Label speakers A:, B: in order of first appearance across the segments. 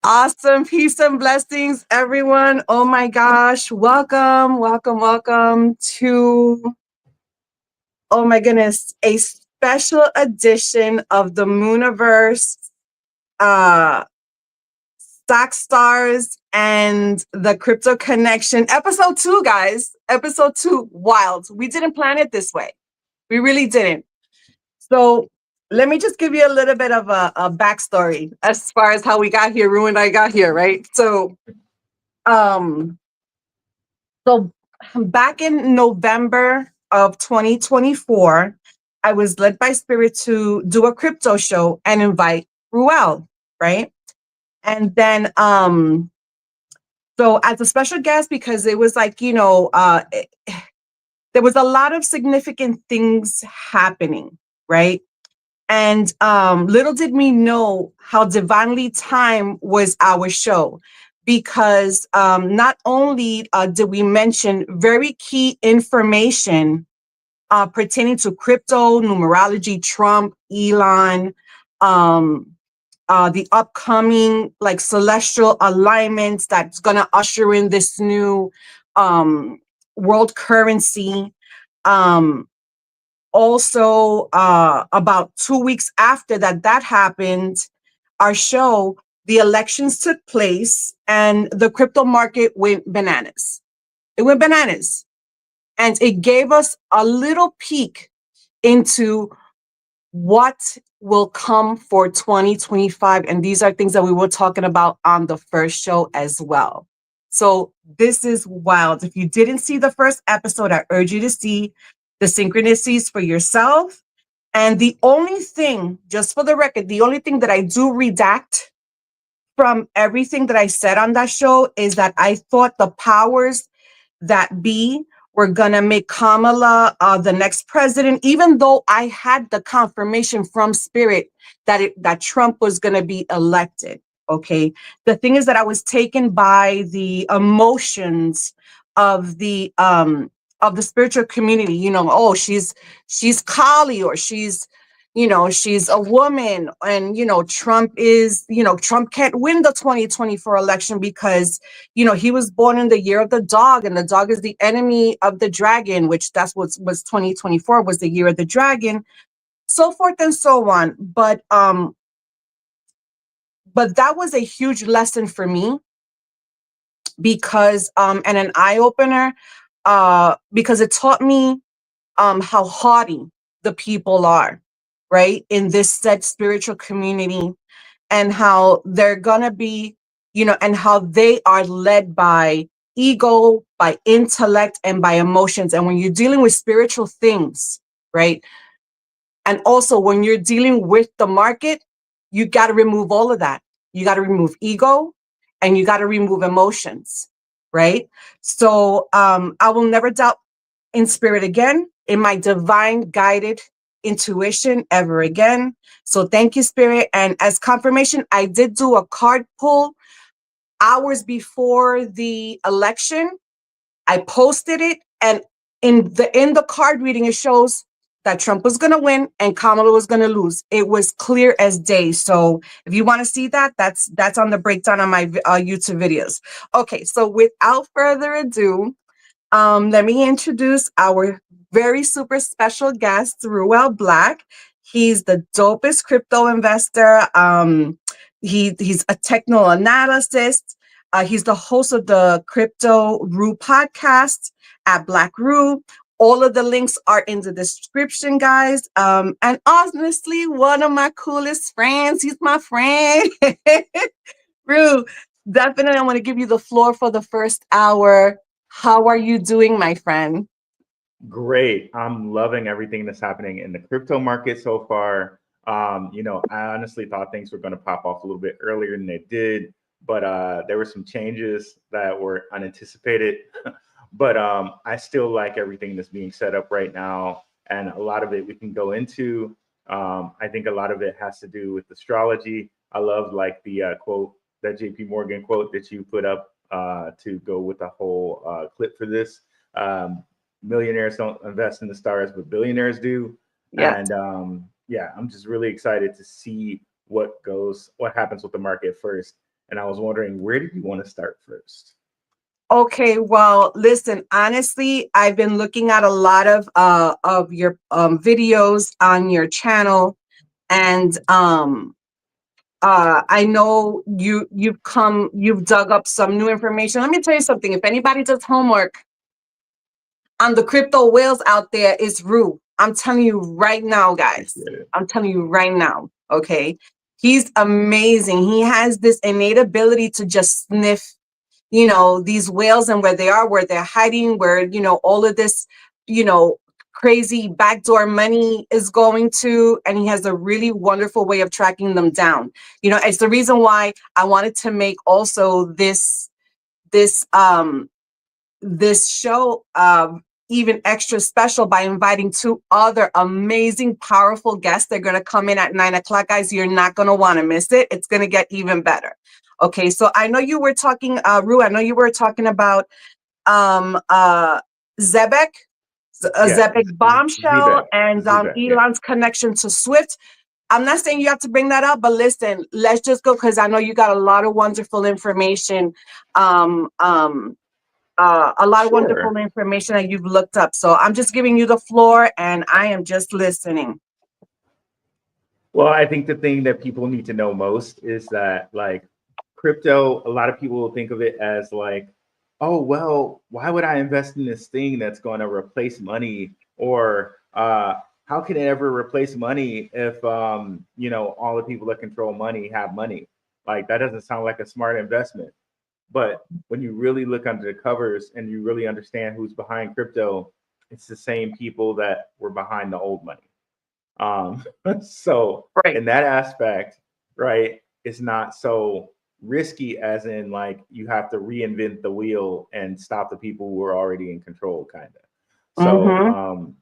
A: Awesome. Peace and blessings, everyone. Oh my gosh. Welcome, welcome, welcome to, oh my goodness, a special edition of the Mooniverse, uh, Stock Stars and the Crypto Connection. Episode 2, guys. Episode 2. Wild. We didn't plan it this way. We really didn't. So let me just give you a little bit of a backstory as far as how we got here, Rue and I got here, right? Um, so back in November of 2024, I was led by Spirit to do a crypto show and invite RUELL, right? And then so as a special guest, because it was like, there was a lot of significant things happening, right? And little did we know how divinely timed was our show, because not only did we mention very key information pertaining to crypto, numerology, Trump, Elon, the upcoming like celestial alignments that's going to usher in this new world currency. Um, Also, about 2 weeks after that happened, our show, the elections took place and the crypto market went bananas. It went bananas. And it gave us a little peek into what will come for 2025. And these are things that we were talking about on the first show as well. So this is wild. If you didn't see the first episode, I urge you to see the synchronicities for yourself. And the only thing, just for the record, the only thing that I do redact from everything that I said on that show is that I thought the powers that be were gonna make Kamala the next president, even though I had the confirmation from Spirit that Trump was gonna be elected. Okay, the thing is that I was taken by the emotions of the spiritual community. You know, oh, she's Kali, or she's a woman, and Trump can't win the 2024 election because he was born in the year of the dog, and the dog is the enemy of the dragon, which that's what was 2024 was the year of the dragon, so forth and so on. But that was a huge lesson for me, because and an eye-opener, because it taught me how haughty the people are, right, in this said spiritual community, and how they're gonna be, and how they are led by ego, by intellect, and by emotions. And when you're dealing with spiritual things, right, and also when you're dealing with the market, you got to remove all of that. You got to remove ego, and you got to remove emotions, right? So I will never doubt in Spirit again, in my divine guided intuition ever again. So thank you, Spirit. And as confirmation, I did do a card pull hours before the election. I posted it, and in the card reading, it shows that Trump was going to win and Kamala was going to lose. It was clear as day. So if you want to see that, that's on the breakdown on my YouTube videos. Okay, so without further ado, let me introduce our very super special guest, RUELL Black. He's the dopest crypto investor. He's a techno analyst. He's the host of the Crypto Rue podcast at Black Rue. All of the links are in the description, guys. And honestly, one of my coolest friends. He's my friend. Rue, definitely, I want to give you the floor for the first hour. How are you doing, my friend?
B: Great. I'm loving everything that's happening in the crypto market so far. I honestly thought things were going to pop off a little bit earlier than they did, but there were some changes that were unanticipated. But I still like everything that's being set up right now, and a lot of it we can go into. I think a lot of it has to do with astrology. I love like the quote, that JP Morgan quote that you put up to go with the whole clip for this. Millionaires don't invest in the stars, but billionaires do.
A: Yeah.
B: And yeah, I'm just really excited to see what happens with the market first. And I was wondering, where did you want to start first?
A: Okay, well, listen, honestly, I've been looking at a lot of your videos on your channel, and I know you've dug up some new information. Let me tell you something. If anybody does homework on the crypto whales out there, it's Rue. I'm telling you right now, guys. I'm telling you right now. Okay. He's amazing. He has this innate ability to just sniff, you know, these whales and where they are, where they're hiding, where, you know, all of this, you know, crazy backdoor money is going to, and he has a really wonderful way of tracking them down. You know, it's the reason why I wanted to make also this this show even extra special by inviting two other amazing, powerful guests. They're going to come in at 9 o'clock, guys. You're not going to want to miss it. It's going to get even better. Okay, so I know you were talking, Rue, I know you were talking about Zebek, Zebek bombshell, and
B: Yeah.
A: Elon's connection to Swift. I'm not saying you have to bring that up, but listen, let's just go, because I know you got a lot of wonderful information. A lot of wonderful information that you've looked up. So I'm just giving you the floor, and I am just listening.
B: Well, I think the thing that people need to know most is that, like, crypto, a lot of people will think of it as like, oh, well, why would I invest in this thing that's going to replace money? Or how can it ever replace money if, you know, all the people that control money have money? Like, that doesn't sound like a smart investment. But when you really look under the covers and you really understand who's behind crypto, it's the same people that were behind the old money. So
A: Right.
B: in that aspect, right, it's not so risky as in like you have to reinvent the wheel and stop the people who are already in control, kind of. So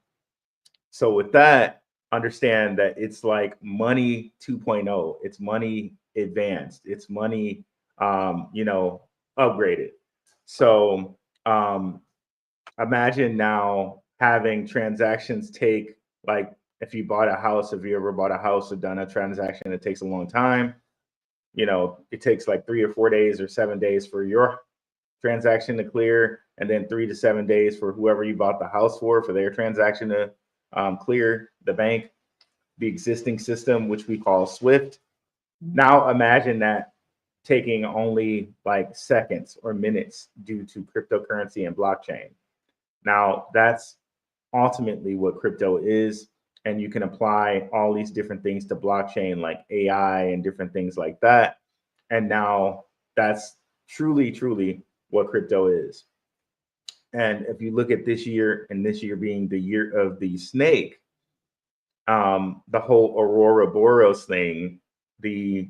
B: so with that, understand that it's like money 2.0. It's money advanced. It's money you know, upgraded. So imagine now having transactions take, like, if you bought a house, if you ever bought a house or done a transaction, it takes a long time. You know, it takes like 3 or 4 days or 7 days for your transaction to clear, and then 3 to 7 days for whoever you bought the house for their transaction to clear the bank, the existing system, which we call Swift. Now imagine that taking only like seconds or minutes due to cryptocurrency and blockchain. Now that's ultimately what crypto is. And you can apply all these different things to blockchain, like AI and different things like that. And now that's truly, truly what crypto is. And if you look at this year, and this year being the year of the snake, the whole Aurora Boros thing, the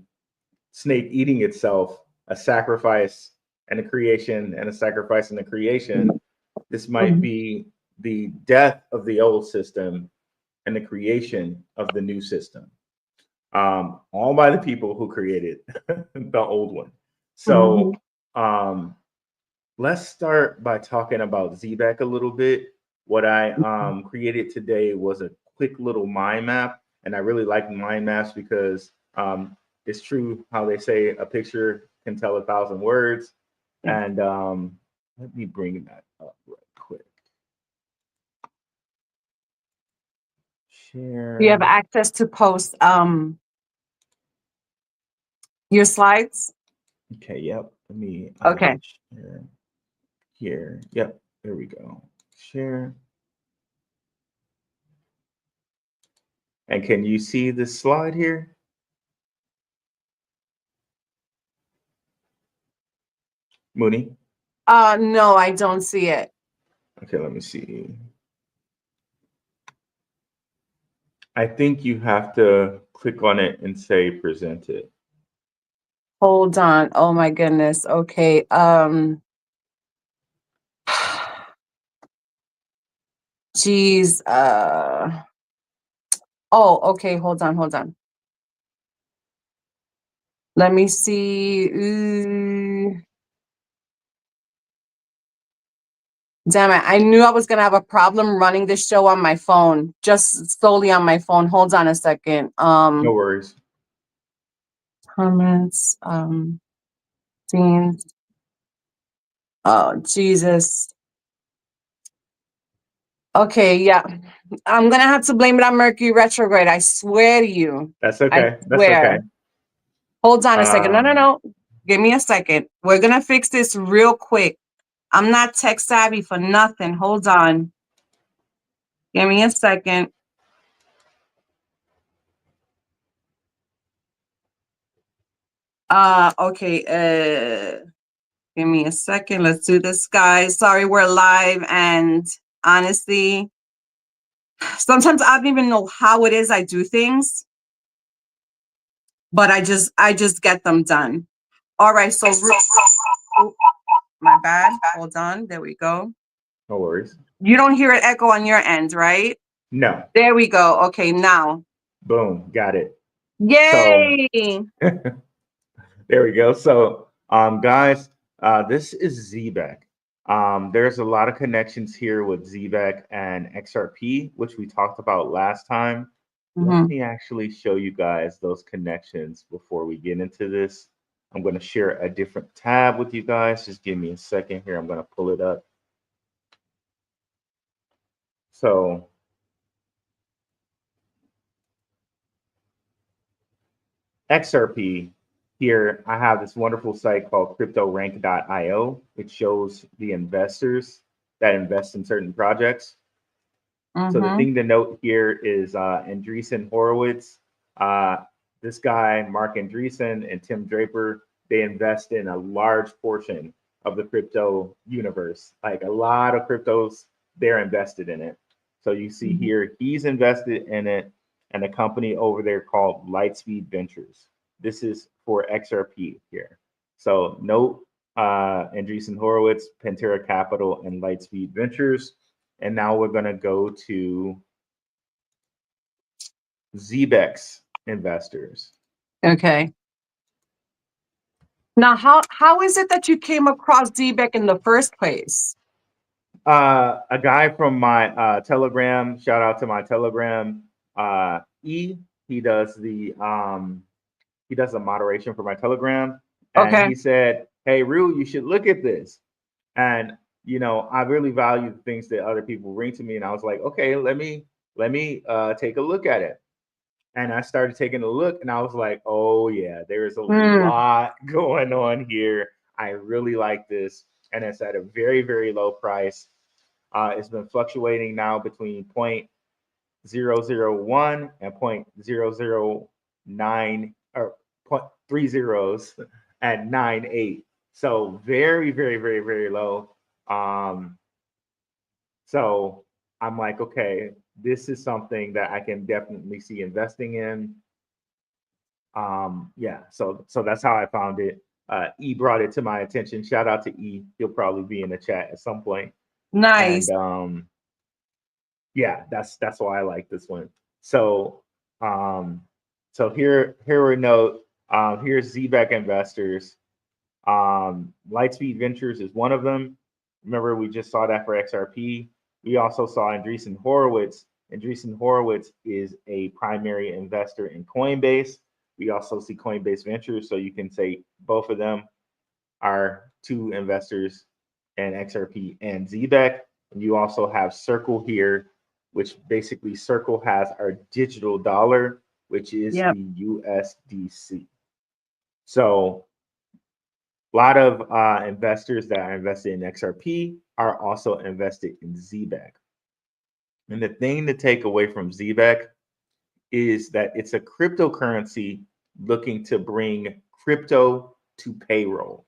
B: snake eating itself, a sacrifice and a creation, and a sacrifice and a creation. This might be the death of the old system and the creation of the new system, all by the people who created the old one. So let's start by talking about Zebek a little bit. What I created today was a quick little mind map, and I really like mind maps because it's true how they say a picture can tell 1,000 words. And let me bring that up right quick. Share.
A: You have access to post your slides?
B: Okay, yep. Let me
A: okay.
B: Share here. Yep, there we go. Share. And can you see this slide here? Mooney?
A: No, I don't see it.
B: Okay, let me see. I think you have to click on it and say present it.
A: Hold on. Oh my goodness. Okay. Geez. Oh, okay. Hold on. Let me see. Damn it. I knew I was going to have a problem running this show on my phone, just solely on my phone. Hold on a second.
B: No worries.
A: Comments. Scenes. Oh, Jesus. Okay, yeah. I'm gonna have to blame it on Mercury retrograde. I swear to you.
B: That's
A: I
B: okay. That's
A: swear.
B: okay.
A: Hold on a second. No, no,
B: Um,
A: no. Give me a second. We're gonna fix this real quick. I'm not tech savvy for nothing. Hold on. Give me a second. Okay. Give me a second. Let's do this, guys. Sorry, we're live, and honestly, sometimes I don't even know how it is I do things, but I just get them done. All right. So, oh, my bad. Hold on. There we go.
B: no worries.
A: You don't hear it echo on your end, right?
B: No.
A: There we go. Okay, now.
B: Boom. Got it. So
A: Yay!
B: there we go. So, guys, this is ZBEC. There's a lot of connections here with ZBEC and XRP, which we talked about last time. Let
A: Mhm.
B: me actually show you guys those connections before we get into this. I'm going to share a different tab with you guys. Just give me a second here. I'm going to pull it up. So, XRP, here I have this wonderful site called cryptorank.io. It shows the investors that invest in certain projects. So the
A: Mhm.
B: thing to note here is Andreessen Horowitz. This guy, Mark Andreessen and Tim Draper, they invest in a large portion of the crypto universe. Like a lot of cryptos, they're invested in it. So you see
A: Mhm.
B: here, he's invested in it, and a company over there called Lightspeed Ventures. This is for XRP here. So note Andreessen Horowitz, Pantera Capital, and Lightspeed Ventures. And now we're going to go to ZBEX investors.
A: Okay. Now, how is it that you came across DBEC in the first place?
B: A guy from my Telegram, shout out to my Telegram, he does the moderation for my Telegram, and
A: Okay.
B: he said, "Hey, Rue, you should look at this." And I really value the things that other people bring to me, and I was like, "Okay, let me take a look at it." And I started taking a look, and I was like, "Oh yeah, there's a
A: Hmm.
B: lot going on here. I really like this, and it's at a very, very low price. It's been fluctuating now between 0.001 and 0.009 or 0.3 zeros at 9.8. So very, very, very, very low. Um, so I'm like, okay, this is something that I can definitely see investing in. Yeah, so that's how I found it. E brought it to my attention. Shout out to E. He'll probably be in the chat at some point. And
A: Nice.
B: yeah, that's why I like this one. So here we note here's ZBEC investors. Lightspeed Ventures is one of them. Remember, we just saw that for XRP. We also saw Andreessen Horowitz. Andreessen Horowitz is a primary investor in Coinbase. We also see Coinbase Ventures, so you can say both of them are two investors in XRP and ZBEC. And you also have Circle here, which basically Circle has our digital dollar, which is
A: Yep.
B: the USDC. So a lot of investors that are invested in XRP are also invested in ZBEC. And the thing to take away from ZBEC is that it's a cryptocurrency looking to bring crypto to payroll.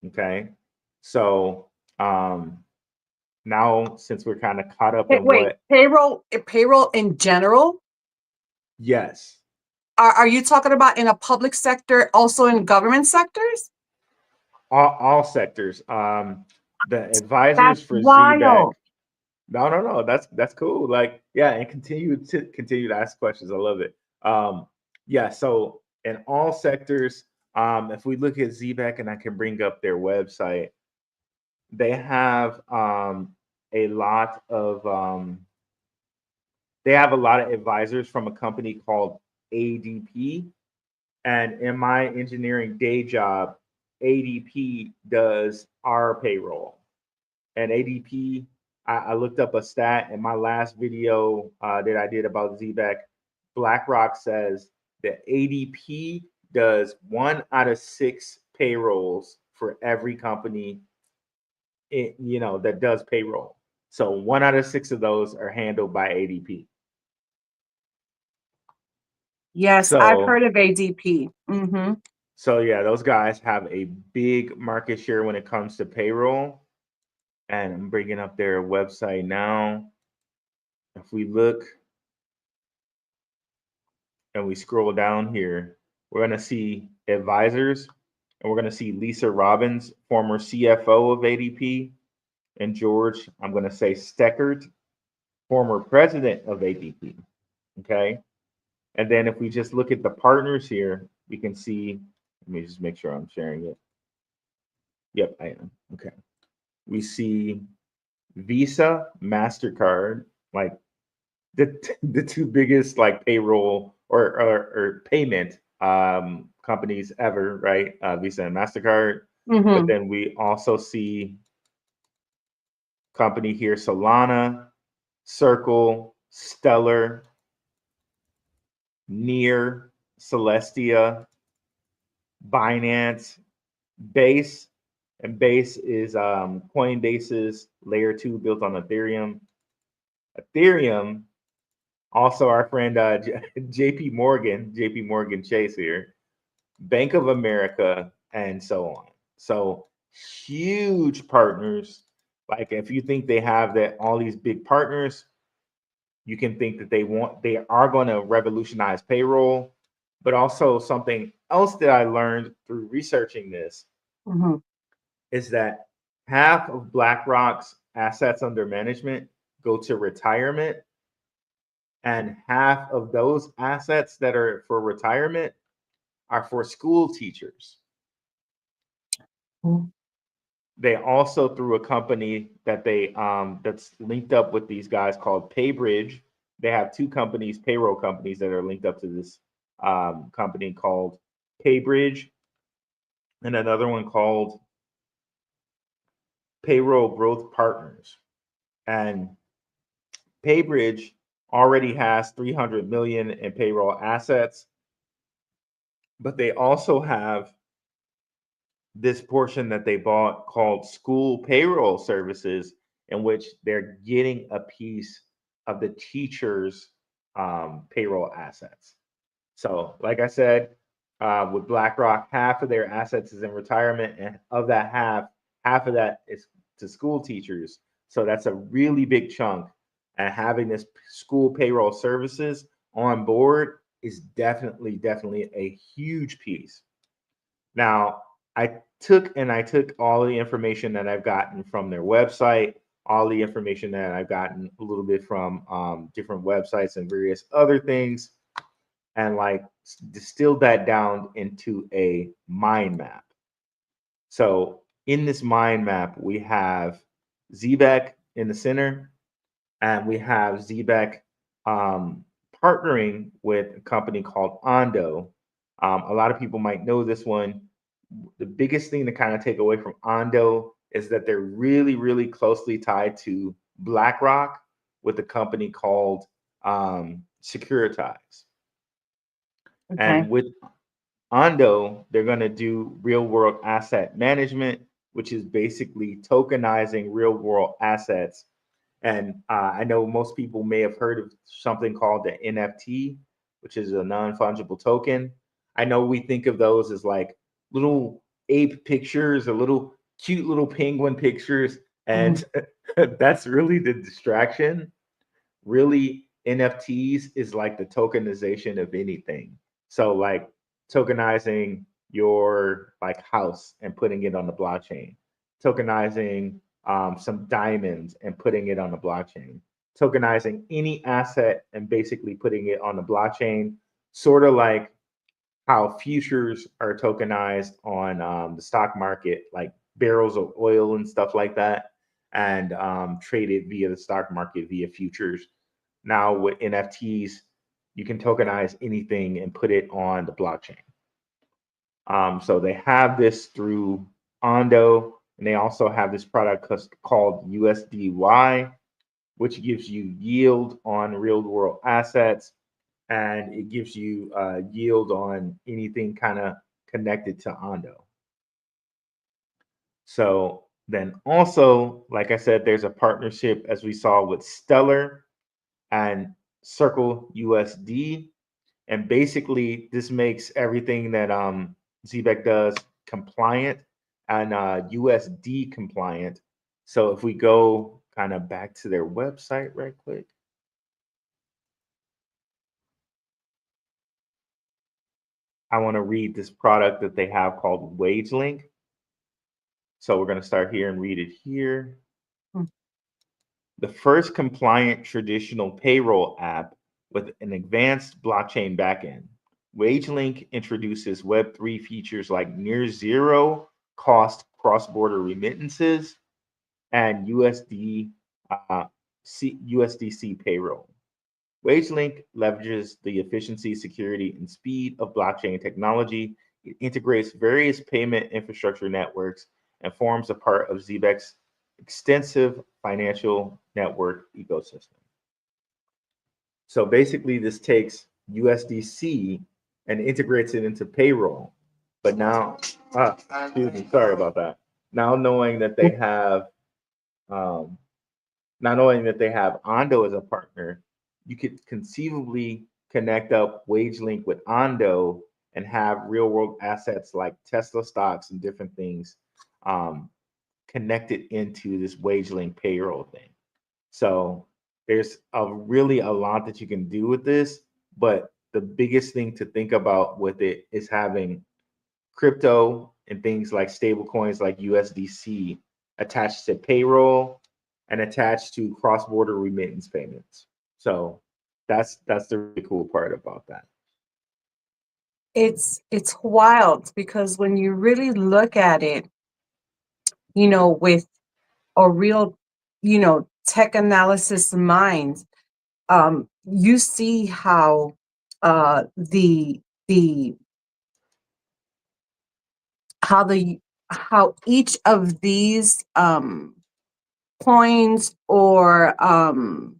B: Okay. So now since we're kind of caught up in
A: Wait,
B: what,
A: payroll in general?
B: yes,
A: Are you talking about in a public sector, also in government sectors?
B: all sectors. The
A: That's
B: advisors for ZBEC.
A: wild.
B: No, that's cool. Like, yeah, and continue to ask questions. I love it. Yeah, so in all sectors, if we look at ZBEC, and I can bring up their website, they have a lot of advisors from a company called ADP. And in my engineering day job, ADP does our payroll. And ADP, I looked up a stat in my last video that I did about ZBEC. BlackRock says that ADP does 1 out of 6 payrolls for every company, that does payroll. So 1 out of 6 of those are handled by ADP.
A: Yes, I've heard of ADP.
B: So yeah, those guys have a big market share when it comes to payroll. And I'm bringing up their website now. If we look and we scroll down here, we're going to see advisors, and we're going to see Lisa Robbins, former CFO of ADP, and George, I'm going to say Steckert, former president of ADP. Okay. And then if we just look at the partners here, we can see, let me just make sure I'm sharing it. Yep, I am. Okay. We see Visa, MasterCard, like the two biggest like payroll or payment companies ever, right? Visa and MasterCard. But then we also see company here, Solana, Circle, Stellar, Near, Celestia, Binance, Base, and Base is Coinbase's layer 2 built on Ethereum. Ethereum, also our friend JP Morgan Chase here, Bank of America, and so on. So huge partners. Like if you think they have that all these big partners, you can think that they are going to revolutionize payroll. But also something else that I learned through researching this is that half of BlackRock's assets under management go to retirement, and half of those assets that are for retirement are for school teachers. They also, through a company that they that's linked up with these guys called PayBridge, they have 2 companies, payroll companies, that are linked up to this company called PayBridge, and another one called Payroll Growth Partners. And PayBridge already has 300 million in payroll assets, but they also have this portion that they bought called School Payroll Services, in which they're getting a piece of the teachers' payroll assets. So, like I said, with BlackRock, half of their assets is in retirement, and of that half of that is to school teachers. So that's a really big chunk. And having this school payroll services on board is definitely a huge piece. Now, I took all the information that I've gotten from their website, all the information that I've gotten a little bit from different websites and various other things, and like distilled that down into a mind map. So in this mind map, we have ZBEC in the center, and we have ZBEC partnering with a company called Ondo. A lot of people might know this one. The biggest thing to kind of take away from Ondo is that they're really closely tied to BlackRock with a company called Securitize. And with Ondo, they're going to do real world asset management, which is basically tokenizing real world assets. And I know most people may have heard of something called the NFT, which is a non-fungible token. I know we think of those as like little ape pictures or little cute little penguin pictures, and that's really the distraction. Really, NFTs is like the tokenization of anything. So like tokenizing your like house and putting it on the blockchain, tokenizing some diamonds and putting it on the blockchain, tokenizing any asset and basically putting it on the blockchain, sort of like how futures are tokenized on the stock market, like barrels of oil and stuff like that, and traded via the stock market via futures. Now with NFTs, you can tokenize anything and put it on the blockchain. So they have this through Ondo, and they also have this product called USDY, which gives you yield on real world assets, and it gives you yield on anything kind of connected to Ondo. So then also, like I said, there's a partnership as we saw with Stellar and Circle USD. And basically, this makes everything that ZBEC does compliant and USD compliant. So if we go kind of back to their website right quick. I want to read this product that they have called WageLink. So we're going to start here and read it here. The first compliant traditional payroll app with an advanced blockchain backend. WageLink introduces Web3 features like near zero cost cross-border remittances and USDC payroll. WageLink leverages the efficiency, security, and speed of blockchain technology. It integrates various payment infrastructure networks and forms a part of ZBEC's extensive financial network ecosystem. So basically, this takes USDC and integrates it into payroll. But now, excuse me, sorry about that. Now knowing that they have, um, not knowing that they have Ondo as a partner, you could conceivably connect up WageLink with Ondo and have real world assets like Tesla stocks and different things connected into this WageLink payroll thing. So there's really a lot that you can do with this, but the biggest thing to think about with it is having crypto and things like stable coins like USDC attached to payroll and attached to cross-border remittance payments. So that's the really cool part about that.
A: It's wild because when you really look at it, with a real, tech analysis mind, you see how the how the how each of these coins, or how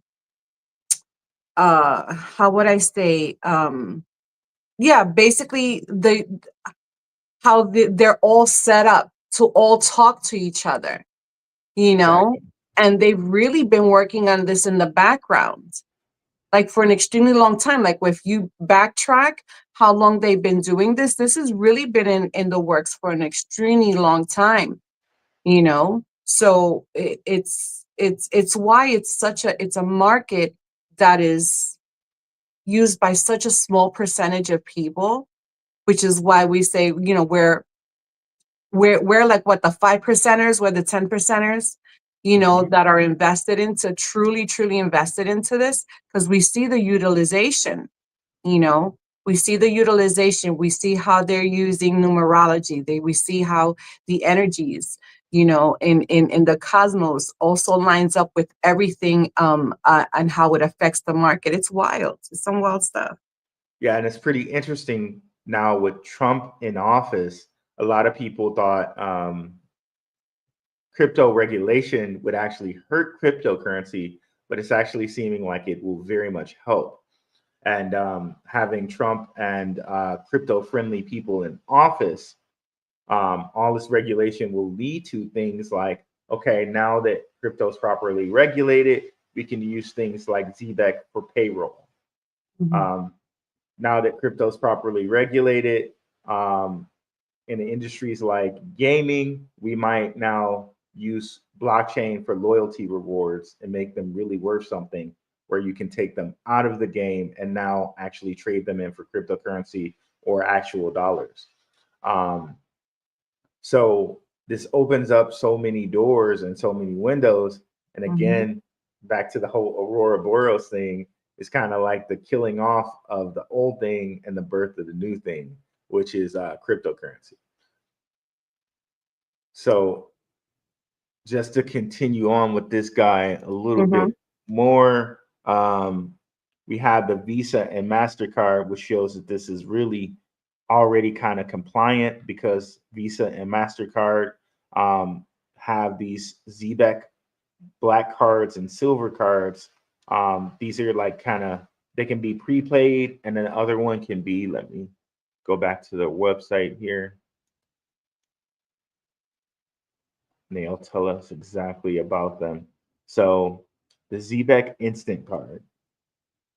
A: would I say, yeah, basically they're all set up to all talk to each other,
B: Exactly.
A: and they've really been working on this in the background, like for an extremely long time. Like if you backtrack how long they've been doing this has really been in the works for an extremely long time, so it's why it's a market that is used by such a small percentage of people, which is why we say, we're like, what, the 5%ers, we're the 10%ers, that are invested into, truly invested into this, because we see the utilization, you know we see the utilization, we see how they're using numerology, we see how the energies, in the cosmos also lines up with everything, and how it affects the market. It's wild. It's some wild stuff.
B: Yeah, and it's pretty interesting now with Trump in office. A lot of people thought crypto regulation would actually hurt cryptocurrency, but it's actually seeming like it will very much help. And having Trump and crypto-friendly people in office, all this regulation will lead to things like, okay, now that crypto is properly regulated, we can use things like ZBEC for payroll. Um, now that crypto is properly regulated, in the industries like gaming, we might now use blockchain for loyalty rewards and make them really worth something, where you can take them out of the game and now actually trade them in for cryptocurrency or actual dollars. Um, so this opens up so many doors and so many windows. And again, back to the whole Aurora Boreals thing, it's kind of like the killing off of the old thing and the birth of the new thing, which is cryptocurrency. So just to continue on with this guy a little bit more, we have the Visa and MasterCard, which shows that this is really already kind of compliant because Visa and MasterCard have these ZBEC black cards and silver cards. These are like kind of, they can be prepaid, and then the other one can be, let me go back to the website here. And they'll tell us exactly about them. So the ZBEC Instant Card,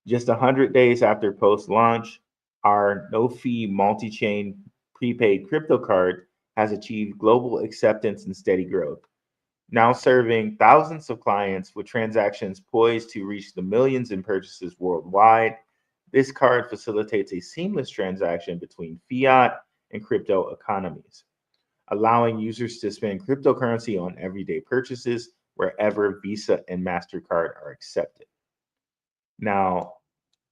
B: just 100 days after post-launch, our no-fee multi-chain prepaid crypto card has achieved global acceptance and steady growth, now serving thousands of clients with transactions poised to reach the millions in purchases worldwide. This card facilitates a seamless transaction between fiat and crypto economies, allowing users to spend cryptocurrency on everyday purchases wherever Visa and MasterCard are accepted. Now,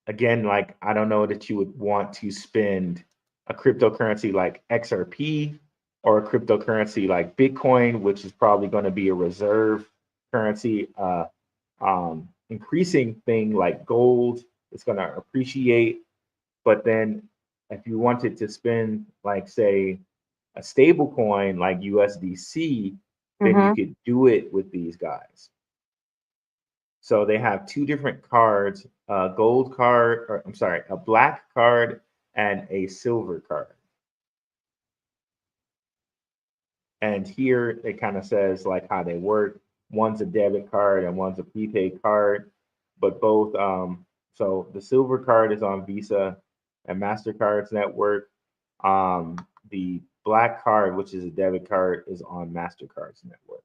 B: again, like, I don't know that you would want to spend a cryptocurrency like XRP or a cryptocurrency like Bitcoin, which is probably going to be a reserve currency, increasing thing like gold. It's going to appreciate. But then if you wanted to spend, like, say, a stable coin like USDC, then you could do it with these guys. So they have two different cards, a gold card, or I'm sorry, a black card and a silver card. And here it kind of says like how they work. One's a debit card and one's a prepaid card, but both, so the silver card is on Visa and MasterCard's network. The black card, which is a debit card, is on MasterCard's network.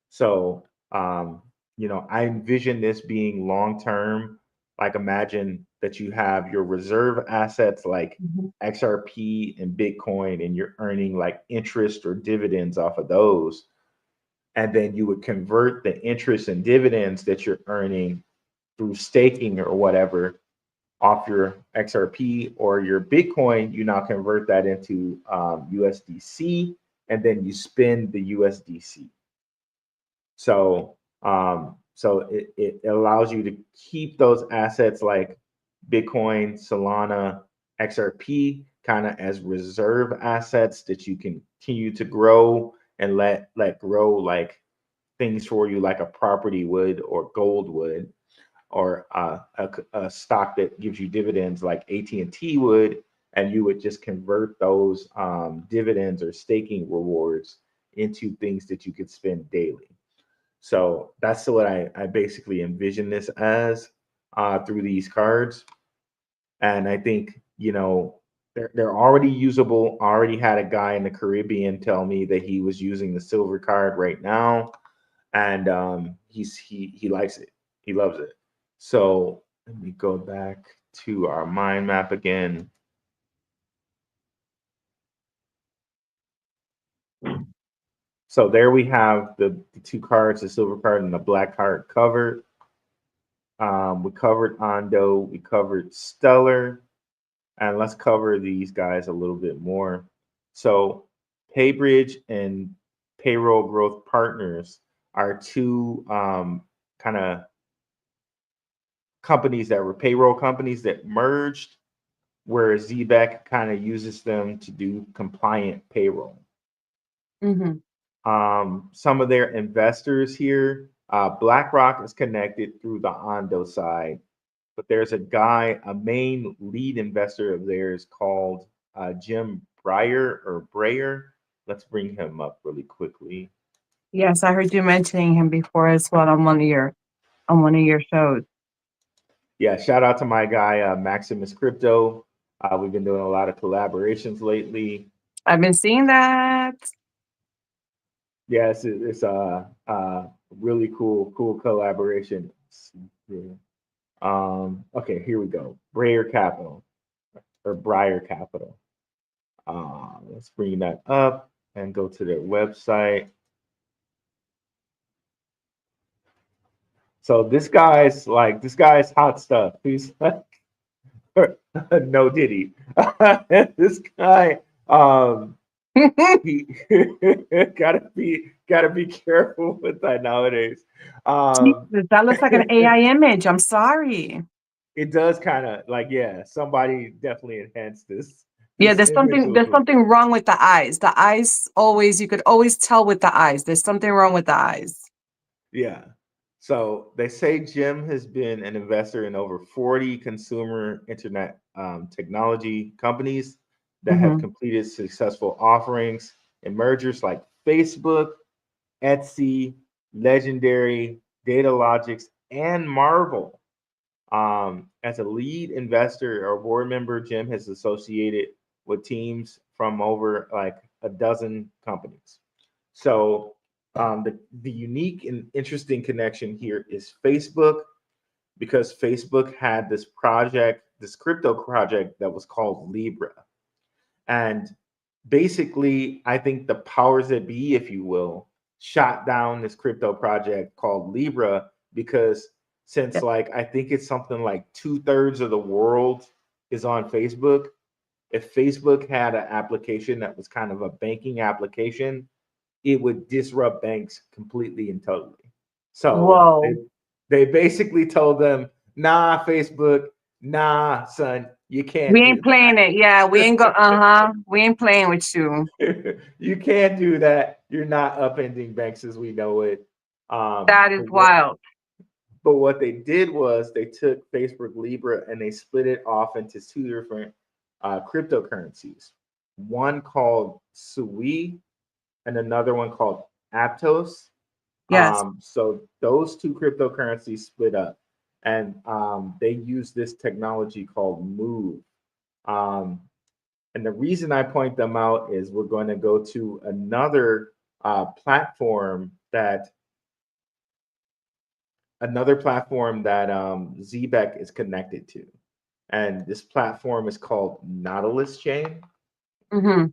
B: So, I envision this being long term. Like, imagine that you have your reserve assets like XRP and Bitcoin, and you're earning like interest or dividends off of those. And then you would convert the interest and dividends that you're earning through staking or whatever off your XRP or your Bitcoin. You now convert that into USDC, and then you spend the USDC. So it allows you to keep those assets like Bitcoin, Solana, XRP kind of as reserve assets that you can continue to grow and let grow like things for you, like a property would or gold would, or a stock that gives you dividends like AT&T would, and you would just convert those dividends or staking rewards into things that you could spend daily. So that's what I basically envision this as through these cards. And I think, they're already usable. I already had a guy in the Caribbean tell me that he was using the silver card right now, and he likes it. He loves it. So let me go back to our mind map again. So there we have the two cards, the silver card and the black card covered. We covered Ondo, we covered Stellar, and let's cover these guys a little bit more. So PayBridge and Payroll Growth Partners are two kind of companies that were payroll companies that merged, where ZBEC kind of uses them to do compliant payroll. Some of their investors here, BlackRock is connected through the Ondo side, but there's a guy, a main lead investor of theirs called Jim Breyer. Let's bring him up really quickly.
A: Yes, I heard you mentioning him before as well on one of your shows.
B: Yeah, shout out to my guy Maximus Crypto. We've been doing a lot of collaborations lately.
A: I've been seeing that.
B: Yes, it's a really cool collaboration. Okay, here we go. Breyer Capital or Breyer Capital. Let's bring that up and go to their website. So this guy's hot stuff. He's like, no Diddy. This guy, he gotta be careful with that nowadays.
A: That looks like an AI image. I'm sorry.
B: It does kind of like, yeah, somebody definitely enhanced
A: Yeah,
B: This image
A: there's
B: was
A: something wrong with the eyes. The eyes always, you could always tell with the eyes. There's something wrong with the eyes.
B: Yeah. So they say Jim has been an investor in over 40 consumer internet technology companies that have
A: Hmm.
B: completed successful offerings and mergers like Facebook, Etsy, Legendary, Datalogics, and Marvel. As a lead investor or board member, Jim has associated with teams from over like a dozen companies. So the unique and interesting connection here is Facebook, because Facebook had this project, this crypto project that was called Libra. And basically, I think the powers that be, if you will, shot down this crypto project called Libra because since
A: Yeah.
B: like I think it's something like 2/3 of the world is on Facebook. If Facebook had an application that was kind of a banking application, it would disrupt banks completely and totally. So
A: Whoa.
B: they basically told them, nah, Facebook, nah, son, you
A: We
B: can't
A: ain't
B: do
A: playing it. Yeah, we ain't go. Uh-huh. We ain't playing with you.
B: that. You can't do that. You're not upending banks as we know it.
A: That is wild.
B: But what they did was they took Facebook Libra and they split it off into two different cryptocurrencies. One called Sui and another one called Aptos.
A: Yes.
B: So those two cryptocurrencies split up, and they use this technology called Move. Um, and the reason I point them out is we're going to go to another platform that Zbeck is connected to, and this platform is called Nautilus Chain.
A: Hmm.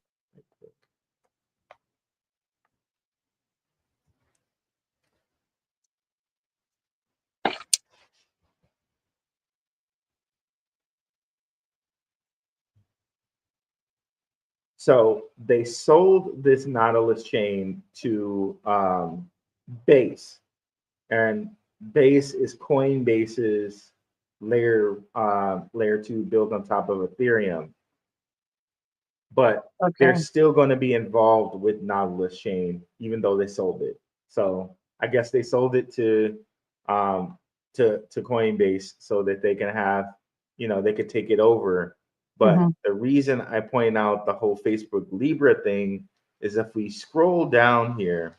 B: So they sold this Nautilus chain to Base, and Base is Coinbase's layer two built on top of Ethereum, but they're
A: Okay.
B: still going to be involved with Nautilus chain even though they sold it. So I guess they sold it um, to Coinbase so that they can have, they could take it over. But
A: Hmm.
B: the reason I point out the whole Facebook Libra thing is if we scroll down here,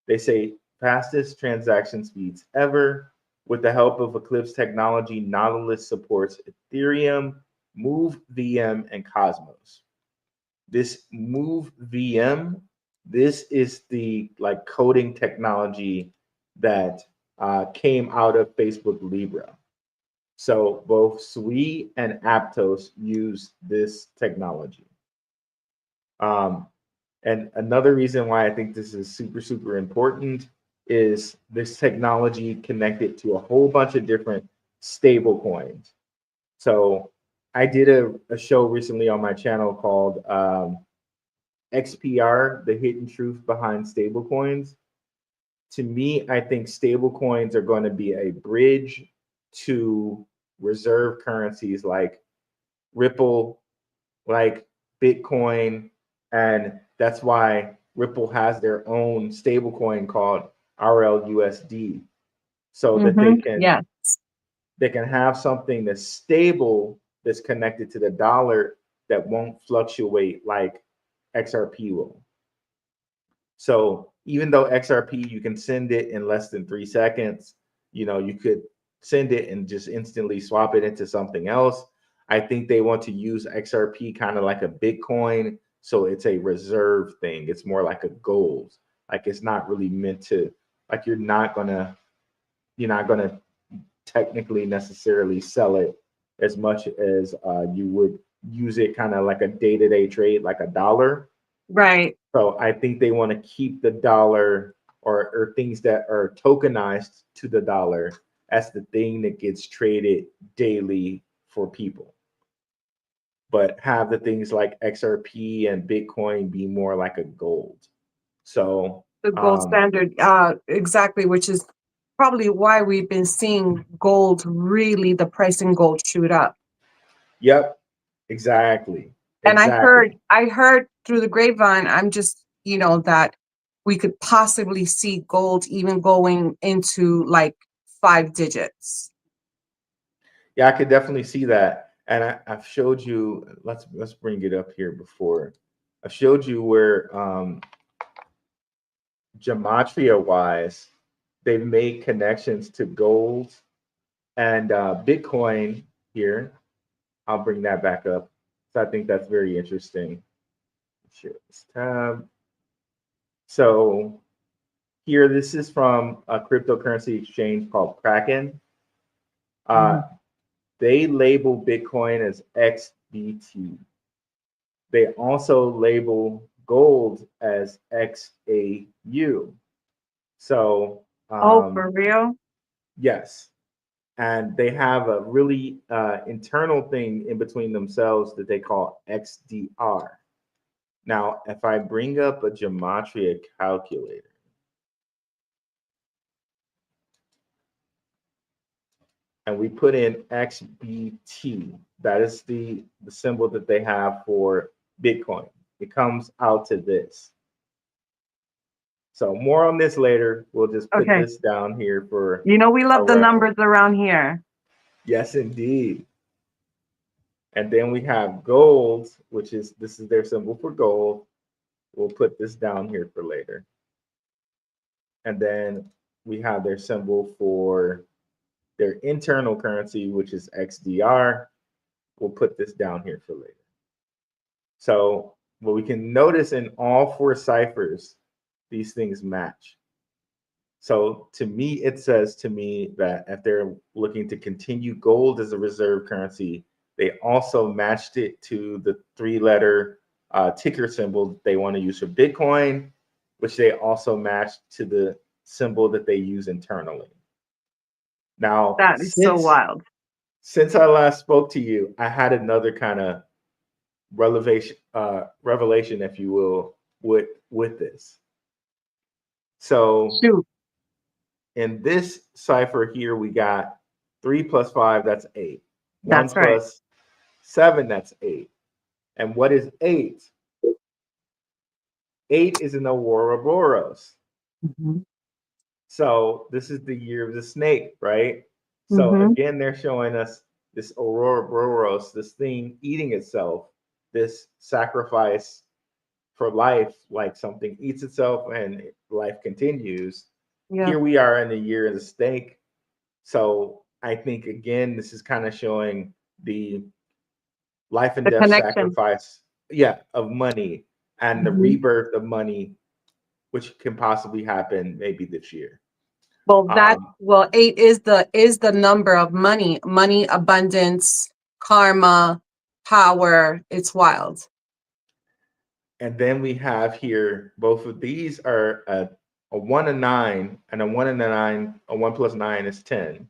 B: they say fastest transaction speeds ever. With the help of Eclipse technology, Nautilus supports Ethereum, Move VM, and Cosmos. This Move VM, this is the like coding technology that came out of Facebook Libra. So both Sui and Aptos use this technology. Um, and another reason why I think this is super, super important is this technology connected to a whole bunch of different stable coins. So I did a show recently on my channel called XPR, the hidden truth behind stablecoins. To me, I think stablecoins are going to be a bridge to reserve currencies like Ripple, like Bitcoin, and that's why Ripple has their own stablecoin called RLUSD, so that
A: Hmm. Yeah.
B: they can have something that's stable that's connected to the dollar that won't fluctuate like XRP will. So even though XRP, you can send it in less than 3 seconds, you could send it and just instantly swap it into something else. I think they want to use XRP kind of like a Bitcoin. So it's a reserve thing. It's more like a gold. Like it's not really meant to, like you're not gonna technically necessarily sell it as much as you would use it kind of like a day-to-day trade, like a dollar.
A: Right.
B: So I think they want to keep the dollar or things that are tokenized to the dollar as the thing that gets traded daily for people. But have the things like XRP and Bitcoin be more like a gold. So,
A: The gold standard. Exactly, which is probably why we've been seeing gold really, the price in gold shoot up.
B: yep, exactly.
A: And
B: Exactly.
A: I heard through the grapevine, I'm just, that we could possibly see gold even going into like 5 digits.
B: Yeah, I could definitely see that. And I've showed you. Let's bring it up here before. I've showed you where gematria wise, they've made connections to gold and Bitcoin here. I'll bring that back up. So I think that's very interesting. Share this tab. So here, this is from a cryptocurrency exchange called Kraken. Uh, they label Bitcoin as XBT. They also label gold as XAU. So,
A: Oh, for real?
B: yes. And they have a really internal thing in between themselves that they call XDR. Now, if I bring up a gematria calculator, and we put in XBT, that is the symbol that they have for Bitcoin. It comes out to this. So more on this later. We'll just put
A: Okay.
B: this down here for
A: We
B: a
A: love the numbers
B: reference.
A: around here.
B: Yes, indeed. And then we have gold, which is this is their symbol for gold. We'll put this down here for later. And then we have their symbol for their internal currency, which is XDR. We'll put this down here for later. So what we can notice in all four ciphers, these things match. So to me, it says to me that if they're looking to continue gold as a reserve currency, they also matched it to the three-letter ticker symbol that they want to use for Bitcoin, which they also matched to the symbol that they use internally. Now,
A: That is so wild.
B: since I last spoke to you, I had another kind of revelation, if you will, with this. So
A: Shoot.
B: in this cipher here, we got 3 plus 5, that's 8. 1
A: That's right.
B: plus 7, that's 8. And what is 8? 8 is an Ouroboros.
A: Mm-hmm.
B: So this is the year of the snake, right? So
A: Mm-hmm.
B: again, they're showing us this Ouroboros, this thing eating itself, this sacrifice for life, like something eats itself and life continues.
A: Yeah.
B: Here we are in the year of the snake. So I think again, this is kind of showing the life and
A: The
B: death
A: connection.
B: sacrifice, yeah, of money and the
A: Mm-hmm.
B: rebirth of money, which can possibly happen maybe this year.
A: Well,
B: Um,
A: 8 is the number of money, abundance, karma, power. It's wild.
B: and then we have here both of these are a 1 and 9, and a 1 and a 9, a 1 plus 9 is 10.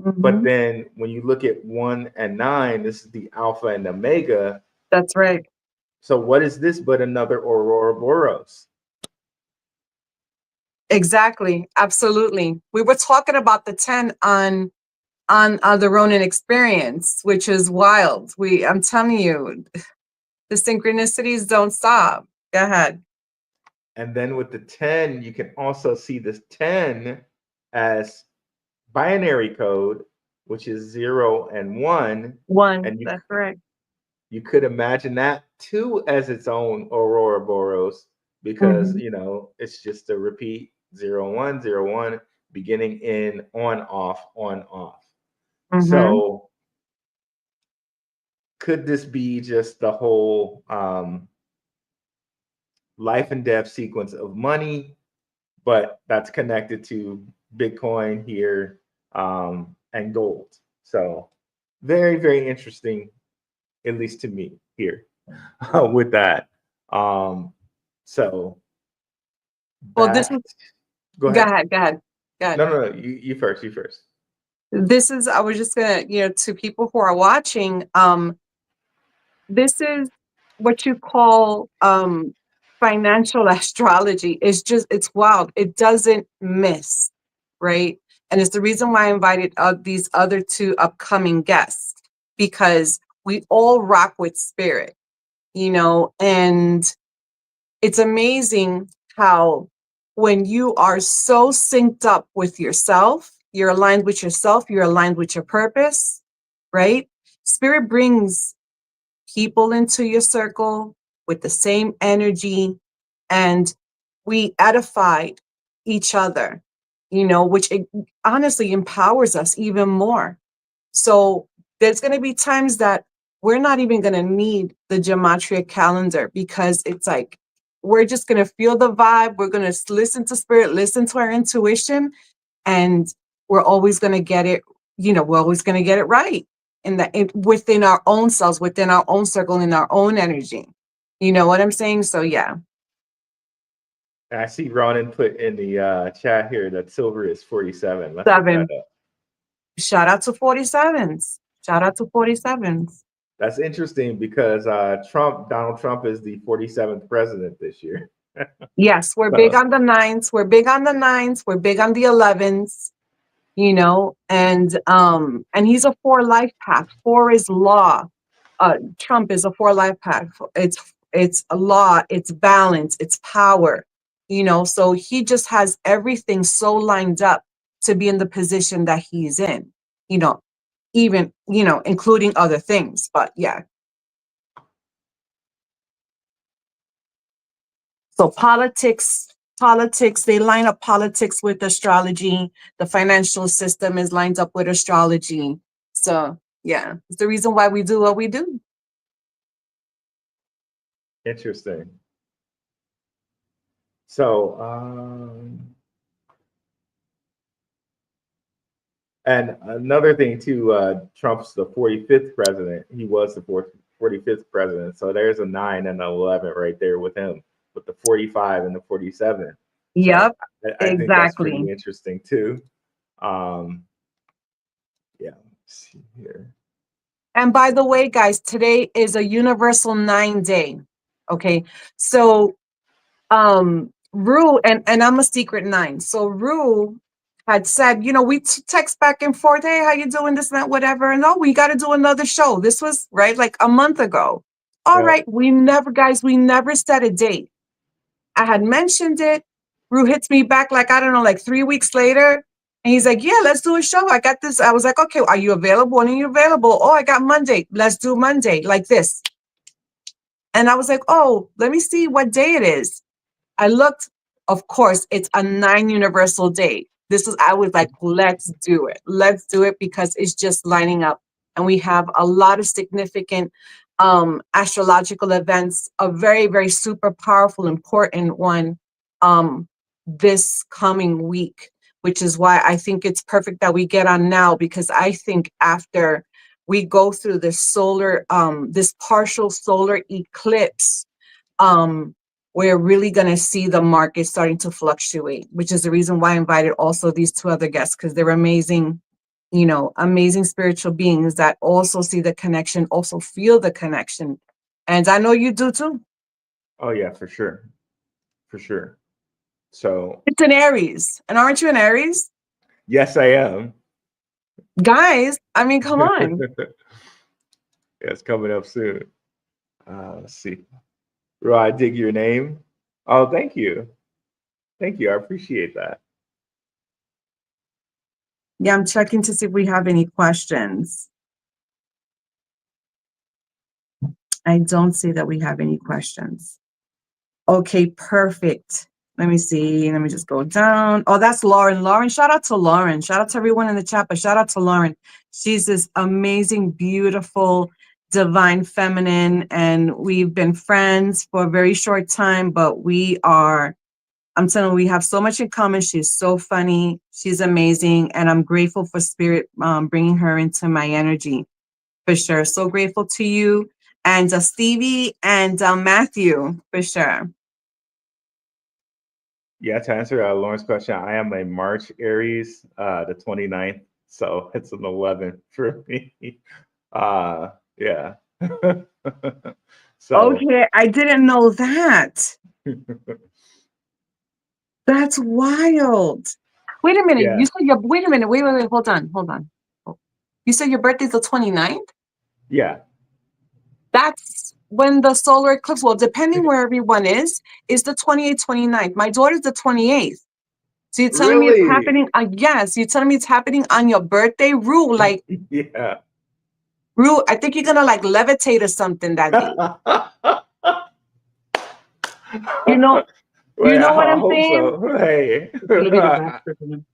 B: But
A: Mm-hmm.
B: then when you look at 1 and 9, this is the alpha and omega.
A: That's right.
B: So what is this but another Ouroboros?
A: Exactly. Absolutely. We were talking about the 10 on the Ronin experience, which is wild. I'm telling you, the synchronicities don't stop. Go ahead.
B: And then with the 10, you can also see this 10 as binary code, which is 0 and 1.
A: One.
B: And
A: That's right.
B: you could imagine that too as its own Ouroboros, because
A: Mm-hmm.
B: it's just a repeat 0 1 0 1, beginning in on off on off.
A: Mm-hmm.
B: So could this be just the whole life and death sequence of money, but that's connected to Bitcoin here, and gold? So very, very interesting, at least to me here, with that. So
A: Well, this
B: back,
A: is,
B: go
A: go
B: ahead.
A: ahead. Go ahead. Go ahead.
B: No, you first, you first.
A: This is, I was just gonna, to people who are watching, this is what you call financial astrology. It's wild. It doesn't miss, right? And it's the reason why I invited these other two upcoming guests, because we all rock with spirit. you know, and it's amazing how when you are so synced up with yourself, you're aligned with yourself, you're aligned with your purpose, right? Spirit brings people into your circle with the same energy, and we edified each other, you know, which it honestly empowers us even more. So there's going to be times that we're not even going to need the gematria calendar, because it's like we're just going to feel the vibe. We're going to listen to spirit, listen to our intuition, and we're always going to get it, you know, we're always going to get it right within our own selves, within our own circle, in our own energy. You know what I'm saying? So yeah.
B: I see Ronin put in the chat here that silver is 47. Let's look that
A: 7.
B: up.
A: Shout out to 47s. Shout out to 47s.
B: That's interesting because Donald Trump is the 47th president this year.
A: Yes, we're big
B: So,
A: on the nines. We're big on the nines. We're big on the 11s, you know, and he's a 4 life path. 4 is law. Trump is a 4 life path. It's a law, it's balance, it's power, you know, so he just has everything so lined up to be in the position that he's in, you know, even, you know, including other things. But yeah. So politics, they line up politics with astrology. The financial system is lined up with astrology. So yeah, it's the reason why we do what we do.
B: interesting. So, and another thing too, Trump's the 45th president. He was the 45th president. So there's a 9 and an 11 right there with him, with the 45 and the 47. So
A: Yep,
B: I think that's pretty
A: exactly.
B: interesting too. Um, yeah, let's see here.
A: And by the way, guys, today is a universal 9 day. Okay. So Rue, and I'm a secret 9. So Rue had said, you know, we text back and forth, hey, how you doing? This and that, whatever. And oh, we got to do another show. This was right like a month ago. All
B: Yep.
A: right. We never set a date. I had mentioned it. Rue hits me back like, I don't know, like 3 weeks later. And he's like, yeah, let's do a show. I got this. I was like, okay, are you available? When are you available? Oh, I got Monday. Let's do Monday like this. And I was like, oh, let me see what day it is. I looked, of course, it's a 9 universal day. I was like, let's do it. Let's do it because it's just lining up. And we have a lot of significant astrological events, a very, very super powerful, important one this coming week, which is why I think it's perfect that we get on now, because I think after we go through this partial solar eclipse, we're really going to see the market starting to fluctuate, which is the reason why I invited also these 2 other guests, because they're amazing, you know, amazing spiritual beings that also see the connection, also feel the connection. And I know you do too.
B: Oh yeah, for sure, for sure. So
A: It's an Aries. And aren't you an Aries?
B: yes, I am.
A: Guys, I mean, come on.
B: Yeah, it's coming up soon. Let's see. Ro, I dig your name. Oh, thank you. Thank you. I appreciate that.
A: Yeah, I'm checking to see if we have any questions. I don't see that we have any questions. Okay, perfect. Let me see. Let me just go down. Oh, that's Lauren. Lauren, shout out to Lauren. Shout out to everyone in the chat, but shout out to Lauren. She's this amazing, beautiful, divine feminine, and we've been friends for a very short time, but I'm telling you, we have so much in common. She's so funny. She's amazing, and I'm grateful for Spirit bringing her into my energy, for sure. So grateful to you, and Stevie and Matthew, for sure.
B: Yeah, to answer Lauren's question, I am a March Aries, the 29th. So it's an 11 for me. Yeah. So
A: Okay, I didn't know that. That's wild. Wait a minute.
B: yeah.
A: You said wait a minute. Wait, hold on. You said your birthday's the 29th?
B: Yeah.
A: That's when the solar eclipse, well, depending where everyone is the 28th, 29th. My daughter's the 28th. So you're telling me it's
B: Really?
A: happening? Yes, you're telling me it's happening on your birthday, Rue? Like,
B: Yeah.
A: Rue, I think you're gonna like levitate or something that day. You know,
B: Wait,
A: what
B: I
A: I'm
B: hope
A: saying?
B: so. Hey.
A: It's gonna be the rapture for him.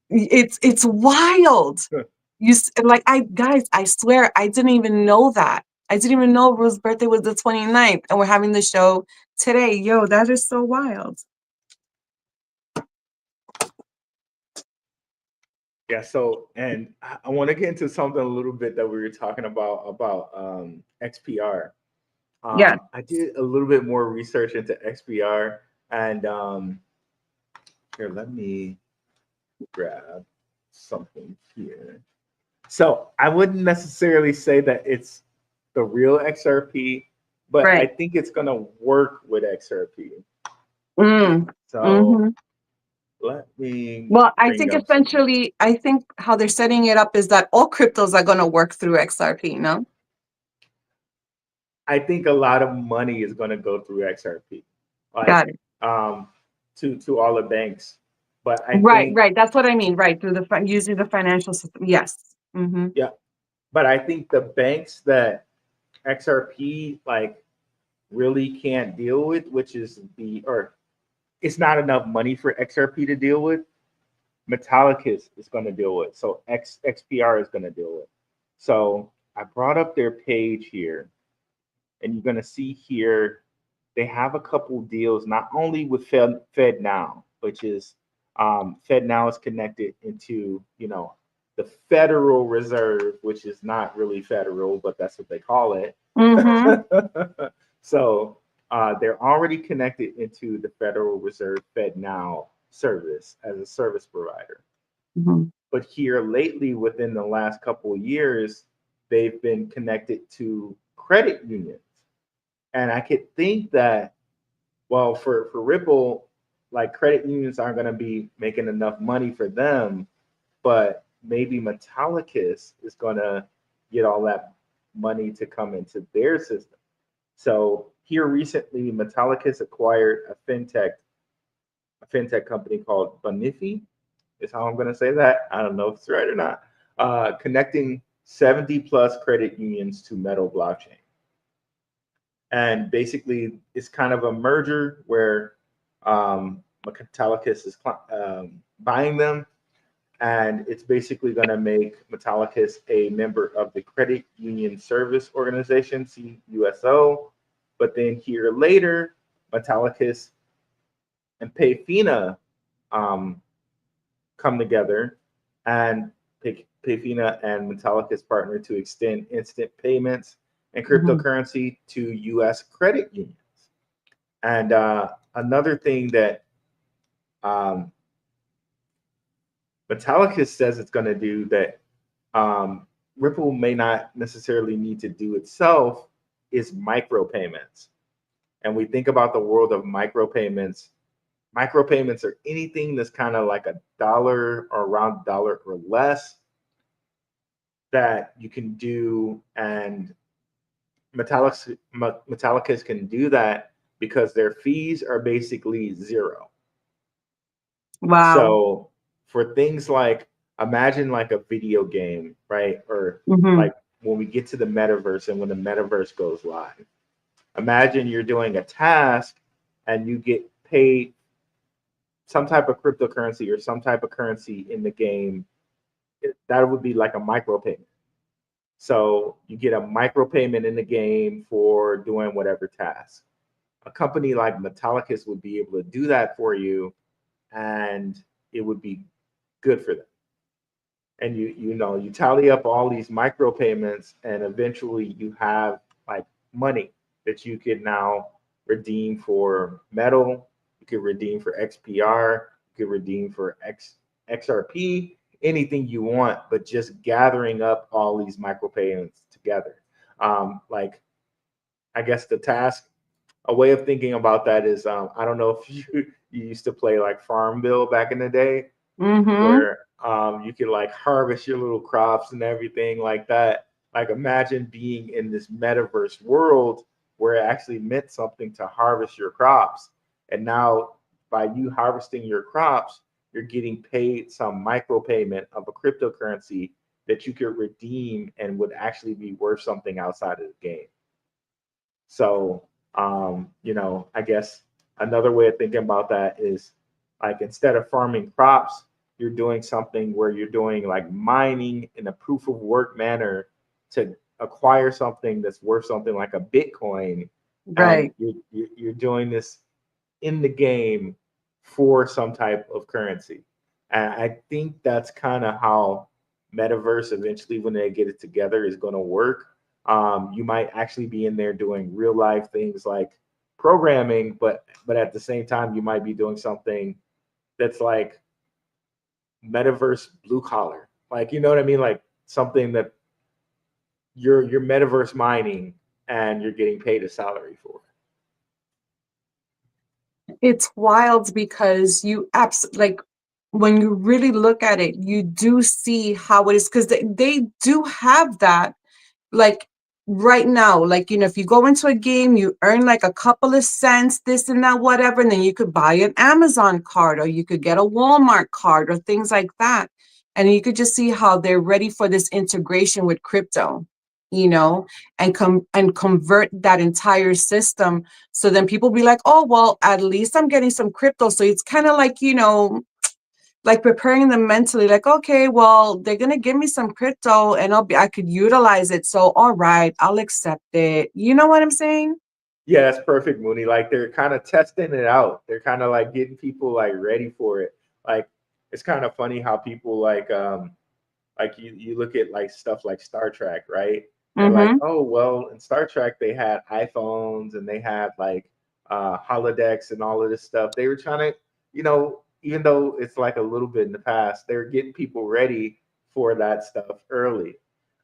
A: It's wild. Like, guys, I swear I didn't even know that. I didn't even know Rue's birthday was the 29th, and we're having the show today. Yo, that is so wild.
B: Yeah, so and I want to get into something a little bit that we were talking about XPR.
A: Yeah.
B: I did a little bit more research into XPR, and here, let me grab something here. So I wouldn't necessarily say that it's the real XRP, but I
A: Right.
B: think it's going to work with XRP.
A: Mm.
B: So
A: Mm-hmm.
B: let me
A: Well, I
B: bring
A: think
B: up some.
A: essentially, I think how they're setting it up is that all cryptos are going to work through XRP, no?
B: I think a lot of money is going to go through XRP, like
A: Got it.
B: to all the banks. But I
A: Right,
B: think,
A: right. That's what I mean, right, through using the financial system. Yes. Mm-hmm.
B: yeah, but I think the banks that XRP like really can't deal with, which is or it's not enough money for XRP to deal with. Metallicus is going to deal with. So XPR is going to deal with. So I brought up their page here, and you're going to see here they have a couple deals not only with Fed Now, which is Fed Now is connected into the Federal Reserve, which is not really federal, but that's what they call it.
A: Mm-hmm.
B: So they're already connected into the Federal Reserve Fed Now service as a service provider.
A: Mm-hmm.
B: But here lately, within the last couple of years, they've been connected to credit unions. And I could think that, well, for Ripple, like credit unions aren't going to be making enough money for them, but maybe Metallicus is going to get all that money to come into their system. So here recently, Metallicus acquired a fintech company called Bonifi, is how I'm going to say that. I don't know if it's right or not. Connecting 70 plus credit unions to Metal blockchain. And basically, it's kind of a merger where Metallicus is buying them, and it's basically going to make Metallicus a member of the Credit Union Service Organization, CUSO. But then here later, Metallicus and Payfina um, come together, and Payfina and Metallicus partner to extend instant payments and
A: Mm-hmm.
B: cryptocurrency to U.S. credit unions. And another thing that um, Metallicus says it's going to do that Ripple may not necessarily need to do itself is micropayments. And we think about the world of micropayments. Micropayments are anything that's kind of like $1 or around $1 or less that you can do, and Metallicus can do that because their fees are basically zero.
A: Wow.
B: So for things like, imagine like a video game, right? Or
A: Mm-hmm.
B: like when we get to the metaverse and when the metaverse goes live, imagine you're doing a task and you get paid some type of cryptocurrency or some type of currency in the game. That would be like a micropayment. So you get a micropayment in the game for doing whatever task. A company like Metallicus would be able to do that for you, and it would be good for them. And you tally up all these micropayments, and eventually you have like money that you could now redeem for metal, you could redeem for XPR, you could redeem for XRP, anything you want, but just gathering up all these micropayments together. Like, I guess the task, a way of thinking about that is, I don't know if you used to play like Farmville back in the day,
A: Mm-hmm.
B: where you could like harvest your little crops and everything like that. Like, imagine being in this metaverse world where it actually meant something to harvest your crops. And now by you harvesting your crops, you're getting paid some micropayment of a cryptocurrency that you could redeem and would actually be worth something outside of the game. So, I guess another way of thinking about that is like instead of farming crops, you're doing something where you're doing like mining in a proof of work manner to acquire something that's worth something like a Bitcoin. And
A: Right.
B: you're doing this in the game for some type of currency. And I think that's kind of how metaverse eventually, when they get it together, is going to work. You might actually be in there doing real life things like programming, but at the same time, you might be doing something that's like metaverse blue collar, like you know what I mean, like something that you're metaverse mining and you're getting paid a salary for.
A: It's wild because you like when you really look at it, you do see how it is because they do have that like right now, like if you go into a game, you earn like a couple of cents, this and that, whatever, and then you could buy an Amazon card or you could get a Walmart card or things like that. And you could just see how they're ready for this integration with crypto, and convert that entire system. So then people be like, oh, well, at least I'm getting some crypto. So it's kind of like, like preparing them mentally, like, okay, well, they're gonna give me some crypto and I could utilize it. So all right, I'll accept it. You know what I'm saying?
B: Yeah, that's perfect, Mooney. Like they're kind of testing it out. They're kind of like getting people like ready for it. Like it's kind of funny how people like you look at like stuff like Star Trek, right? They're like,
A: Mm-hmm.
B: oh well, in Star Trek they had iPhones and they had like holodecks and all of this stuff. They were trying to, even though it's like a little bit in the past, they were getting people ready for that stuff early,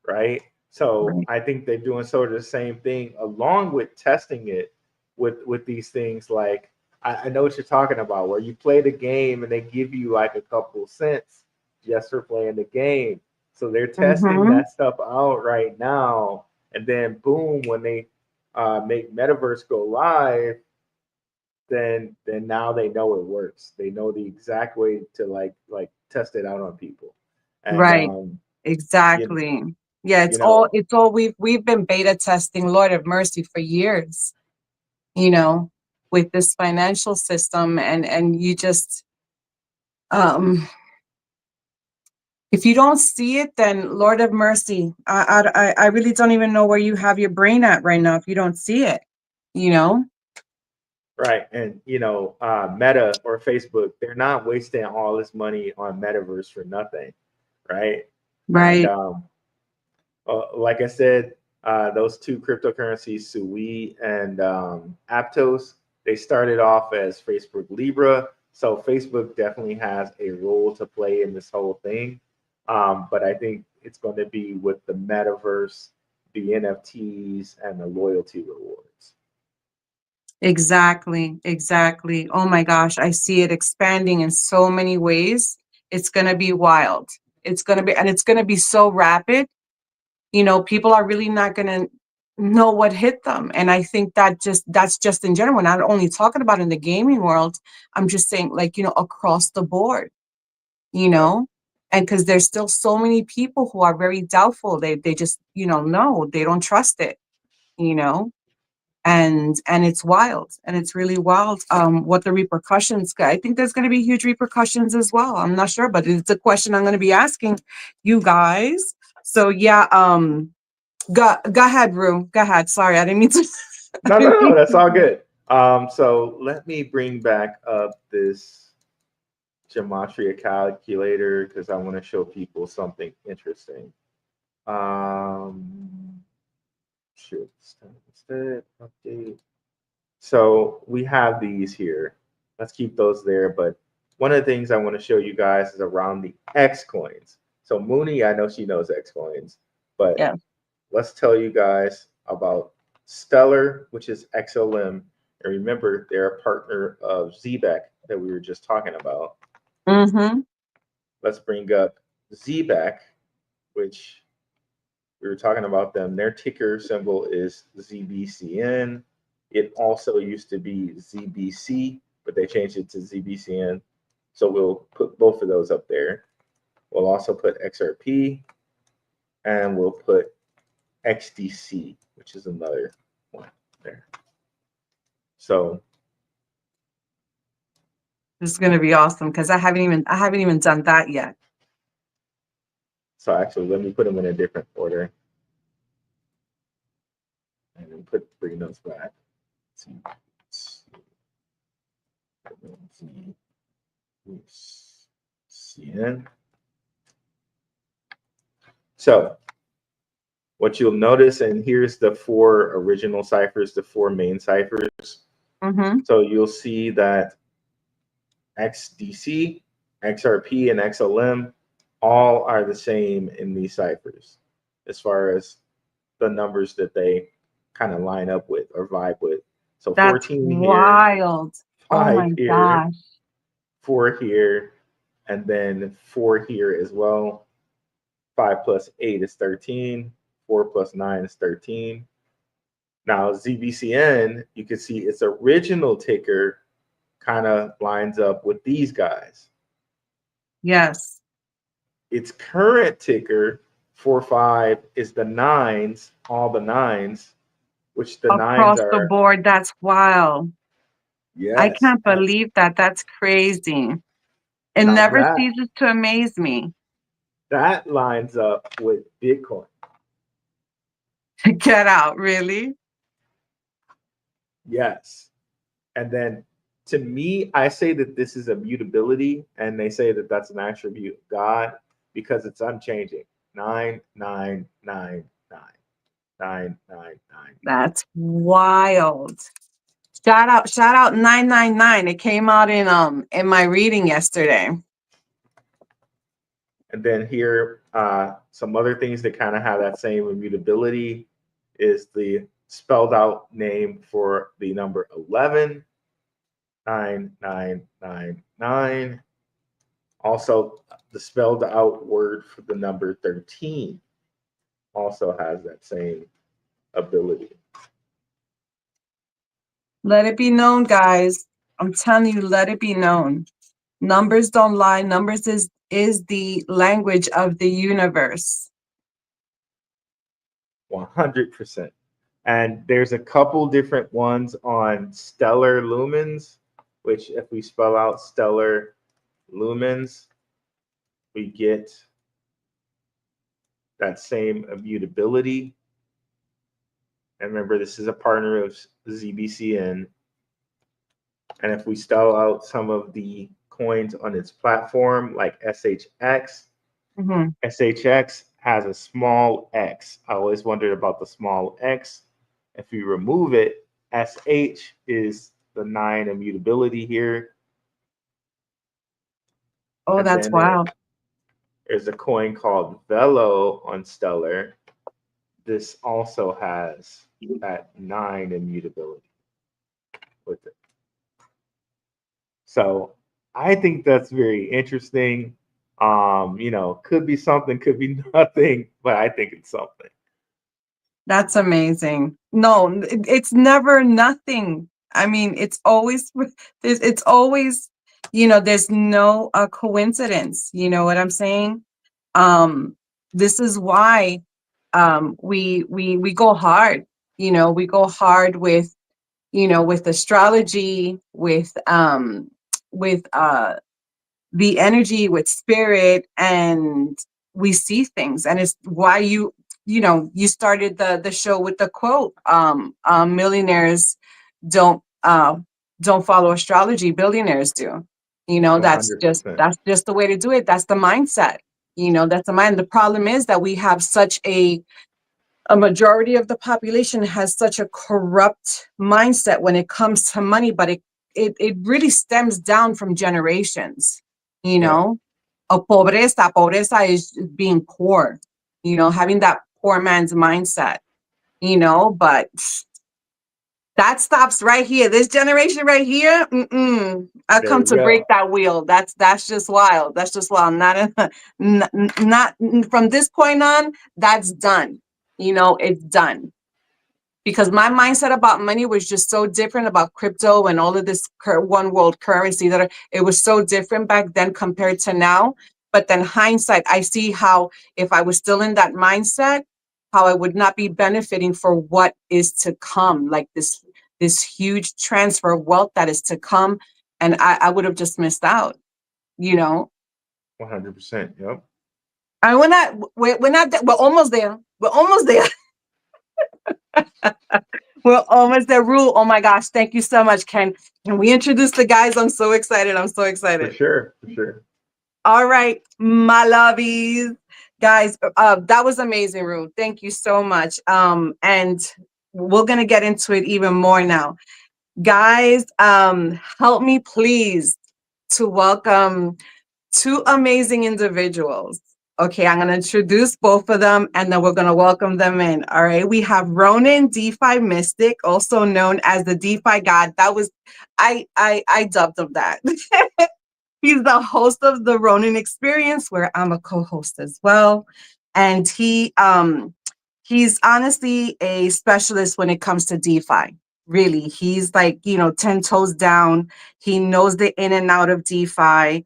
B: right? So
A: Right.
B: I think they're doing sort of the same thing along with testing it with these things like I know what you're talking about, where you play the game and they give you like a couple cents just for playing the game. So they're testing
A: Mm-hmm.
B: that stuff out right now, and then boom, when they make Metaverse go live, then now they know it works. They know the exact way to like test it out on people, and
A: Right.
B: you
A: Exactly. Yeah,
B: you know
A: it's all we've been beta testing, Lord of mercy, for years, you know, with this financial system, and you just um if you don't see it, then Lord of mercy, I really don't even know where you have your brain at right now if you don't see it, you know?
B: right, and Meta or Facebook, they're not wasting all this money on Metaverse for nothing, right? And
A: Right.
B: like I said, those two cryptocurrencies, Sui and Aptos, they started off as Facebook Libra. So Facebook definitely has a role to play in this whole thing. But I think it's going to be with the metaverse, the NFTs, and the loyalty rewards.
A: Exactly. Exactly. Oh my gosh, I see it expanding in so many ways. It's going to be wild. It's going to be so rapid. People are really not going to know what hit them. And I think that's just in general. We're not only talking about in the gaming world. I'm just saying, like, across the board, you
B: Yep.
A: know, and because there's still so many people who are very doubtful. They just, no, they don't trust it, you know, and it's wild, and it's really wild. What the repercussions, I think there's going to be huge repercussions as well. I'm not sure, but it's a question I'm going to be asking you guys. So yeah, go ahead, Rue. Go ahead. Sorry, I didn't mean to. I
B: No, no,
A: didn't
B: no,
A: mean
B: that's all
A: to.
B: good. So let me bring back up this gematria calculator because I want to show people something interesting. Um, shoot, instead, update. So we have these here. Let's keep those there. But one of the things I want to show you guys is around the X coins. So Mooney, I know she knows X coins, but
A: Yeah.
B: let's tell you guys about Stellar, which is XLM. And remember, they're a partner of ZBEC that we were just talking about.
A: Mm-hmm.
B: Let's bring up ZBEC, which We were talking about them. Their ticker symbol is ZBCN. It also used to be ZBC, but they changed it to ZBCN. So we'll put both of those up there. We'll also put XRP, and we'll put XDC, which is another one there. So
A: this is going to be awesome because I haven't even done that yet.
B: So actually, let me put them in a different order, and then bring those back. CN. So what you'll notice, and here's the 4 original ciphers, the 4 main ciphers. So you'll see that XDC, XRP, and XLM all are the same in these ciphers as far as the numbers that they kind of line up with or vibe with. So
A: that's
B: 14
A: wild.
B: here, 5
A: oh my
B: here,
A: gosh.
B: 4 here, and then 4 here as well. 5 plus 8 is 13. 4 plus 9 is 13. Now ZBCN, you can see its original ticker kind of lines up with these guys.
A: Yes.
B: Its current ticker 45 is the 9s, all the 9s, which the
A: across
B: 9s are
A: the board. That's wild.
B: Yes.
A: I can't believe that. That's crazy. It
B: Now
A: never
B: that-
A: ceases to amaze me.
B: That lines up with Bitcoin.
A: Get out, really?
B: Yes. And then to me, I say that this is a mutability, and they say that that's an attribute of God because it's unchanging. 9, 9, 9, 9, 9, 9, 9.
A: That's wild. Shout out 999. It came out in my reading yesterday.
B: And then here, some other things that kind of have that same immutability is the spelled out name for the number 11, 9, 9, 9, 9. Also, the spelled out word for the number 13 also has that same ability.
A: Let it be known, guys. I'm telling you, let it be known. Numbers don't lie. Numbers is the language of the universe.
B: 100%. And there's a couple different ones on stellar lumens, which if we spell out stellar lumens, we get that same immutability. And remember, this is a partner of ZBCN. And if we spell out some of the coins on its platform, like SHX, SHX has a small x. I always wondered about the small x. If you remove it, SH is the 9 immutability here.
A: Oh,
B: And
A: that's wild.
B: There's a coin called Velo on Stellar. This also has that 9 immutability with it. So I think that's very interesting. Could be something, could be nothing, but I think it's something.
A: That's amazing. No, it's never nothing. I mean, it's always, there's no coincidence. You know what I'm saying? This is why we go hard. We go hard with astrology, with the energy, with spirit, and we see things. And it's why you started the show with the quote, millionaires don't follow astrology, billionaires do. That's
B: 100%.
A: just the way to do it. That's the mindset. That's the mind. The problem is that we have such a majority of the population has such a corrupt mindset when it comes to money, but it really stems down from generations. A pobreza is being poor, having that poor man's mindset, but that stops right here. This generation right here, I come to break that wheel. That's just wild. That's just wild. Not from this point on, that's done. it's done. Because my mindset about money was just so different about crypto and all of this one world currency it was so different back then compared to now. But then hindsight, I see how if I was still in that mindset, how I would not be benefiting for what is to come, like this huge transfer of wealth that is to come. And I would have just missed out,
B: 100%. Yep.
A: And we're not, we're almost there. We're almost there. We're almost there. Rule. Oh my gosh. Thank you so much, Ken. Can we introduce the guys? I'm so excited. I'm so
B: For
A: excited.
B: sure. For sure.
A: All right, my lovies. Guys, that was amazing, Rule. Thank you so much. And we're gonna get into it even more now. Guys, help me please to welcome two amazing individuals. Okay, I'm going to introduce both of them and then we're going to welcome them in. All right, we have Ronin DeFi Mystic, also known as the DeFi God. That was, I dubbed him that. He's the host of the Ronin Experience, where I'm a co-host as well. And he's honestly a specialist when it comes to DeFi. Really, he's like, 10 toes down. He knows the in and out of DeFi.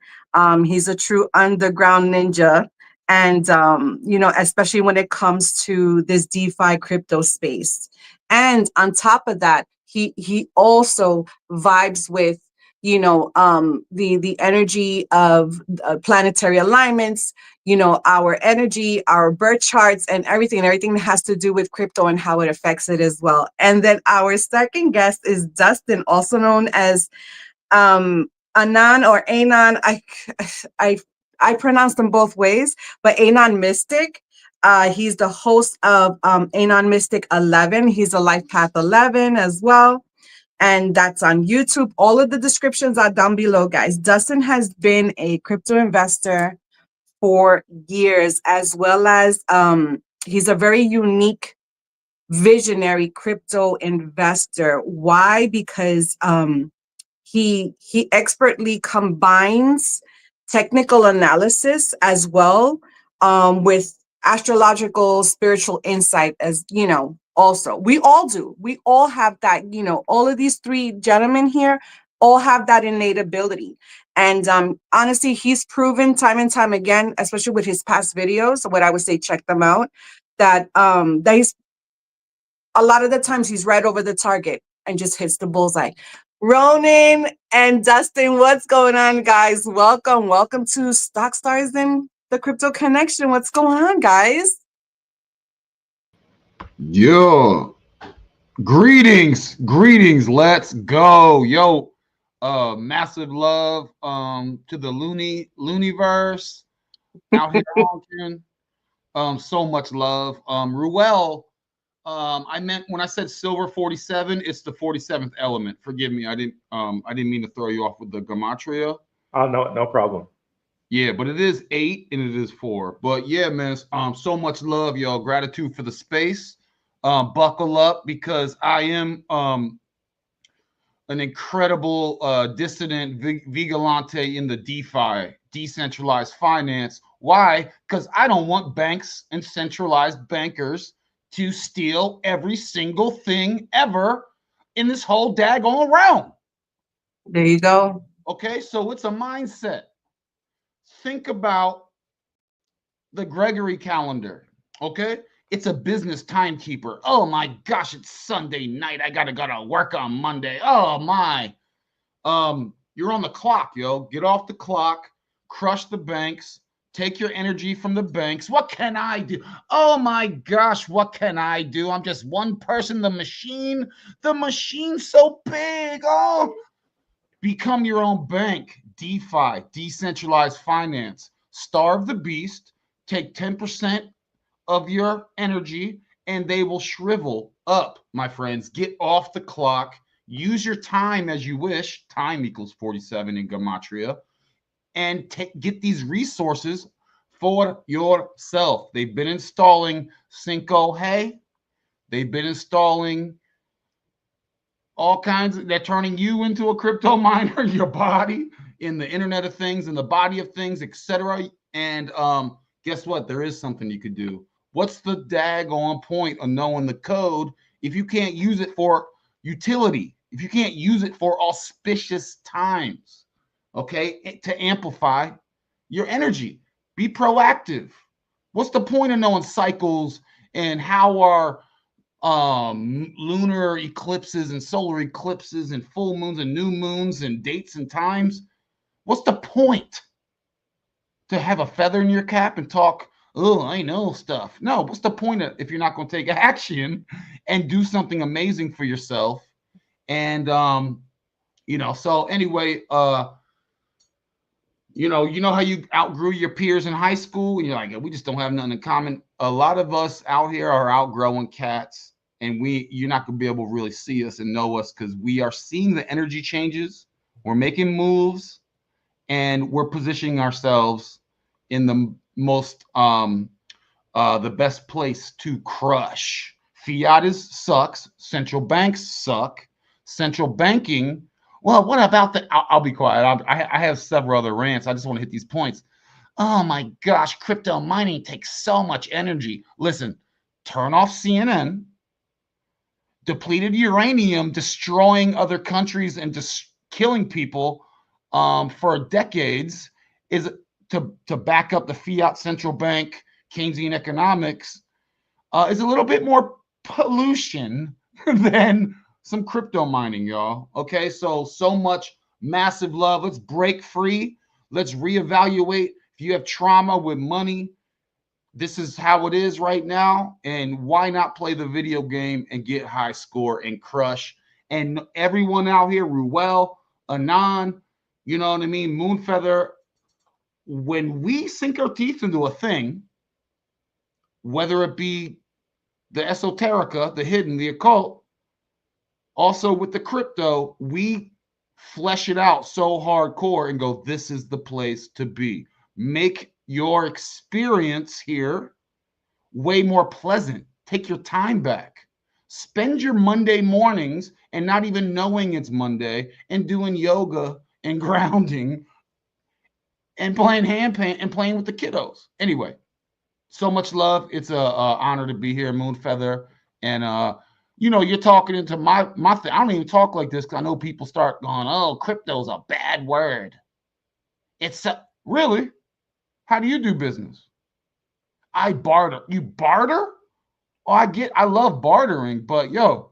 A: He's a true underground ninja. And, especially when it comes to this DeFi crypto space. And on top of that, he also vibes with the energy of planetary alignments, our energy, our birth charts, and everything that has to do with crypto and how it affects it as well. And then our second guest is Dustin, also known as Anon or Anon. I pronounce them both ways, but ANON-MYSTIC. He's the host of ANON-MYSTIC 11. He's a Life Path 11 as well. And that's on YouTube. All of the descriptions are down below, guys. Dustin has been a crypto investor for years, as well as he's a very unique visionary crypto investor. Why? Because he expertly combines technical analysis as well with astrological spiritual insight, as also we all do. We all have that. All of these three gentlemen here all have that innate ability. And honestly, he's proven time and time again, especially with his past videos, what I would say, check them out, that he's a lot of the times he's right over the target and just hits the bullseye. Ronin and Dustin, what's going on, guys? Welcome to Stock Stars and the Crypto Connection. What's going on, guys?
C: Yo, greetings, let's go. Yo, massive love to the Looniverse out here honking. So much love. RUELL, I meant when I said silver 47, it's the 47th element. Forgive me, I didn't mean to throw you off with the gematria.
B: Oh, no problem.
C: Yeah, but it is 8 and it is 4. But yeah, man, so much love, y'all. Gratitude for the space. Buckle up, because I am an incredible dissident vigilante in the DeFi, decentralized finance. Why? Because I don't want banks and centralized bankers to steal every single thing ever in this whole daggone realm.
A: There you go.
C: Okay, so it's a mindset. Think about the Gregory calendar, okay? It's a business timekeeper. Oh my gosh, it's Sunday night. I gotta go to work on Monday. Oh my. You're on the clock, yo. Get off the clock, crush the banks, take your energy from the banks. What can I do? Oh my gosh, what can I do? I'm just one person, the machine's so big. Oh, become your own bank. DeFi, decentralized finance. Starve the beast, take 10% of your energy and they will shrivel up, my friends. Get off the clock. Use your time as you wish. Time equals 47 in gematria. And get these resources for yourself. They've been installing Cinco Hey. They've been installing all kinds of, they're turning you into a crypto miner, your body, in the Internet of Things, in the body of things, etc. And guess what? There is something you could do. What's the daggone point of knowing the code if you can't use it for utility, if you can't use it for auspicious times, okay, to amplify your energy? Be proactive. What's the point of knowing cycles and how our lunar eclipses and solar eclipses and full moons and new moons and dates and times? What's the point? To have a feather in your cap and talk, oh, I know stuff. No, what's the point of, if you're not going to take action and do something amazing for yourself? And so anyway, you know how you outgrew your peers in high school and you're like, we just don't have nothing in common. A lot of us out here are outgrowing cats, and you're not going to be able to really see us and know us because we are seeing the energy changes. We're making moves, and we're positioning ourselves in the most the best place to crush. Fiat sucks. Central banks suck. Central banking. Well, what about the? I'll be quiet. I have several other rants. I just want to hit these points. Oh my gosh, crypto mining takes so much energy. Listen, turn off CNN. Depleted uranium destroying other countries and just killing people for decades is to back up the fiat central bank Keynesian economics is a little bit more pollution than some crypto mining, y'all. Okay, so much massive love. Let's break free. Let's reevaluate. If you have trauma with money, this is how it is right now. And why not play the video game and get high score and crush? And everyone out here, RUELL, Anon, you know what I mean? Moonfeather, when we sink our teeth into a thing, whether it be the esoterica, the hidden, the occult, also with the crypto, we flesh it out so hardcore and go, this is the place to be. Make your experience here way more pleasant. Take your time back. Spend your Monday mornings and not even knowing it's Monday and doing yoga and grounding and playing hand paint and playing with the kiddos. Anyway, so much love. It's a honor to be here, Moonfeather. And you're talking into my thing. I don't even talk like this because I know people start going, oh, crypto's a bad word. It's really? How do you do business? I barter. You barter? Oh, I love bartering, but yo,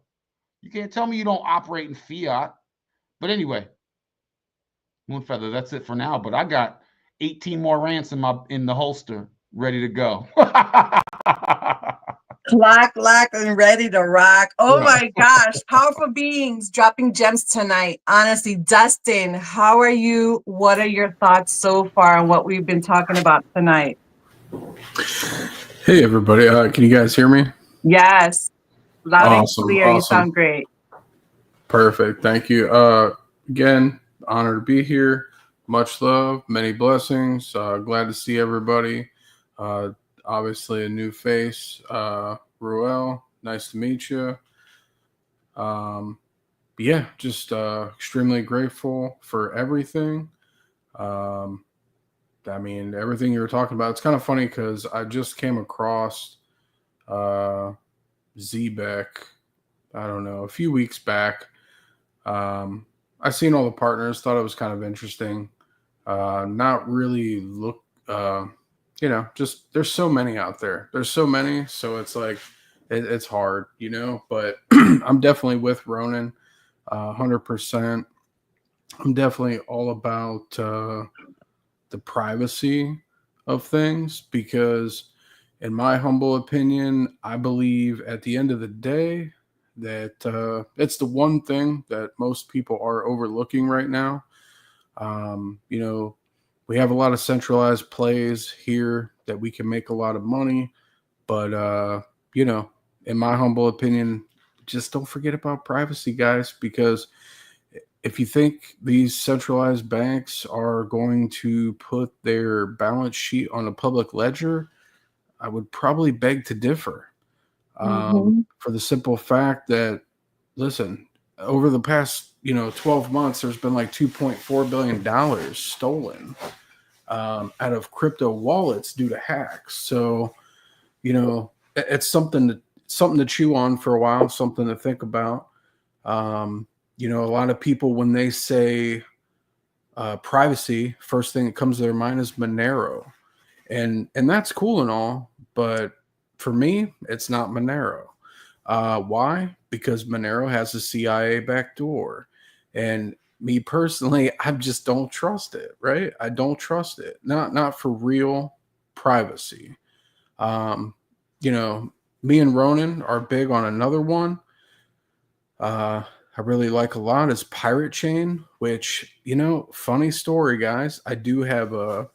C: you can't tell me you don't operate in fiat. But anyway, Moonfeather, that's it for now. But I got 18 more rants in the holster, ready to go.
A: Black and ready to rock. Oh my gosh, powerful beings dropping gems tonight. Honestly, Dustin, how are you? What are your thoughts so far on what we've been talking about tonight?
D: Hey everybody, can you guys hear me?
A: Yes, loud and clear.
D: Awesome.
A: You sound great.
D: Perfect, thank you. Again, honor to be here. Much love, many blessings. Glad to see everybody. Obviously a new face, RUELL, nice to meet you. Yeah, just extremely grateful for everything. I mean, everything you were talking about. It's kind of funny because I just came across Zbeck, I don't know, a few weeks back. I seen all the partners, thought it was kind of interesting. Not really just there's so many out there. There's so many, so it's like it's hard, but I'm definitely with Ronin 100%. I'm definitely all about the privacy of things because in my humble opinion, I believe at the end of the day that it's the one thing that most people are overlooking right now. We have a lot of centralized plays here that we can make a lot of money, but in my humble opinion, just don't forget about privacy, guys, because if you think these centralized banks are going to put their balance sheet on a public ledger, I would probably beg to differ. For the simple fact that, listen, over the past 12 months, there's been like $2.4 billion stolen out of crypto wallets due to hacks. So you know, it's something to chew on for a while, something to think about. You know, a lot of people, when they say privacy, first thing that comes to their mind is Monero, and that's cool and all, but for me, it's not Monero. Why? Because Monero has a CIA backdoor, and me personally, I just don't trust it. Right? I don't trust it. Not for real privacy. You know, me and Ronin are big on another one. I really like a lot is Pirate Chain, which, you know, funny story, guys. I do have an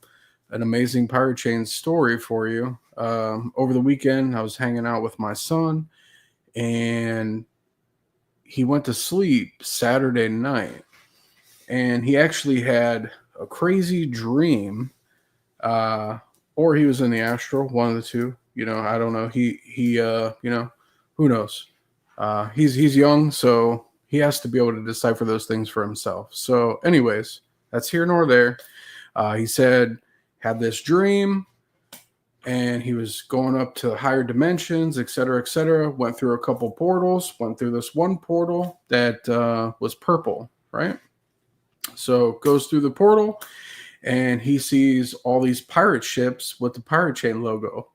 D: amazing Pirate Chain story for you. Over the weekend, I was hanging out with my son, and he went to sleep Saturday night, and he actually had a crazy dream, or he was in the astral, one of the two. You know, I don't know. You know, who knows? He's young, so he has to be able to decipher those things for himself. So, anyways, that's here nor there. He said had this dream, and he was going up to higher dimensions, et cetera, et cetera. Went through a couple portals. Went through this one portal that was purple, right? So goes through the portal, and he sees all these pirate ships with the Pirate Chain logo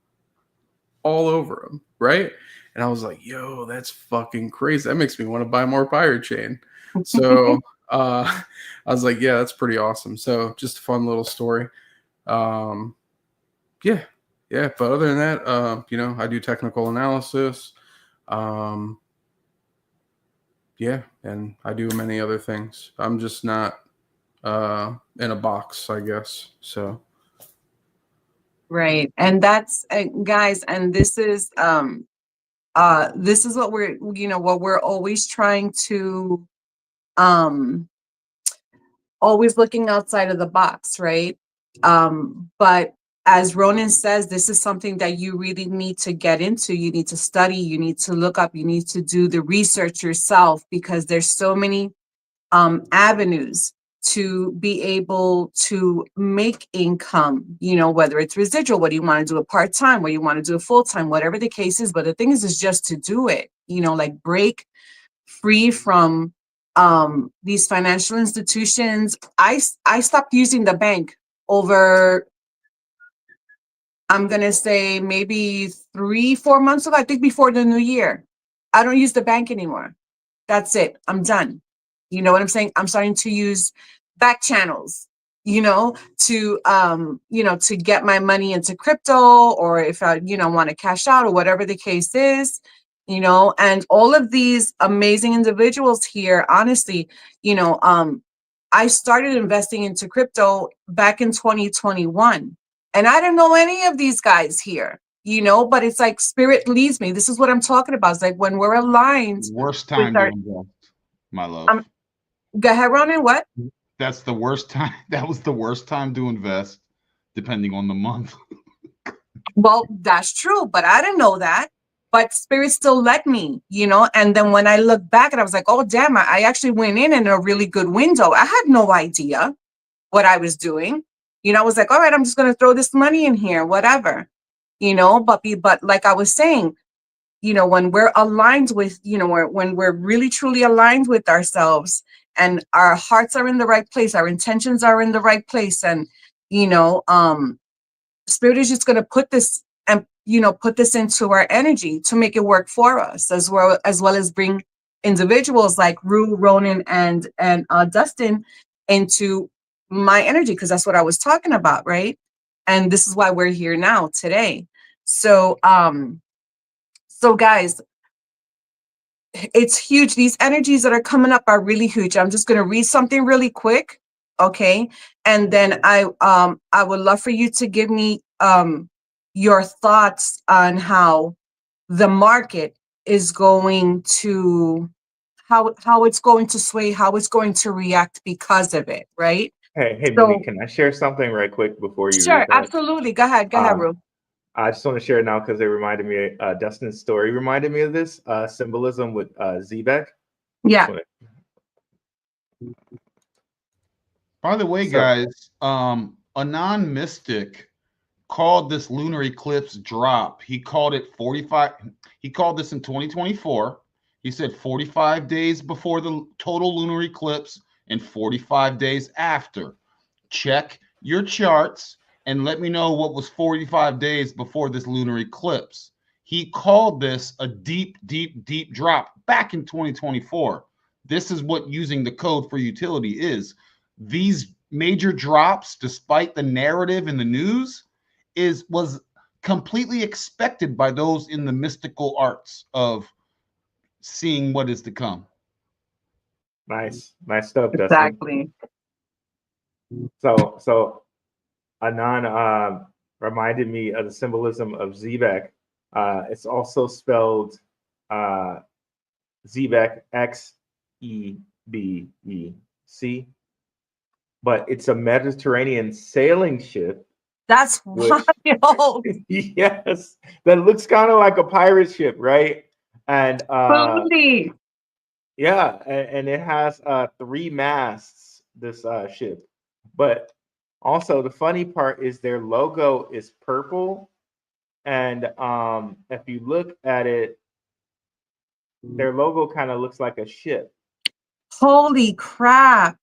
D: all over them, right? And I was like, yo, that's fucking crazy. That makes me want to buy more Pirate Chain. So I was like, yeah, that's pretty awesome. So just a fun little story. Yeah. But other than that, you know, I do technical analysis. Yeah, and I do many other things. I'm just not in a box, I guess. So
A: Right. And that's guys, and this is what we're, you know, what we're always trying to always looking outside of the box, right? But as Ronan says, this is something that you really need to get into. You need to study, you need to look up, you need to do the research yourself, because there's so many avenues to be able to make income, you know, whether it's residual, whether you want to do a part-time, whether you want to do a full-time, whatever the case is. But the thing is just to do it, you know, like break free from these financial institutions. I stopped using the bank over, I'm gonna say maybe 3-4 months ago. I think before the new year. I don't use the bank anymore. That's it. I'm done. You know what I'm saying? I'm starting to use back channels, you know, to get my money into crypto, or if I, you know, want to cash out or whatever the case is, you know. And all of these amazing individuals here, honestly, you know, I started investing into crypto back in 2021, and I didn't know any of these guys here, you know, but it's like spirit leads me. This is what I'm talking about. It's like when we're aligned
C: Worst
A: with
C: time to
A: our,
C: invest, my love.
A: go ahead, Ronan, what?
C: That's the worst time. That was the worst time to invest, depending on the month.
A: Well, that's true, but I didn't know that. But spirit still led me, you know. And then when I look back, and I was like, oh, damn, I actually went in a really good window. I had no idea what I was doing. You know, I was like, all right, I'm just going to throw this money in here, whatever, you know. But like I was saying, you know, when we're aligned with, you know, when we're really truly aligned with ourselves, and our hearts are in the right place, our intentions are in the right place, and, you know, spirit is just going to put this, and, you know, put this into our energy to make it work for us, as well as bring individuals like Rue, Ronan, and Dustin into my energy, because that's what I was talking about, right? And this is why we're here now today. So so guys, it's huge. These energies that are coming up are really huge. I'm just going to read something really quick, okay? And then I would love for you to give me your thoughts on how the market is going to, how it's going to sway, how it's going to react because of it, right?
B: Hey,
A: So
B: Mooney, can I share something right quick before you
A: sure,
B: read that?
A: absolutely. Go ahead,
B: Um,
A: Ru.
B: I just want to share it now because it reminded me, Dustin's story reminded me of this symbolism with Zebek.
A: Yeah.
C: By the way,
B: So-
C: guys, ANON-MYSTIC called this lunar eclipse drop. He called it 45. He called this in 2024. He said 45 days before the total lunar eclipse and 45 days after. Check your charts and let me know what was 45 days before this lunar eclipse. He called this a deep, deep, deep drop back in 2024. This is what using the code for utility is. These major drops, despite the narrative in the news, was completely expected by those in the mystical arts of seeing what is to come.
B: Nice stuff, Dustin.
A: Exactly.
B: So Anon reminded me of the symbolism of Xebec. It's also spelled Xebec, Xebec, but it's a Mediterranean sailing ship.
A: That's wild.
B: Yes, that looks kind of like a pirate ship, right? And
A: Absolutely.
B: yeah, and it has 3 masts, this ship. But also the funny part is their logo is purple. And if you look at it, their logo kind of looks like a ship.
A: Holy crap.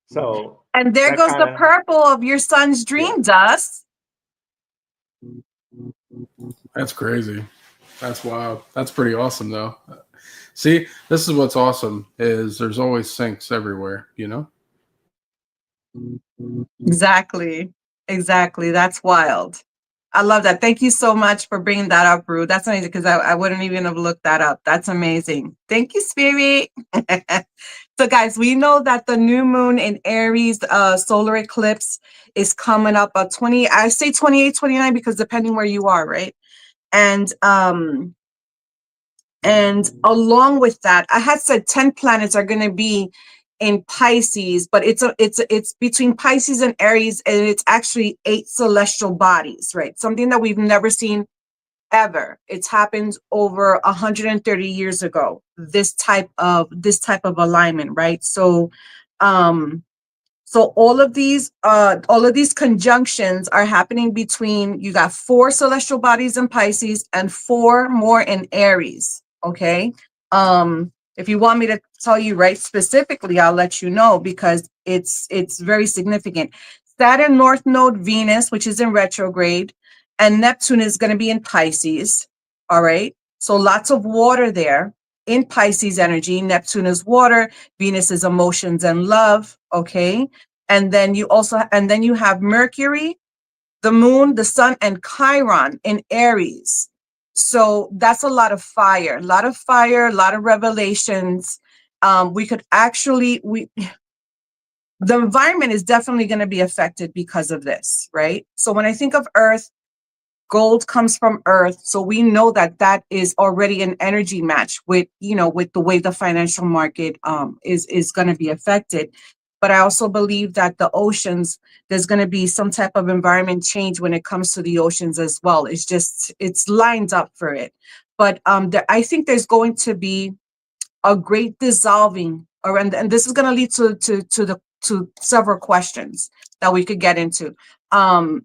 B: So
A: and there goes the purple of your son's dream, Dust.
D: That's crazy. That's wild. That's pretty awesome, though. See, this is what's awesome is there's always syncs everywhere, you know?
A: Exactly. That's wild. I love that. Thank you so much for bringing that up, Rue. That's amazing because I wouldn't even have looked that up. That's amazing. Thank you, Spirit. So, guys, we know that the new moon in Aries solar eclipse is coming up at 20. I say 28, 29 because depending where you are, right? And along with that, I had said 10 planets are going to be in Pisces, but it's between Pisces and Aries, and it's actually 8 celestial bodies, right? Something that we've never seen ever. It's happened over 130 years ago. This type of alignment, right? So, all of these conjunctions are happening between, you got 4 celestial bodies in Pisces and 4 more in Aries. Okay. If you want me to tell you right specifically, I'll let you know because it's very significant. Saturn North Node Venus, which is in retrograde, and Neptune is going to be in Pisces. All right. So lots of water there in Pisces energy. Neptune is water. Venus is emotions and love. Okay. And then you have Mercury, the moon, the sun, and Chiron in Aries. So that's a lot of fire, a lot of revelations. The environment is definitely going to be affected because of this, right? So when I think of Earth, gold comes from Earth. So we know that is already an energy match with the way the financial market is going to be affected. But I also believe that the oceans, there's going to be some type of environment change when it comes to the oceans as well. It's lined up for it. But I think there's going to be a great dissolving around, and this is going to lead to several questions that we could get into. I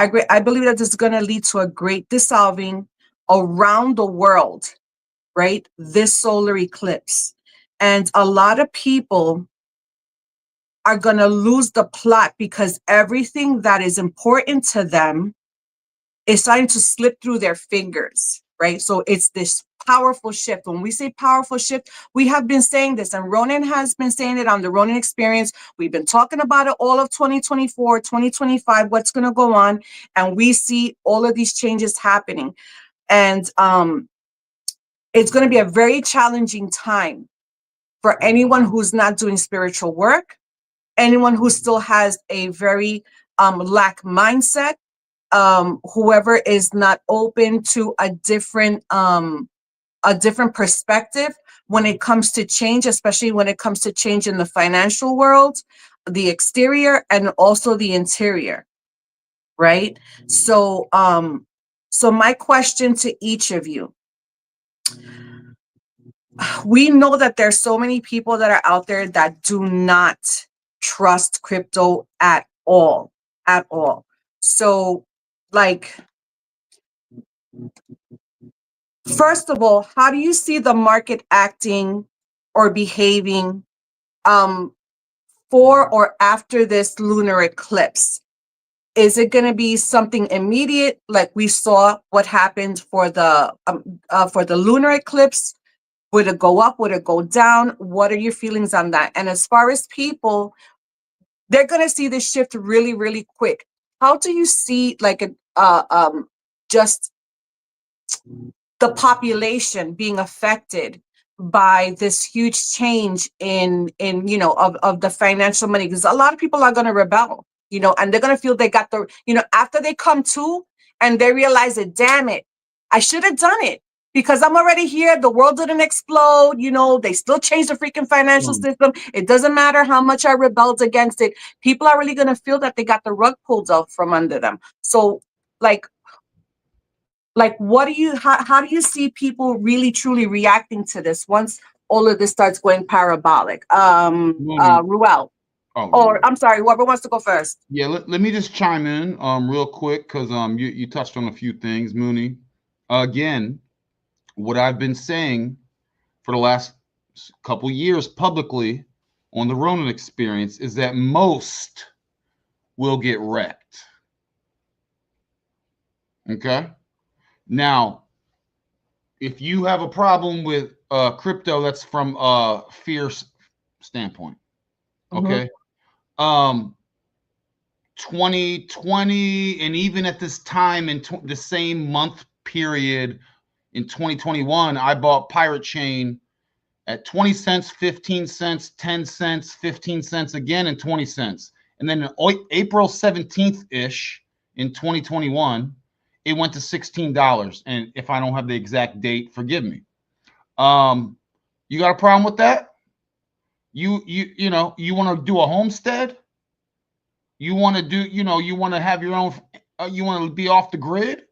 A: believe that this is going to lead to a great dissolving around the world, right? This solar eclipse. And a lot of people are going to lose the plot because everything that is important to them is starting to slip through their fingers, right? So it's this powerful shift. When we say powerful shift, we have been saying this, and Ronin has been saying it on the Ronin Experience. We've been talking about it all of 2024, 2025, what's going to go on, and we see all of these changes happening. And it's going to be a very challenging time for anyone who's not doing spiritual work, anyone who still has a very lack mindset, whoever is not open to a different perspective when it comes to change, especially when it comes to change in the financial world, the exterior and also the interior, right? So my question to each of you, we know that there's so many people that are out there that do not trust crypto at all. So like, first of all, how do you see the market acting or behaving for or after this lunar eclipse? Is it going to be something immediate, like we saw what happened for the lunar eclipse? Would it go up? Would it go down? What are your feelings on that? And as far as people, they're going to see this shift really, really quick. How do you see like just the population being affected by this huge change in of the financial money? Because a lot of people are going to rebel, and they're going to feel they got the, after they come to and they realize that, damn it, I should have done it because I'm already here. The world didn't explode. They still changed the freaking financial system. It doesn't matter how much I rebelled against it. People are really going to feel that they got the rug pulled out from under them. So what do you, how do you see people really truly reacting to this once all of this starts going parabolic? Ruel, or I'm sorry, whoever wants to go first.
C: Yeah, let me just chime in real quick, because you touched on a few things, Mooney. Again, what I've been saying for the last couple years publicly on the Ronin experience is that most will get wrecked. Okay? Now, if you have a problem with crypto, that's from a fear standpoint. Okay. 2020, and even at this time in the same month period in 2021, I bought Pirate Chain at 20 cents, 15 cents, 10 cents, 15 cents again, and 20 cents. And then April 17th ish in 2021, it went to $16. And if I don't have the exact date, forgive me. You got a problem with that? You want to do a homestead? You want to do, you want to have your own, you want to be off the grid?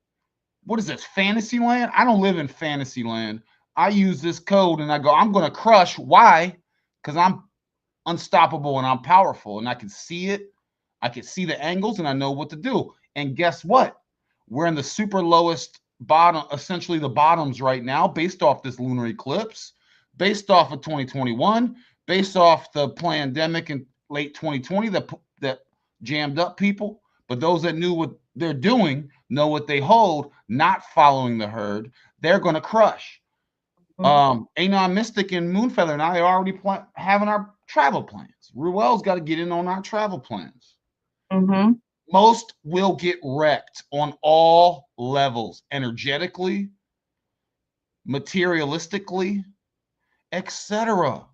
C: What is this, fantasy land? I don't live in fantasy land. I use this code and I go, I'm going to crush. Why? Because I'm unstoppable and I'm powerful and I can see it. I can see the angles and I know what to do. And guess what? We're in the super lowest bottom, essentially the bottoms right now, based off this lunar eclipse, based off of 2021, based off the pandemic in late 2020 that jammed up people. But those that knew what they're doing, know what they hold, not following the herd, they're going to crush. ANON-MYSTIC and Moonfeather and I are already having our travel plans. RUELL's got to get in on our travel plans. Most will get wrecked on all levels, energetically, materialistically, etc.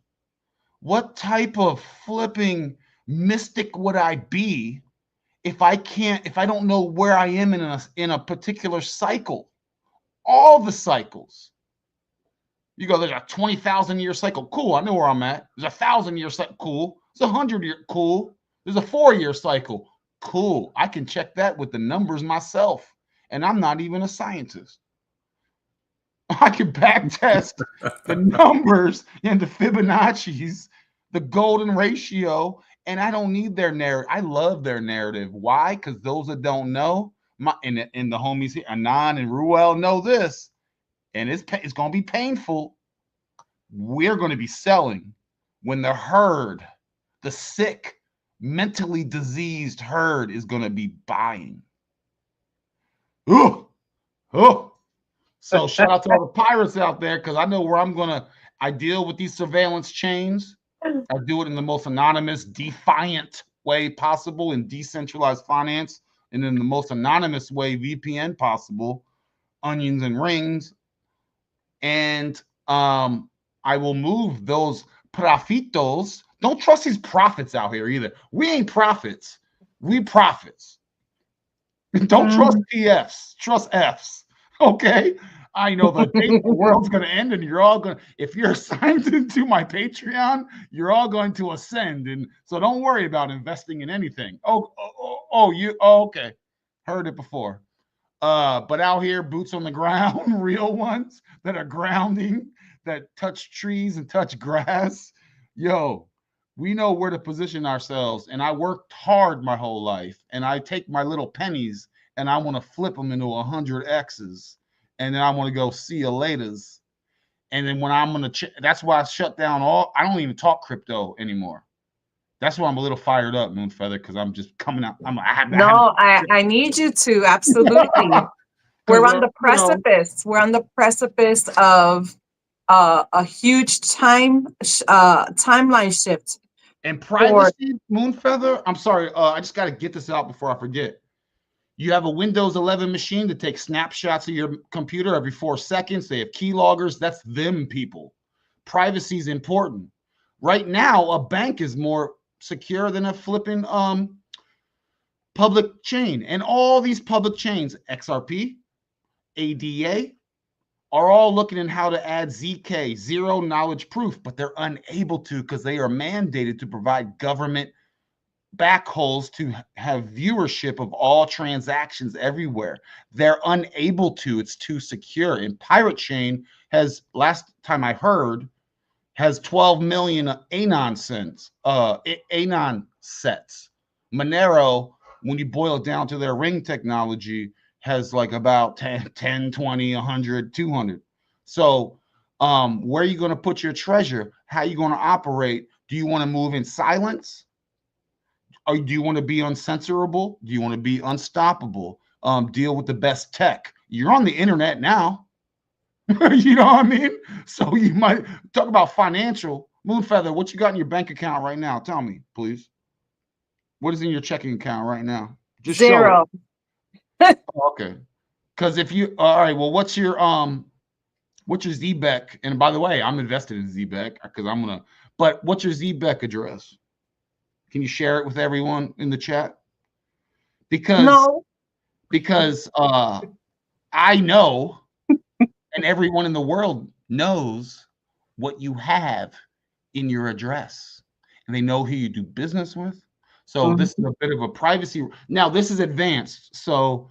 C: What type of flipping mystic would I be if I don't know where I am in a particular cycle? All the cycles. You go, there's a 20,000 year cycle. Cool, I know where I'm at. There's a 1,000 year cycle. Cool. There's a 100-year. Cool. There's a 4-year cycle. Cool. I can check that with the numbers myself. And I'm not even a scientist. I can back test the numbers and the Fibonacci's, the golden ratio, and I don't need their narrative. I love their narrative. Why? Because those that don't know, and the homies here, Anon and RUELL, know this, and it's going to be painful. We're going to be selling when the herd, the sick, mentally diseased herd, is going to be buying. Ooh, oh. So shout out to all the pirates out there, because I know where I deal with these surveillance chains. I do it in the most anonymous, defiant way possible in decentralized finance, and in the most anonymous way, VPN possible, onions and rings. And I will move those profitos. Don't trust these prophets out here either. We ain't prophets. We prophets. Don't trust PFs. Trust Fs. Okay? I know the day the world's going to end, and you're all going to, if you're signed into my Patreon, you're all going to ascend. And so don't worry about investing in anything. Okay. Heard it before. But out here, boots on the ground, real ones that are grounding, that touch trees and touch grass. Yo, we know where to position ourselves. And I worked hard my whole life, and I take my little pennies and I want to flip them into 100 X's, and then I want to go see you laters. And then when I'm going to, that's why I shut down I don't even talk crypto anymore. That's why I'm a little fired up, Moonfeather, because I'm just coming out.
A: I need you to, absolutely. We're on the precipice. We're on the precipice of a huge timeline shift.
C: And privacy, Moonfeather, I'm sorry, I just got to get this out before I forget. You have a Windows 11 machine that takes snapshots of your computer every 4 seconds. They have keyloggers. That's them people. Privacy is important. Right now, a bank is more secure than a flipping public chain. And all these public chains, XRP, ADA, are all looking at how to add ZK, zero knowledge proof, but they're unable to because they are mandated to provide government backholes to have viewership of all transactions everywhere. They're unable to. It's too secure. And Pirate Chain has, last time I heard, has 12 million Anon sets. Monero, when you boil it down to their ring technology, has like about 10, 20, 100, 200. So where are you going to put your treasure? How are you going to operate? Do you want to move in silence? Or do you want to be uncensorable? Do you want to be unstoppable? Deal with the best tech. You're on the internet now. You know what I mean? So you might talk about financial. Moonfeather, what you got in your bank account right now? Tell me, please. What is in your checking account right now? Just
A: zero.
C: Okay. Because if you, all right, well, what's your ZBEC? And by the way, I'm invested in ZBEC because I'm gonna. But what's your ZBEC address? Can you share it with everyone in the chat? Because I know, and everyone in the world knows what you have in your address, and they know who you do business with. So this is a bit of a privacy. Now this is advanced. So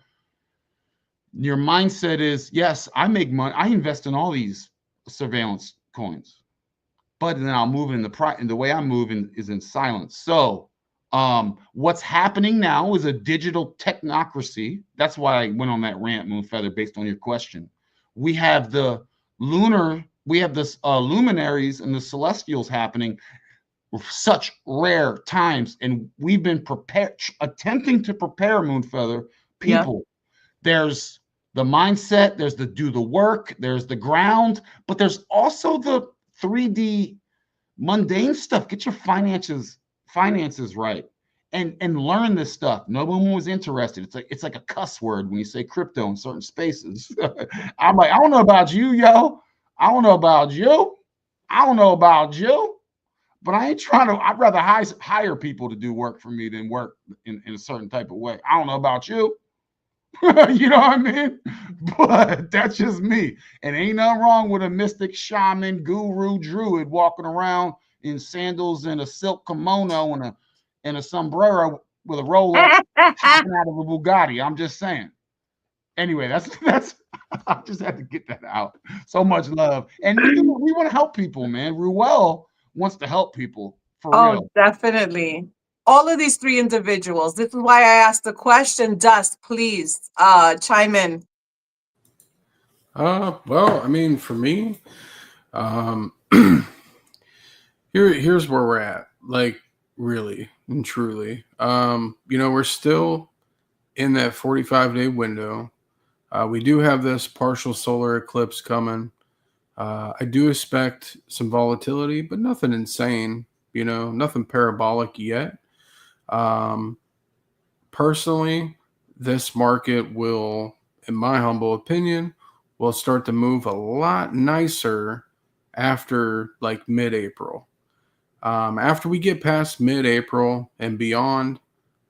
C: your mindset is, yes, I make money. I invest in all these surveillance coins, but then I'll move in the way I'm moving is in silence. So what's happening now is a digital technocracy. That's why I went on that rant, Moonfeather, based on your question. We have the luminaries and the celestials happening with such rare times, and we've been attempting to prepare, Moonfeather, people. Yeah. There's the mindset, there's the do the work, there's the ground, but there's also the 3D mundane stuff. Get your finances right, and learn this stuff. No one was interested. It's like a cuss word when you say crypto in certain spaces. I'm like, I don't know about you, yo. I don't know about you. I don't know about you. But I ain't trying to. I'd rather hire people to do work for me than work in a certain type of way. I don't know about you. You know what I mean? But that's just me. And ain't nothing wrong with a mystic, shaman, guru, druid walking around in sandals and a silk kimono and a sombrero with a Rolex popping out of a Bugatti. I'm just saying. Anyway, that's I just had to get that out. So much love. And we want to help people, man. RUELL wants to help people for real.
A: Definitely. All of these 3 individuals. This is why I asked the question. Dust, please chime in.
D: Well, I mean, for me, here's where we're at. Like, really and truly, we're still in that 45-day window. We do have this partial solar eclipse coming. I do expect some volatility, but nothing insane, nothing parabolic yet. Personally, this market will, in my humble opinion, will start to move a lot nicer after like mid-April. After we get past mid-April and beyond,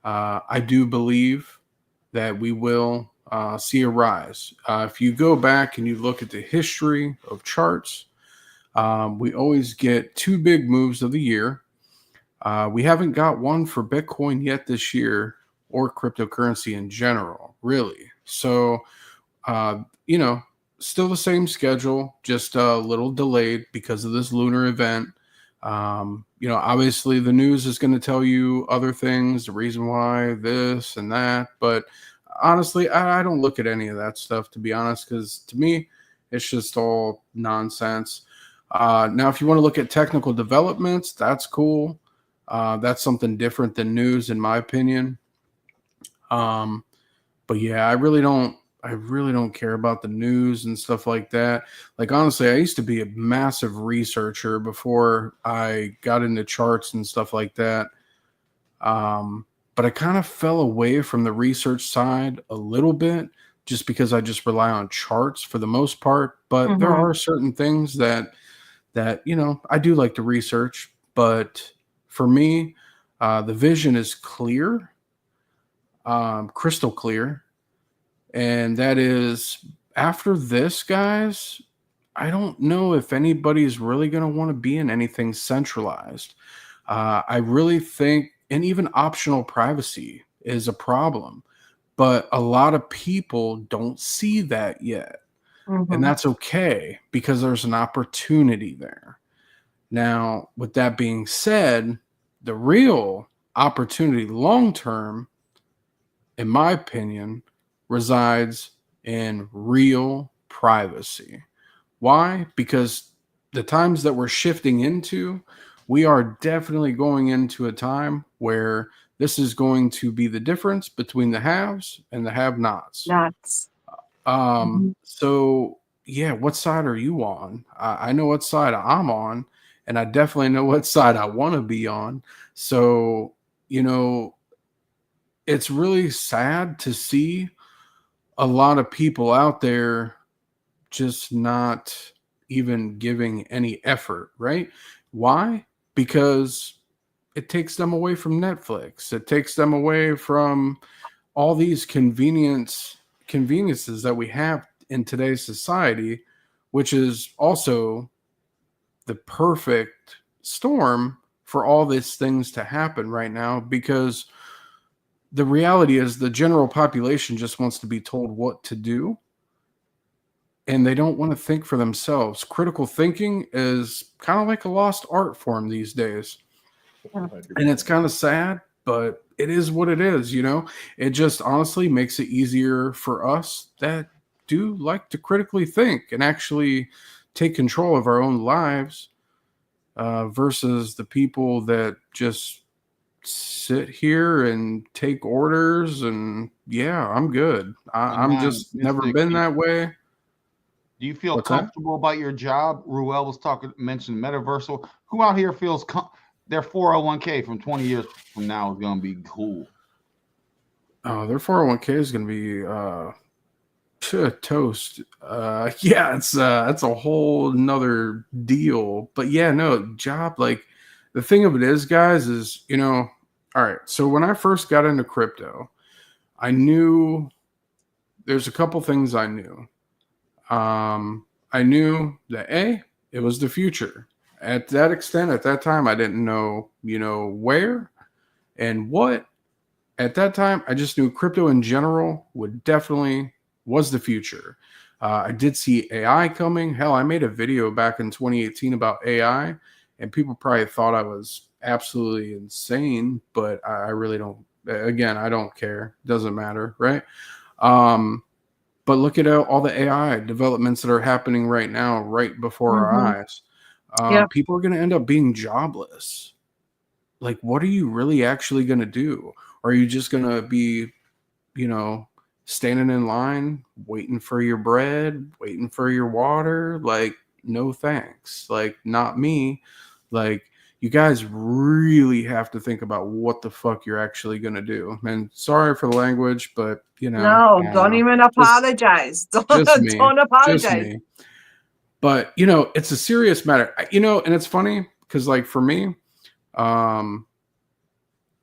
D: I do believe that we will see a rise. If you go back and you look at the history of charts, we always get 2 big moves of the year. We haven't got one for Bitcoin yet this year, or cryptocurrency in general, really. So, still the same schedule, just a little delayed because of this lunar event. Obviously the news is going to tell you other things, the reason why this and that, but honestly, I don't look at any of that stuff, to be honest, because to me, it's just all nonsense. Now, if you want to look at technical developments, that's cool. That's something different than news, in my opinion. But yeah, I really don't care about the news and stuff like that. Like, honestly, I used to be a massive researcher before I got into charts and stuff like that. But I kind of fell away from the research side a little bit just because I just rely on charts for the most part. But there
A: Mhm.
D: are certain things that I do like to research. But for me, the vision is clear, crystal clear. And that is, after this, guys, I don't know if anybody's really going to want to be in anything centralized. I really think, and even optional privacy is a problem, but a lot of people don't see that yet. And
A: Mhm.
D: that's okay because there's an opportunity there. Now, with that being said, the real opportunity long term, in my opinion, resides in real privacy. Why? Because the times that we're shifting into, we are definitely going into a time where this is going to be the difference between the haves and the have-nots.
A: Nuts. Mhm.
D: So yeah, what side are you on? I know what side I'm on, and I definitely know what side I want to be on. So, you know, it's really sad to see a lot of people out there just not even giving any effort, right? Why? Because it takes them away from Netflix. It takes them away from all these conveniences that we have in today's society, which is also the perfect storm for all these things to happen right now, because the reality is the general population just wants to be told what to do, and they don't want to think for themselves. Critical thinking is kind of like a lost art form these days. And it's kind of sad, but it is what it is, It just honestly makes it easier for us that do like to critically think and actually take control of our own lives, versus the people that just sit here and take orders and yeah, I'm good. I'm
C: Anon
D: just never
C: Mystic,
D: been that way.
C: do you feel
D: What's that?
C: comfortable about your job? Ruel was mentioned metaversal. Who out here feels their 401k from 20 years from now is going to be cool?
D: Their 401k is going to be toast. Yeah, it's that's a whole nother deal. But yeah, no, job, like, the thing of it is, guys, is, all right, so when I first got into crypto, I knew there's a couple things I knew. I knew that it was the future. At that extent, at that time, I didn't know, where and what. At that time, I just knew crypto in general was the future. I did see AI coming. Hell, I made a video back in 2018 about AI, and people probably thought I was absolutely insane, but I really don't. Again, I don't care. Doesn't matter, right? But look at all the AI developments that are happening right now, right before our
A: Mhm.
D: eyes.
A: Yep.
D: People are going to end up being jobless. Like, what are you really actually going to do? Are you just going to be, you know, standing in line, waiting for your bread, waiting for your water? Like, no thanks. Like, not me. Like, you guys really have to think about what the fuck you're actually going to do. And sorry for the language, but,
A: No,
D: I don't
A: don't
D: know.
A: even apologize. Don't,
D: Just me.
A: don't
D: Just
A: apologize.
D: me. But, it's a serious matter. And it's funny because, like, for me, um,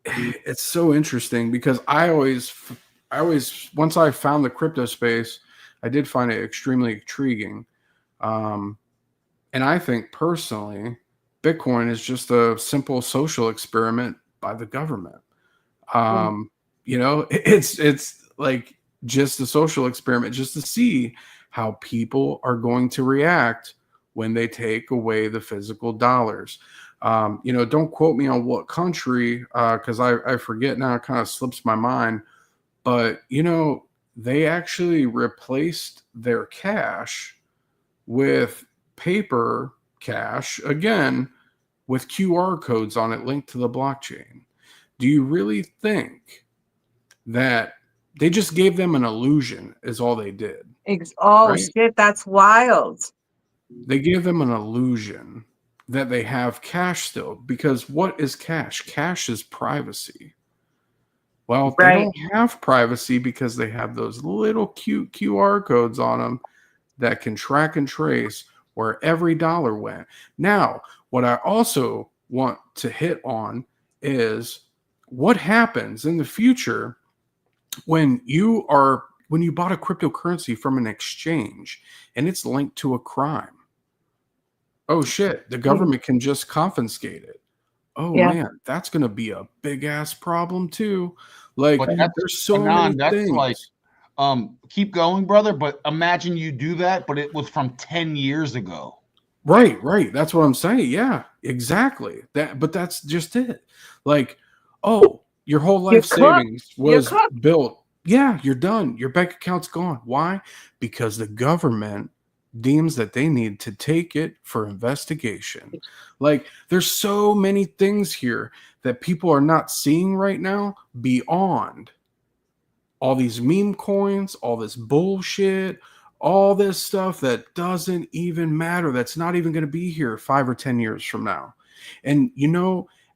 D: it's so interesting because I always, once I found the crypto space, I did find it extremely intriguing. Um, and I think personally, Bitcoin is just a simple social experiment by the government.
A: Yeah.
D: It's like just a social experiment just to see how people are going to react when they take away the physical dollars. Don't quote me on what country, because I forget now, it kind of slips my mind. But, they actually replaced their cash with paper cash, again, with QR codes on it linked to the blockchain. Do you really think that they just gave them an illusion is all they did?
A: Oh,
D: right?
A: shit, that's wild.
D: They gave them an illusion that they have cash still, because what is cash? Cash is privacy. Well, they
A: Right.
D: don't have privacy because they have those little cute QR codes on them that can track and trace where every dollar went. Now, what I also want to hit on is what happens in the future when you bought a cryptocurrency from an exchange and it's linked to a crime. Oh shit, the government can just confiscate it. Oh
A: Yeah.
D: man, that's going to be a big ass problem too. Like,
C: But that's,
D: there's so
C: Anon,
D: many
C: that's
D: things.
C: like, keep going, brother. But imagine you do that, but it was from 10 years ago.
D: Right. That's what I'm saying. Yeah, exactly. But that's just it. Like, oh, your whole life savings was built. Yeah, you're done. Your bank account's gone. Why? Because the government deems that they need to take it for investigation. Like, there's so many things here that people are not seeing right now beyond all these meme coins, all this bullshit, all this stuff that doesn't even matter, that's not even going to be here 5 or 10 years from now. And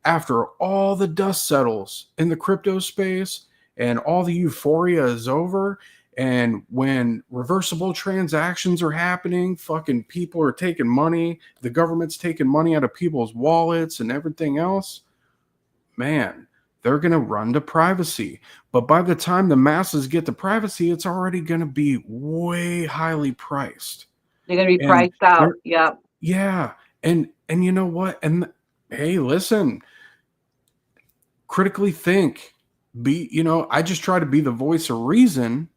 D: after all the dust settles in the crypto space and all the euphoria is over, and when reversible transactions are happening, fucking people are taking money, the government's taking money out of people's wallets and everything else, man, they're going to run to privacy. But by the time the masses get to privacy, it's already going to be way highly priced.
A: They're going to be priced out. Yeah.
D: Yeah. And you know what? And hey, listen, critically think. I just try to be the voice of reason.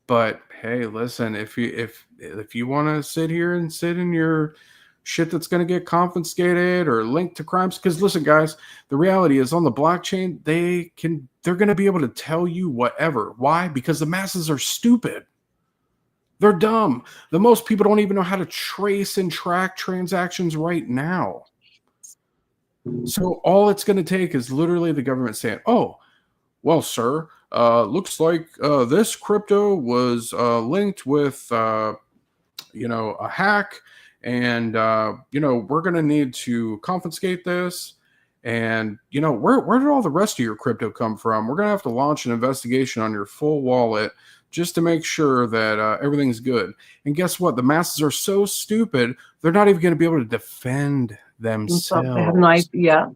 D: But hey, listen, if you want to sit here and sit in your shit that's going to get confiscated or linked to crimes, because listen, guys, the reality is on the blockchain, they're going to be able to tell you whatever. Why? Because the masses are stupid. They're dumb. The most people don't even know how to trace and track transactions right now. So all it's going to take is literally the government saying, oh, well, sir, looks like this crypto was linked with, a hack, and we're going to need to confiscate this. And where did all the rest of your crypto come from? We're going to have to launch an investigation on your full wallet just to make sure that everything's good. And guess what? The masses are so stupid, they're not even going to be able to defend themselves.
A: They have no idea.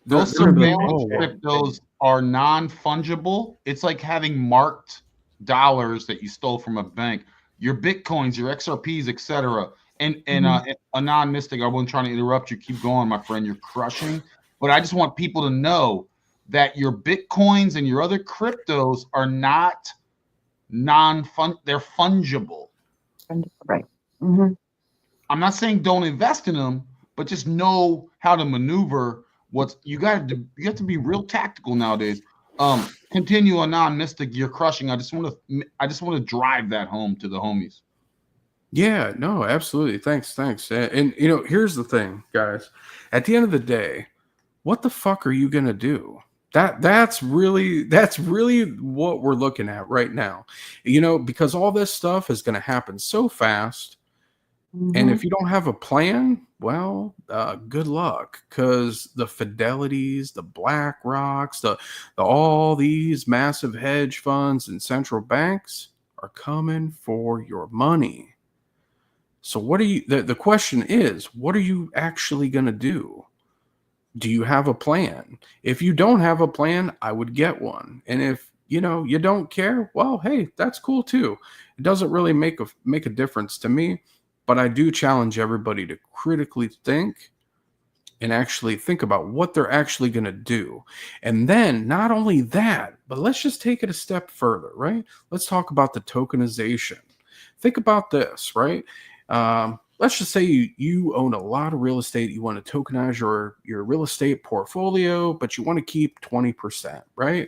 C: Those surveillance cryptos are non-fungible. It's like having marked dollars that you stole from a bank. Your Bitcoins, your XRPs, etc. And ANON-MYSTIC, I wasn't trying to interrupt you. Keep going, my friend. You're crushing. But I just want people to know that your Bitcoins and your other cryptos are not they're fungible.
A: Right. Mm-hmm.
C: I'm not saying don't invest in them, but just know how to maneuver. You have to be real tactical nowadays. Continue ANON-MYSTIC, you're crushing. I just want to drive that home to the homies.
D: Yeah, no, absolutely. Thanks. And here's the thing, guys. At the end of the day, what the fuck are you gonna do? That's really what we're looking at right now. Because all this stuff is gonna happen so fast. Mm-hmm. And if you don't have a plan, well, good luck, because the Fidelities, the BlackRocks, all these massive hedge funds and central banks are coming for your money. So the question is, what are you actually going to do? Do you have a plan? If you don't have a plan, I would get one. And if you don't care, well, hey, that's cool too. It doesn't really make a difference to me. But I do challenge everybody to critically think and actually think about what they're actually going to do. And then not only that, but let's just take it a step further, right? Let's talk about the tokenization. Think about this, right? Let's just say you own a lot of real estate. You want to tokenize your real estate portfolio, but you want to keep 20%, right?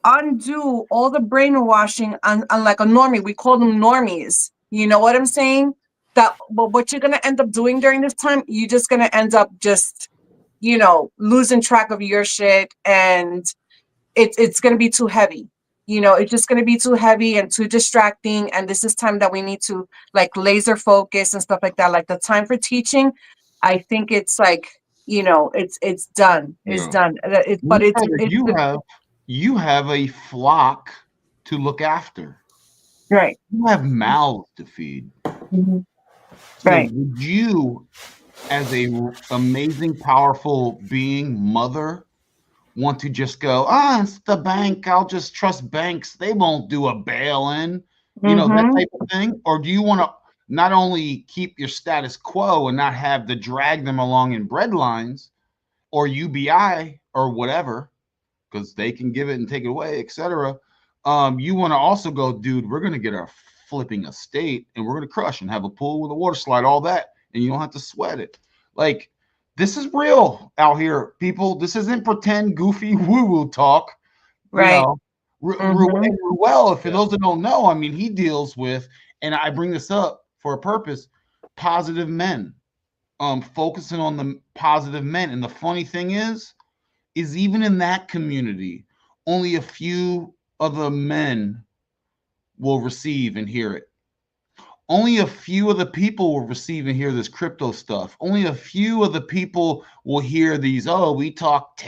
A: undo all the brainwashing on like a normie. We call them normies. You know what I'm saying? That, but what you're gonna end up doing during this time, you're just gonna end up just, you know, losing track of your shit, and it's gonna be too heavy. You know, it's just gonna be too heavy and too distracting. And this is time that we need to like laser focus and stuff like that. Like the time for teaching, I think it's like, you know, it's done. It's
C: Yeah.
A: done. But it's
C: You have a flock to look after.
A: right.
C: You have mouths to feed.
A: Mhm.
C: So
A: Right.
C: would you, as a amazing, powerful being, mother, want to just go, it's the bank, I'll just trust banks, they won't do a bail-in, you know, that
A: Mm-hmm.
C: type of thing? Or do you want to not only keep your status quo and not have to drag them along in breadlines or UBI or whatever, because they can give it and take it away, etc. You want to also go, dude, we're going to get our flipping estate and we're going to crush and have a pool with a water slide, all that, and you don't have to sweat it. Like, this is real out here, people. This isn't pretend, goofy, woo-woo talk. You
A: Right.
C: know,
A: Mm-hmm.
C: Ruel, for those that don't know, I mean, he deals with, and I bring this up for a purpose, positive men, focusing on the positive men. And the funny thing is even in that community, only a few of the men will receive and hear it. Only a few of the people will receive and hear this crypto stuff. Only a few of the people will hear these, we talk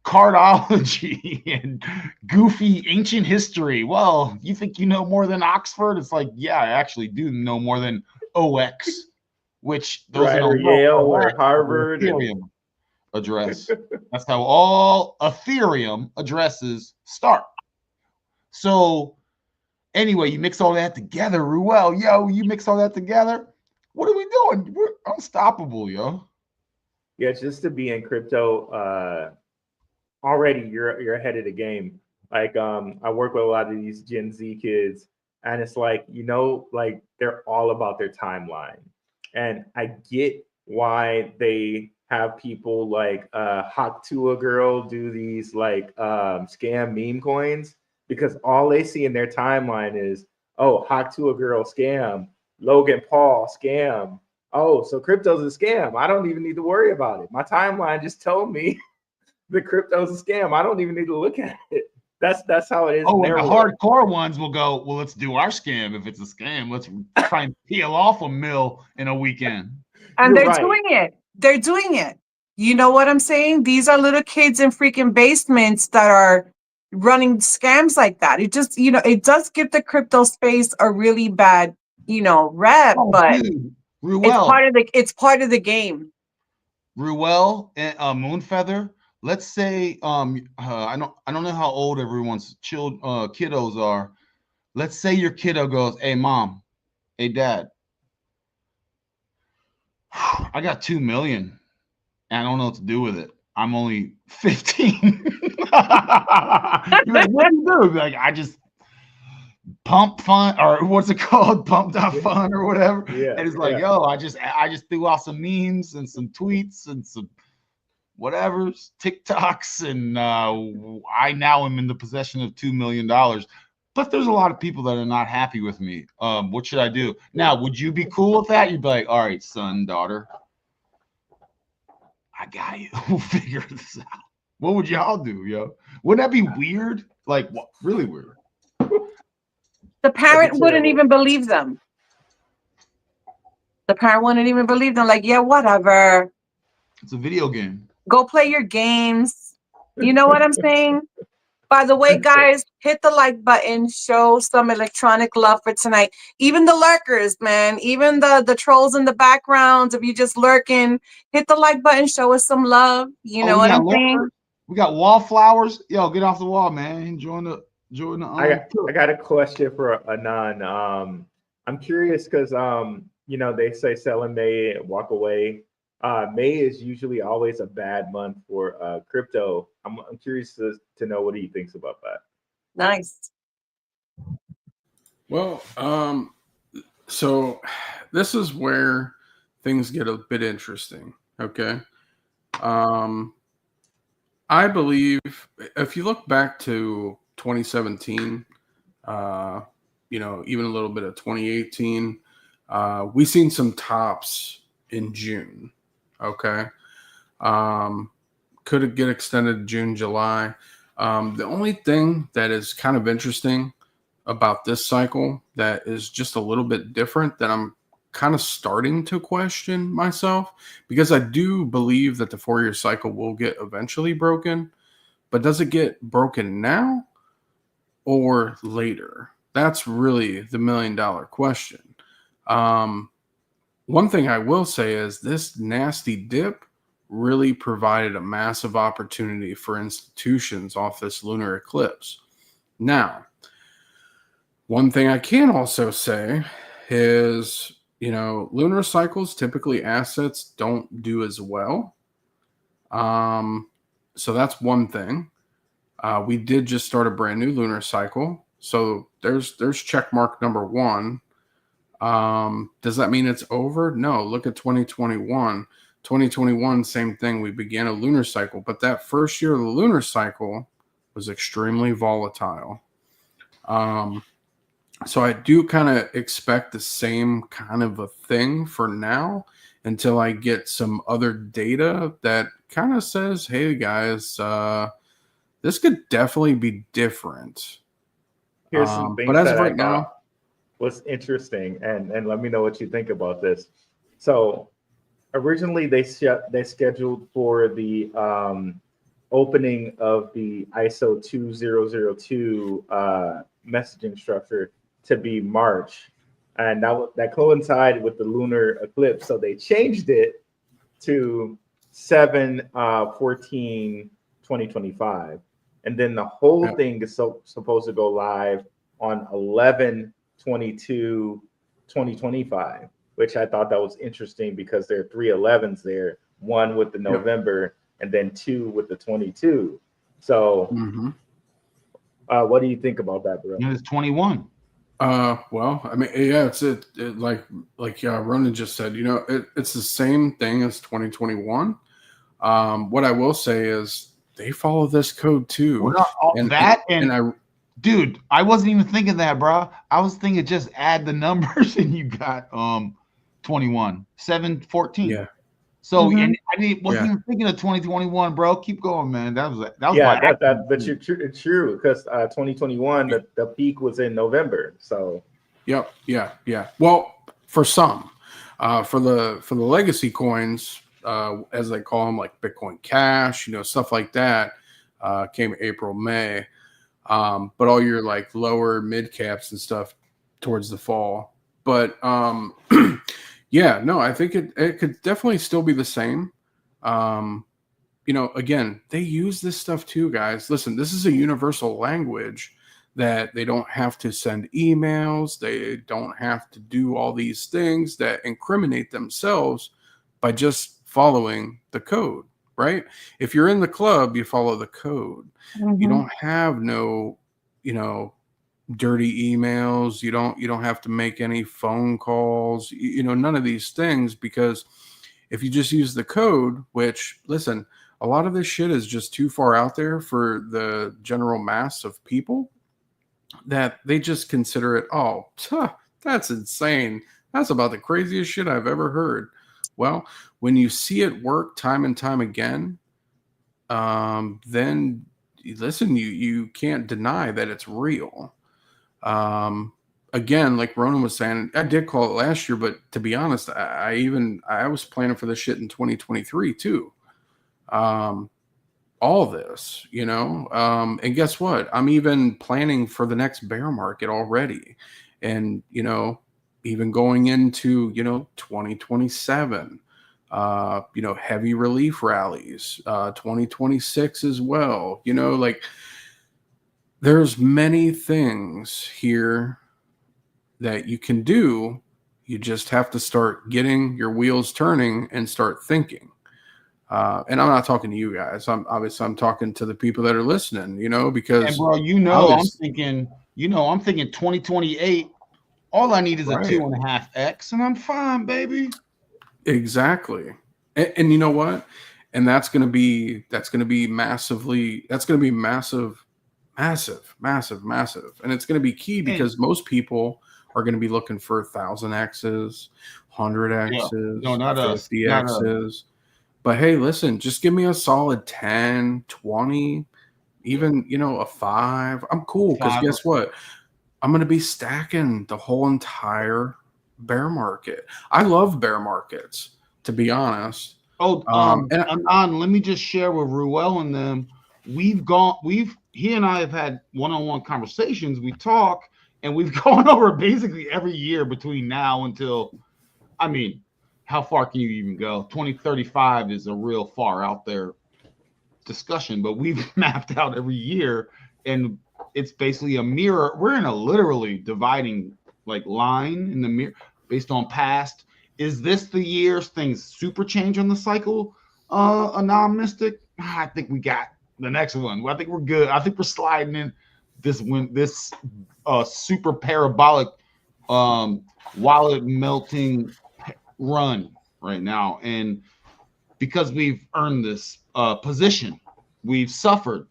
C: cardology and goofy ancient history. Well, you think you know more than Oxford? It's like, yeah, I actually do know more than OX, which those that
B: Right, or
C: don't know,
B: Yale or
C: OX
B: Harvard,
C: is
B: and
C: Ethereum address. That's how all Ethereum addresses start. So anyway, you mix all that together, Ruel. Yo, you mix all that together. What are we doing? We're unstoppable, yo.
B: yeah, just to be in crypto, already you're ahead of the game. Like, I work with a lot of these Gen Z kids, and it's like, you know, like they're all about their timeline, and I get why they have people like Hawk to a Girl do these like scam meme coins, because all they see in their timeline is, oh, Hawk to a Girl scam, Logan Paul scam. Oh, so crypto's a scam. I don't even need to worry about it. My timeline just told me the crypto's a scam. I don't even need to look at it. That's how it is in
C: Oh, and
B: their
C: the
B: world.
C: hardcore ones will go, well, let's do our scam. If it's a scam, let's try and peel off a mill in a weekend.
A: And
B: You're
A: they're
B: right.
A: doing it. They're doing it. You know what I'm saying? These are little kids in freaking basements that are running scams like that. It just, you know, it does give the crypto space a really bad, you know, rep,
C: Oh,
A: but
C: dude, Ruel,
A: it's part of the game.
C: Ruel and Moonfeather. Let's say I don't know how old everyone's kiddos are. Let's say your kiddo goes, "Hey mom, hey dad, I got 2 million and I don't know what to do with it. I'm only 15." You're like, what do you do? Like, I just pump fun, or what's it called? Pump.fun or whatever.
B: Yeah.
C: And it's like, yo, I just threw out some memes and some tweets and some whatever TikToks, and I now am in the possession of $2 million. But there's a lot of people that are not happy with me. What should I do? Now, would you be cool with that? You'd be like, all right, son, daughter, I got you. We'll figure this out. What would y'all do, yo? Wouldn't that be weird? Like, what? Really weird.
A: The parent wouldn't even believe them. The parent wouldn't even believe them. Like, yeah, whatever.
C: It's a video game.
A: Go play your games. You know what I'm saying? By the way, guys, hit the like button. Show some electronic love for tonight. Even the lurkers, man. Even the trolls in the background. If you just lurking, hit the like button. Show us some love. You know what I'm saying?
C: We got wallflowers. Yo, get off the wall, man. Join the.
B: I got a question for Anon. I'm curious because you know, they say sell in May and walk away. May is usually always a bad month for crypto. I'm curious to know what he thinks about that.
A: Nice.
D: Well, so this is where things get a bit interesting. Okay. I believe if you look back to 2017, you know, even a little bit of 2018. We seen some tops in June. Okay. Could it get extended to June, July? The only thing that is kind of interesting about this cycle that is just a little bit different that I'm kind of starting to question myself, because I do believe that the 4-year cycle will get eventually broken, but does it get broken now or later? That's really the $1 million question. One thing I will say is this nasty dip really provided a massive opportunity for institutions off this lunar eclipse. Now, one thing I can also say is, you know, lunar cycles, typically assets don't do as well. So that's one thing. We did just start a brand new lunar cycle. So there's check mark number one. Does that mean it's over? No, look at 2021. 2021, same thing. We began a lunar cycle, but that first year of the lunar cycle was extremely volatile. So I do kind of expect the same kind of a thing for now until I get some other data that kind of says, hey guys, this could definitely be different.
B: Here's some things
D: but as
B: that
D: of right
B: I
D: now,
B: thought was interesting, and let me know what you think about this. So originally they scheduled for the opening of the ISO 2002 messaging structure to be March, and that coincided with the lunar eclipse, so they changed it to 7/14/2025, and then the whole thing is supposed to go live on 11/22/2025, which I thought that was interesting because there are 3 11s there, one with the November and then 2 with the 22. So what do you think about that, bro?
C: It's 21.
D: Well, I mean, yeah, it's like Ronin just said, you know, it's the same thing as 2021. What I will say is they follow this code too.
C: Dude, I wasn't even thinking that, bro. I was thinking just add the numbers and you got 21, 7/14.
D: Yeah.
C: So and I wasn't even thinking of 2021, bro. Keep going, man. That was
B: but it's true because 2021 the peak was in November. So
D: yeah. Well, for some, for the legacy coins, as they call them, like Bitcoin Cash, you know, stuff like that, came April, May. But all your like lower mid caps and stuff towards the fall. But yeah, no, I think it could definitely still be the same. You know, again, they use this stuff too, guys. Listen, this is a universal language that they don't have to send emails. They don't have to do all these things that incriminate themselves by just following the code, right? If you're in the club, you follow the code. You don't have no, you know, dirty emails. You don't have to make any phone calls, you know, none of these things, because if you just use the code, which, listen, a lot of this shit is just too far out there for the general mass of people that they just consider it, oh, that's insane. That's about the craziest shit I've ever heard. Well, when you see it work time and time again, then listen, you can't deny that it's real. Again, like Ronan was saying, I did call it last year, but to be honest, I was planning for this shit in 2023 too. All this, you know, and guess what? I'm even planning for the next bear market already. And, you know, even going into, you know, 2027, you know, heavy relief rallies, 2026 as well, you know, like there's many things here that you can do. You just have to start getting your wheels turning and start thinking. And I'm not talking to you guys. I'm talking to the people that are listening, you know, because
C: and bro, I'm thinking 2028. All I need is a 2.5x and I'm fine, baby.
D: Exactly. And you know what? And that's going to be massive massive, massive, massive. And it's going to be key because most people are going to be looking for 1,000Xs, 100Xs,
C: No, not us.
D: 50Xs. But hey, listen, just give me a solid 10, 20, even, you know, a 5. I'm cool because guess what? I'm going to be stacking the whole entire bear market. I love bear markets, to be honest.
C: Anon, let me just share with Ruel and them. He and I have had one-on-one conversations. We talk, and we've gone over basically every year between now until, I mean, how far can you even go? 2035 is a real far out there discussion, but we've mapped out every year, and it's basically a mirror. We're in a literally dividing like line in the mirror based on past. Is this the years things super change on the cycle? ANON-MYSTIC? I think we got the next one. I think we're good. I think we're sliding in this super parabolic wallet melting run right now. And because we've earned this position, we've suffered,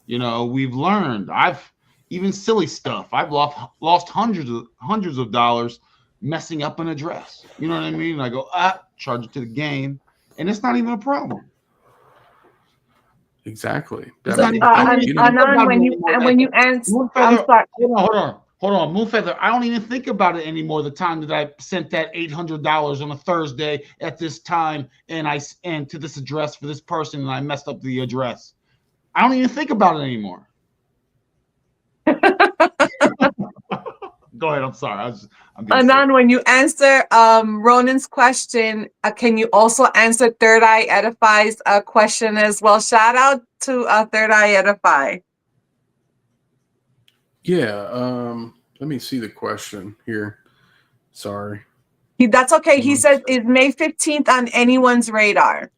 C: you know, we've learned. I've even silly stuff. I've lost hundreds of dollars messing up an address. You know what I mean? I go, charge it to the game, and it's not even a problem.
D: Exactly.
A: Anon, when you answer, I'm sorry.
C: Hold on, Moonfeather. I don't even think about it anymore. The time that I sent that $800 on a Thursday at this time, and to this address for this person, and I messed up the address. I don't even think about it anymore. Go ahead. I'm sorry.
A: Anon, when you answer Ronin's question, can you also answer Third Eye Edify's question as well? Shout out to Third Eye Edify.
D: Yeah. Let me see the question here. Sorry.
A: That's okay. He says, is May 15th on anyone's radar?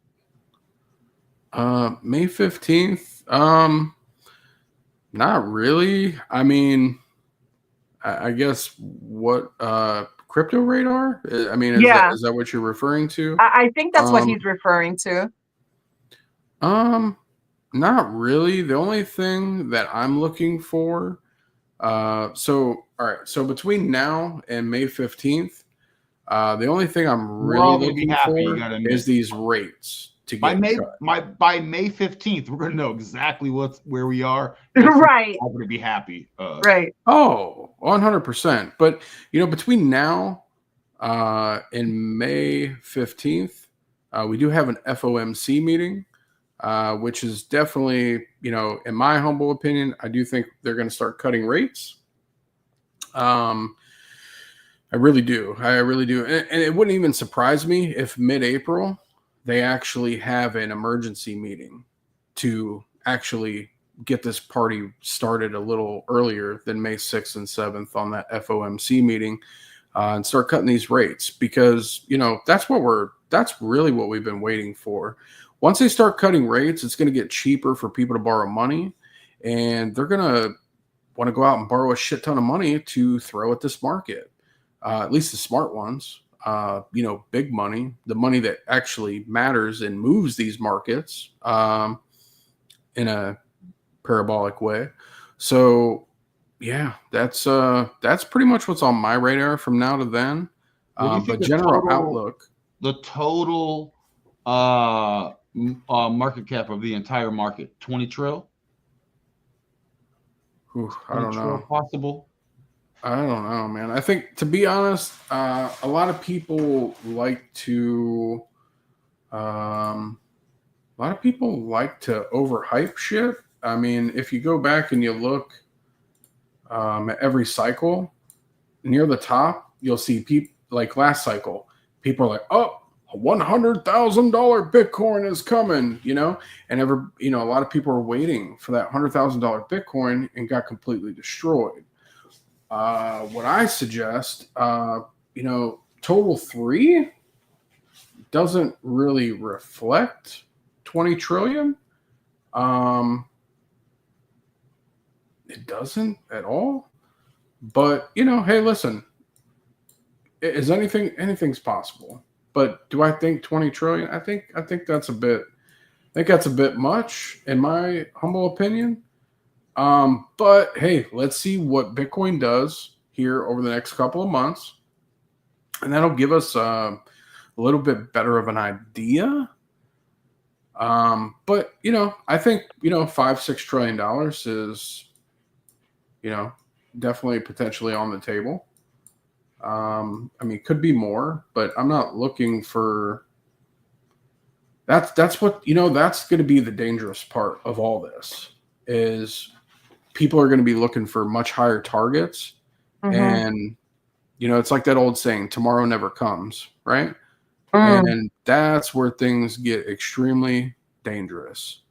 D: May 15th? Not really. I mean, I guess what crypto radar? I mean, is that what you're referring to?
A: I think that's what he's referring to.
D: Not really. The only thing that I'm looking for, all right. So between now and May 15th, the only thing I'm really looking for is these rates to get
C: by May 15th. We're gonna know exactly where we are.
A: Right.
C: I'm gonna be happy.
A: Right.
D: Oh, 100%. But you know, between now and May 15th, we do have an FOMC meeting, which is definitely, you know, in my humble opinion, I do think they're going to start cutting rates. I really do. And it wouldn't even surprise me if mid-April they actually have an emergency meeting to actually get this party started a little earlier than May 6th and 7th on that FOMC meeting, and start cutting these rates, because, you know, that's really what we've been waiting for. Once they start cutting rates, it's going to get cheaper for people to borrow money, and they're going to want to go out and borrow a shit ton of money to throw at this market. At least the smart ones, you know, big money, the money that actually matters and moves these markets in a parabolic way. So yeah, that's pretty much what's on my radar from now to then. But general outlook,
C: the total market cap of the entire market, 20 trill.
D: I don't know.
C: Possible.
D: I don't know, man. I think, to be honest, a lot of people like to overhype shit. I mean, if you go back and you look at every cycle, near the top, you'll see people like last cycle. People are like, "Oh, $100,000 Bitcoin is coming," you know, and a lot of people are waiting for that $100,000 Bitcoin and got completely destroyed. What I suggest, you know, total 3 doesn't really reflect 20 trillion. It doesn't at all. But, you know, hey, listen, is anything's possible. But do I think 20 trillion? I think that's a bit much, in my humble opinion. But hey, let's see what Bitcoin does here over the next couple of months, and that'll give us a little bit better of an idea. But I think $5-6 trillion is definitely potentially on the table. I mean, could be more, but I'm not looking for. That's what that's going to be the dangerous part of all this is people are going to be looking for much higher targets, and it's like that old saying, tomorrow never comes, right? And that's where things get extremely dangerous.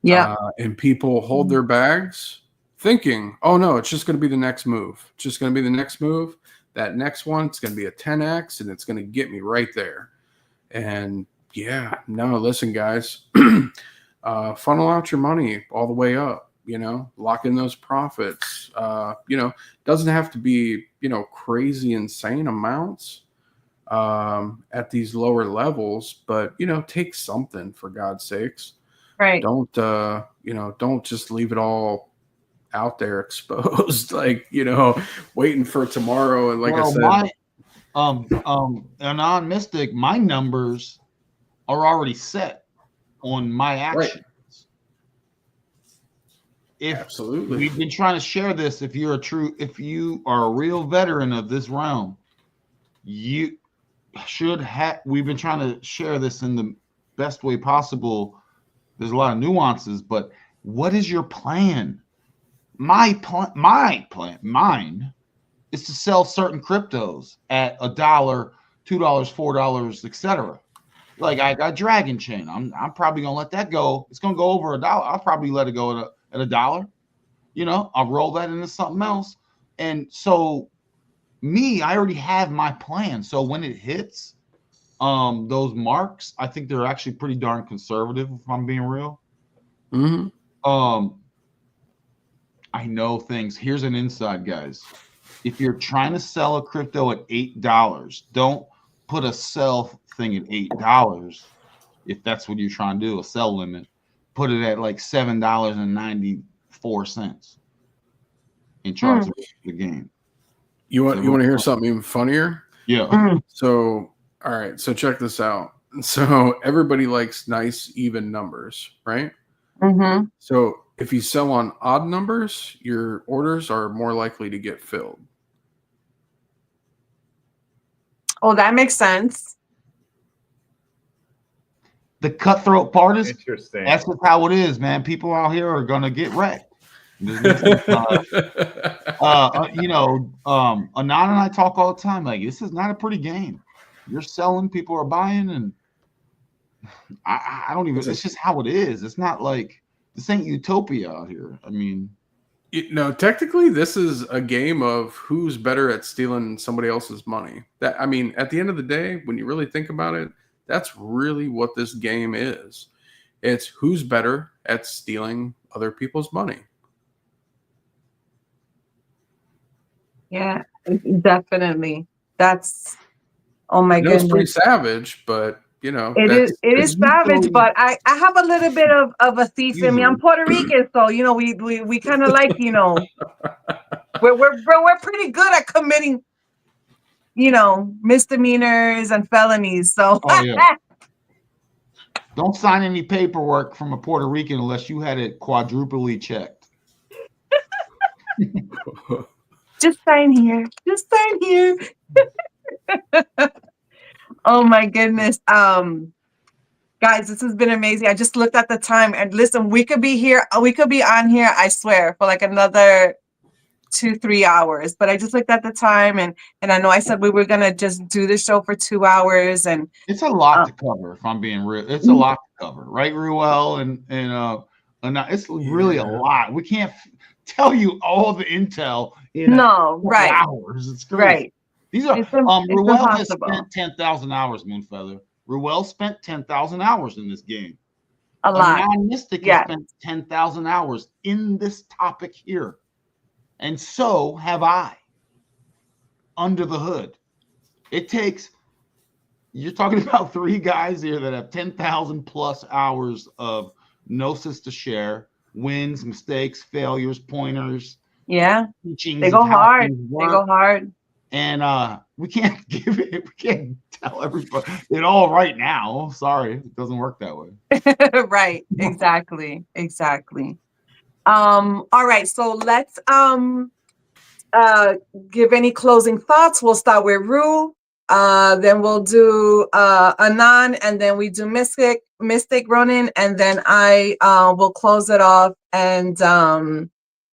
A: Yeah.
D: And people hold their bags thinking, oh no, it's just going to be the next move. It's just going to be the next move. That next one, it's going to be a 10x and it's going to get me right there. And yeah, no, listen, guys, funnel out your money all the way up, lock in those profits. Doesn't have to be, crazy, insane amounts at these lower levels, but take something for God's sakes.
A: Right.
D: Don't just leave it all out there exposed, waiting for tomorrow. And I said,
C: ANON-MYSTIC, my numbers are already set on my actions. Right.
D: Absolutely.
C: We've been trying to share this, if you are a real veteran of this realm, you should have. We've been trying to share this in the best way possible. There's a lot of nuances, but what is your plan? Mine is to sell certain cryptos at $1, $2, $4, etc. Like I got Dragon Chain. I'm probably gonna let that go. It's gonna go over $1. I'll probably let it go at $1. I'll roll that into something else. And so I already have my plan. So when it hits those marks, I think they're actually pretty darn conservative, if I'm being real. I know things. Here's an inside, guys. If you're trying to sell a crypto at $8, don't put a sell thing at $8. If that's what you're trying to do, a sell limit, put it at like $7.94 in charge of the game.
D: You want to hear something even funnier?
C: Yeah.
D: So, all right. So check this out. So everybody likes nice, even numbers, right? So if you sell on odd numbers, your orders are more likely to get filled.
A: Oh, that makes sense.
C: The cutthroat part is
B: interesting.
C: That's just how it is, man. People out here are gonna get wrecked. Anon and I talk all the time. Like, this is not a pretty game. You're selling, people are buying, and I don't even. It's just how it is. It's not like this ain't utopia out here. I mean,
D: technically, this is a game of who's better at stealing somebody else's money. At the end of the day, when you really think about it, that's really what this game is. It's who's better at stealing other people's money.
A: Yeah, definitely. That's, oh my goodness.
D: It's pretty savage, but
A: it is savage, but I have a little bit of a thief in me. I'm Puerto Rican, so we kind of like we're pretty good at committing misdemeanors and felonies. So
C: don't sign any paperwork from a Puerto Rican unless you had it quadruply checked.
A: Just sign here. Just sign here. Oh my goodness. Guys, this has been amazing. I just looked at the time and listen, we could be on here, I swear, for like another 2-3 hours. But I just looked at the time and I know I said we were gonna just do the show for 2 hours, and
C: it's a lot to cover, if I'm being real. It's a lot to cover, right, RUELL? And it's really a lot. We can't tell you all the intel in hours. It's crazy. Right. These are RUELL has spent 10,000 hours, Moonfeather. RUELL spent 10,000 hours in this game.
A: A lot.
C: ANON-MYSTIC has spent 10,000 hours in this topic here. And so have I. Under the hood. You're talking about 3 guys here that have 10,000 plus hours of gnosis to share, wins, mistakes, failures, pointers,
A: Yeah,
C: teachings
A: they
C: of
A: go
C: how
A: hard.
C: things
A: They go
C: work.
A: hard.
C: And we can't give it, we can't tell everybody it all right now. Sorry, it doesn't work that way.
A: Right. Exactly. Exactly. All right. So let's give any closing thoughts. We'll start with Rue. Then we'll do Anon, and then we do Mystic Ronin, and then I will close it off. And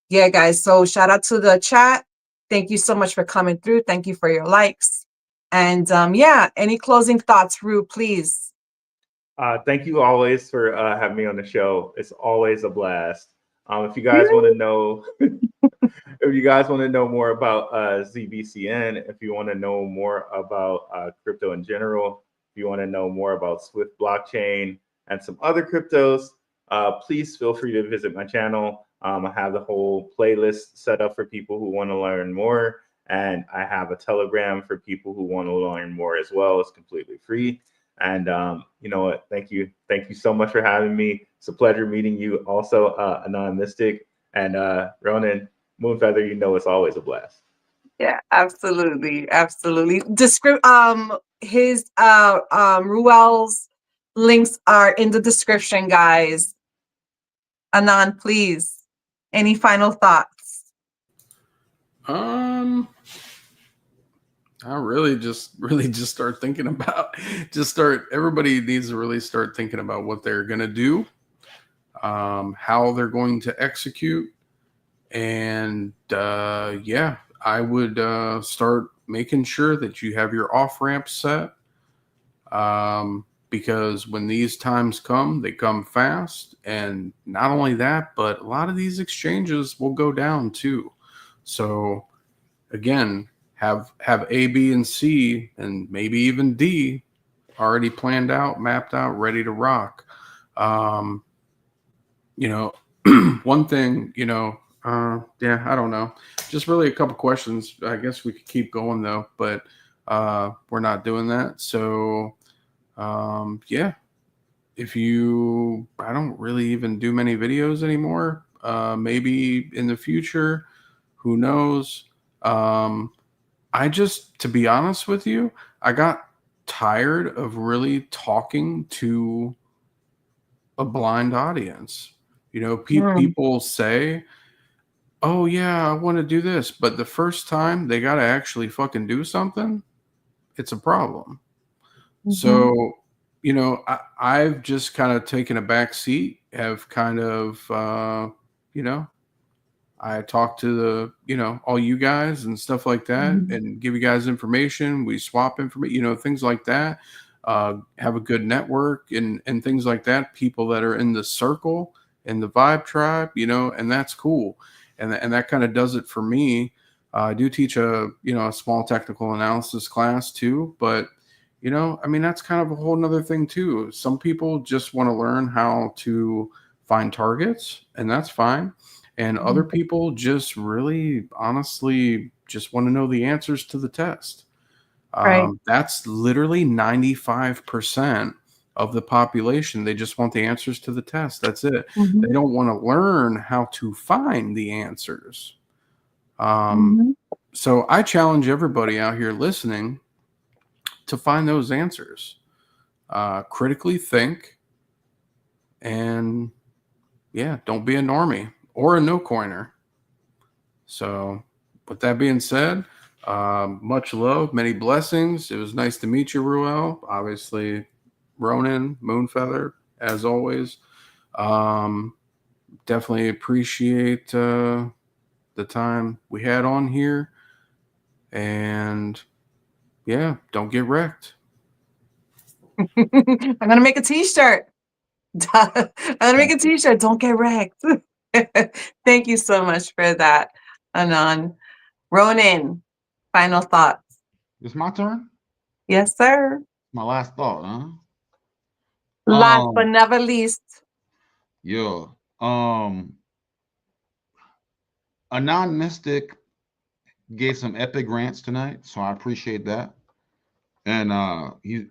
A: yeah, guys. So shout out to the chat. Thank you so much for coming through. Thank you for your likes. And yeah, any closing thoughts, Rue, please.
B: Thank you always for having me on the show. It's always a blast. If you guys want to know, if you guys want to know more about ZBCN, if you want to know more about crypto in general, if you want to know more about Swift blockchain and some other cryptos, please feel free to visit my channel. I have the whole playlist set up for people who want to learn more, and I have a Telegram for people who want to learn more as well. It's completely free. And you know what? Thank you so much for having me. It's a pleasure meeting you. Also, ANON-MYSTIC and Ronin Moonfeather. You know, it's always a blast.
A: Yeah, absolutely, absolutely. His Ruel's links are in the description, guys. Anon, please. Any final thoughts?
D: I really just start thinking about everybody needs to really start thinking about what they're going to do, how they're going to execute. And yeah, I would start making sure that you have your off ramp set, because when these times come, they come fast. And not only that, but a lot of these exchanges will go down too. So again, have A, B, and C, and maybe even D already planned out, mapped out, ready to rock. You know, one thing, yeah, I don't know. Just really a couple questions. I guess we could keep going though, but we're not doing that. So yeah, I don't really even do many videos anymore. Maybe in the future, who knows? To be honest with you, I got tired of really talking to a blind audience. People say, "Oh yeah, I want to do this," but the first time they got to actually fucking do something, it's a problem. So, I've just kind of taken a back seat, have kind of, I talk to all you guys and stuff like that, and give you guys information. We swap information, things like that. Have a good network and things like that. People that are in the circle and the vibe tribe, and that's cool. And that kind of does it for me. I do teach a small technical analysis class too, but that's kind of a whole nother thing too. Some people just want to learn how to find targets, and that's fine. And other people just really honestly just want to know the answers to the test.
A: Right.
D: That's literally 95% of the population. They just want the answers to the test. That's it. They don't want to learn how to find the answers. So I challenge everybody out here listening to find those answers. Critically think, and yeah, don't be a normie or a no coiner. So with that being said, much love, many blessings. It was nice to meet you, Ruel. Obviously, Ronin, Moonfeather, as always. Definitely appreciate the time we had on here. And yeah, don't get wrecked.
A: I'm gonna make a t-shirt. I'm gonna make a t-shirt. Don't get wrecked. Thank you so much for that, Anon. Ronin, final thoughts.
C: It's my turn.
A: Yes, sir.
C: My last thought, huh?
A: Last but never least.
C: Yeah. ANON-MYSTIC gave some epic rants tonight, so I appreciate that. And he,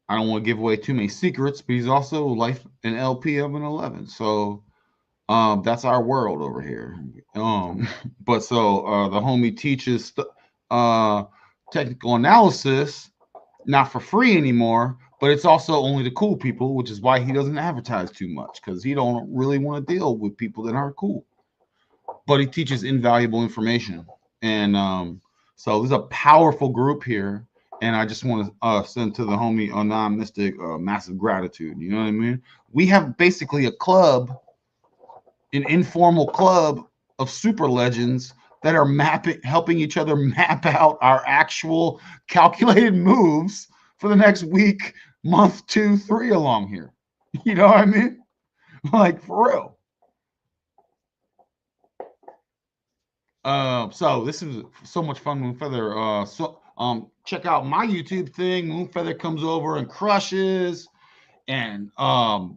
C: I don't want to give away too many secrets, but he's also life an LP of an 11. So that's our world over here. But so the homie teaches technical analysis, not for free anymore, but it's also only the cool people, which is why he doesn't advertise too much, because he don't really want to deal with people that aren't cool. But he teaches invaluable information. And so there's a powerful group here. And I just want to send to the homie ANON-MYSTIC massive gratitude. You know what I mean? We have basically a club, an informal club of super legends that are helping each other map out our actual calculated moves for the next week, month, 2, 3 along here. You know what I mean? Like, for real. So this is so much fun, Moonfeather. Check out my YouTube thing. Moonfeather comes over and crushes, and I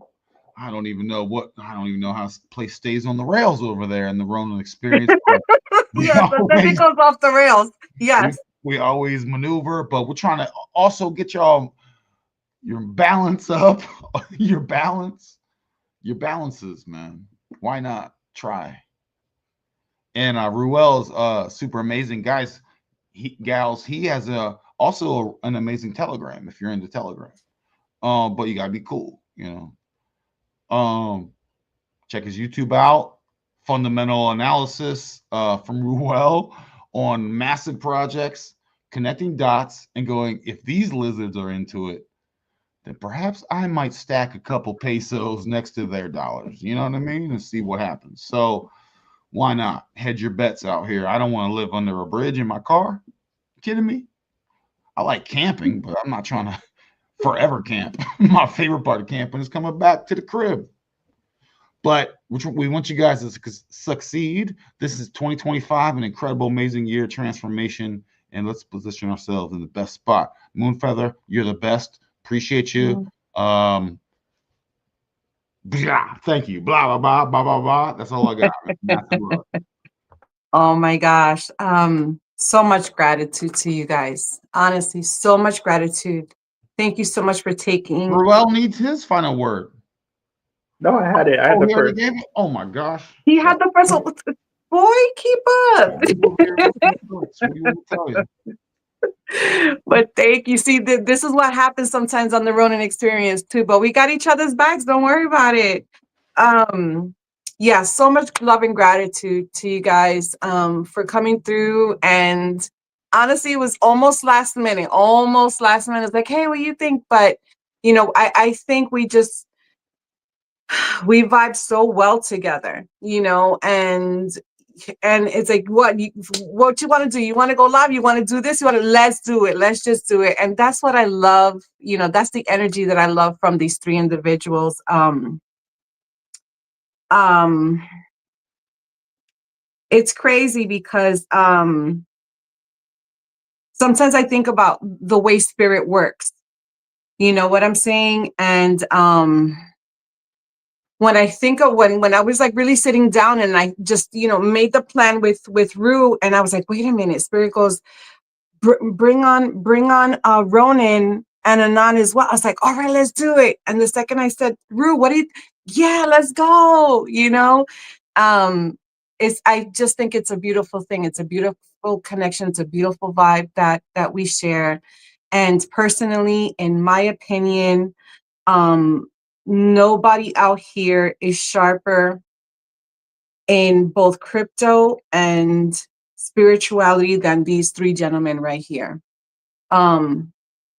C: don't even know how to play stays on the rails over there in the Ronin experience.
A: Yes, and then it goes off the rails. Yes.
C: We always maneuver, but we're trying to also get y'all your balance up, your balances, man. Why not try? And RUELL's super amazing, guys, gals. He has also an amazing Telegram if you're into Telegram. But you gotta be cool, you know. Check his YouTube out. Fundamental analysis from RUELL on massive projects, connecting dots, and going, if these lizards are into it, then perhaps I might stack a couple pesos next to their dollars. You know what I mean? And see what happens. So why not hedge your bets out here? I don't want to live under a bridge in my car. You kidding me? I like camping, but I'm not trying to forever camp. My favorite part of camping is coming back to the crib. But we want you guys to succeed. This is 2025, an incredible, amazing year of transformation, and let's position ourselves in the best spot. Moonfeather, you're the best. Appreciate you. Thank you. Blah blah blah blah blah blah. That's all I got.
A: Oh my gosh. So much gratitude to you guys. Honestly, so much gratitude. Thank you so much for taking.
C: RUELL needs his final word.
B: No, I had it. I had the first.
C: Oh my gosh.
A: He had the first one. Boy, keep up. But thank you. See, this is what happens sometimes on the Ronin experience too. But we got each other's backs. Don't worry about it. Yeah, so much love and gratitude to you guys for coming through. And honestly, it was almost last minute. It's like, hey, what do you think? But you know, I think we vibe so well together, you know, and it's like, what you want to do? You want to go live? You want to do this? Let's do it. Let's just do it. And that's what I love. You know, that's the energy that I love from these three individuals. It's crazy because sometimes I think about the way spirit works. You know what I'm saying? And when I think of when I was like really sitting down and I just, you know, made the plan with Rue, and I was like, wait a minute, spirit goes, bring on Ronin and Anon as well. I was like, all right, let's do it. And the second I said, Rue, yeah, let's go, you know. I just think it's a beautiful thing. It's a beautiful connection. It's a beautiful vibe that we share. And personally, in my opinion, nobody out here is sharper in both crypto and spirituality than these three gentlemen right here. You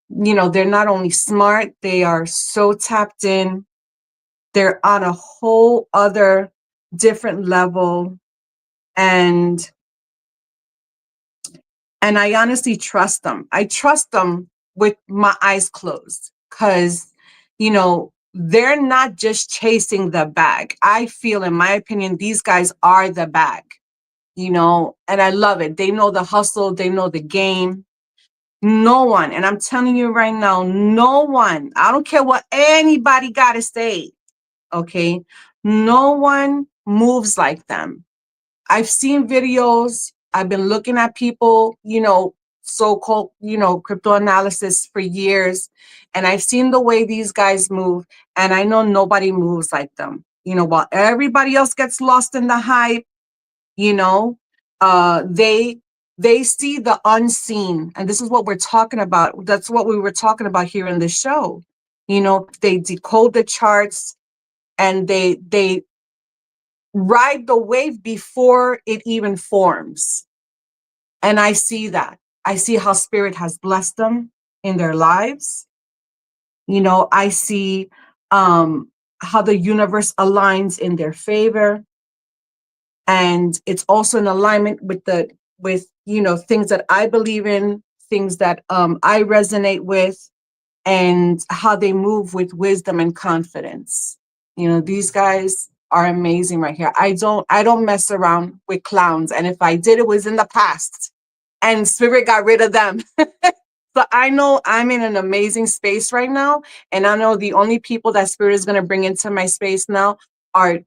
A: know, they're not only smart, they are so tapped in. They're on a whole other different level. And I honestly trust them. I trust them with my eyes closed because, you know, they're not just chasing the bag. I feel, in my opinion, these guys are the bag, you know, and I love it. They know the hustle. They know the game. No one, and I'm telling you right now, no one, I don't care what anybody got to say, okay? No one moves like them. I've seen videos. I've been looking at people, you know, so-called, crypto analysis for years, and I've seen the way these guys move, and I know nobody moves like them. While everybody else gets lost in the hype, they see the unseen, and this is what we're talking about. That's what we were talking about here in the show. They decode the charts, and they ride the wave before it even forms. And I see that. I see how spirit has blessed them in their lives. I see how the universe aligns in their favor. And it's also in alignment with things that I believe in, things that I resonate with, and how they move with wisdom and confidence. These guys are amazing right here. I don't mess around with clowns. And if I did, it was in the past, and spirit got rid of them. So I know I'm in an amazing space right now. And I know the only people that spirit is going to bring into my space now are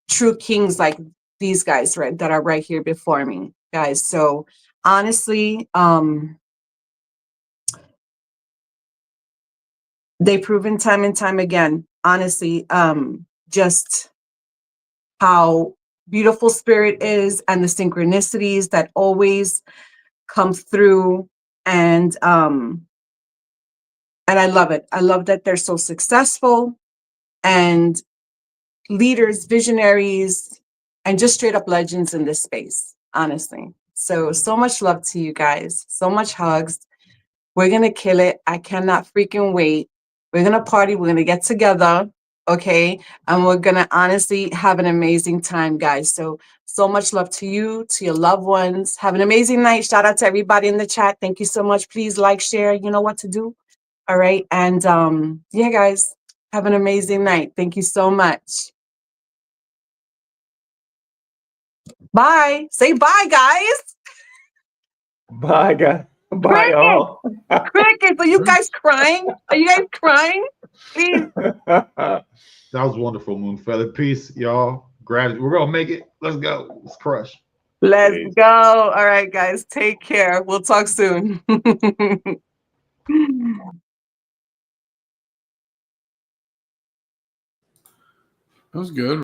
A: true kings like these guys, right, that are right here before me, guys. So honestly, they've proven time and time again, honestly, just how beautiful spirit is, and the synchronicities that always come through. And I love it. I love that they're so successful, and leaders, visionaries, and just straight up legends in this space, honestly. So much love to you guys. So much hugs. We're going to kill it. I cannot freaking wait. We're going to party. We're going to get together. Okay. And we're going to honestly have an amazing time, guys. So much love to you, to your loved ones. Have an amazing night. Shout out to everybody in the chat. Thank you so much. Please like, share. You know what to do. All right. And yeah, guys, have an amazing night. Thank you so much. Bye. Say bye, guys.
B: Bye, guys. Bye, y'all.
A: Crickets. Are you guys crying? Are you guys crying? Please.
C: That was wonderful, Moon Feather. Peace, y'all. Gratitude. We're gonna make it. Let's go. Let's crush.
A: Let's go. All right, guys. Take care. We'll talk soon.
D: That was good.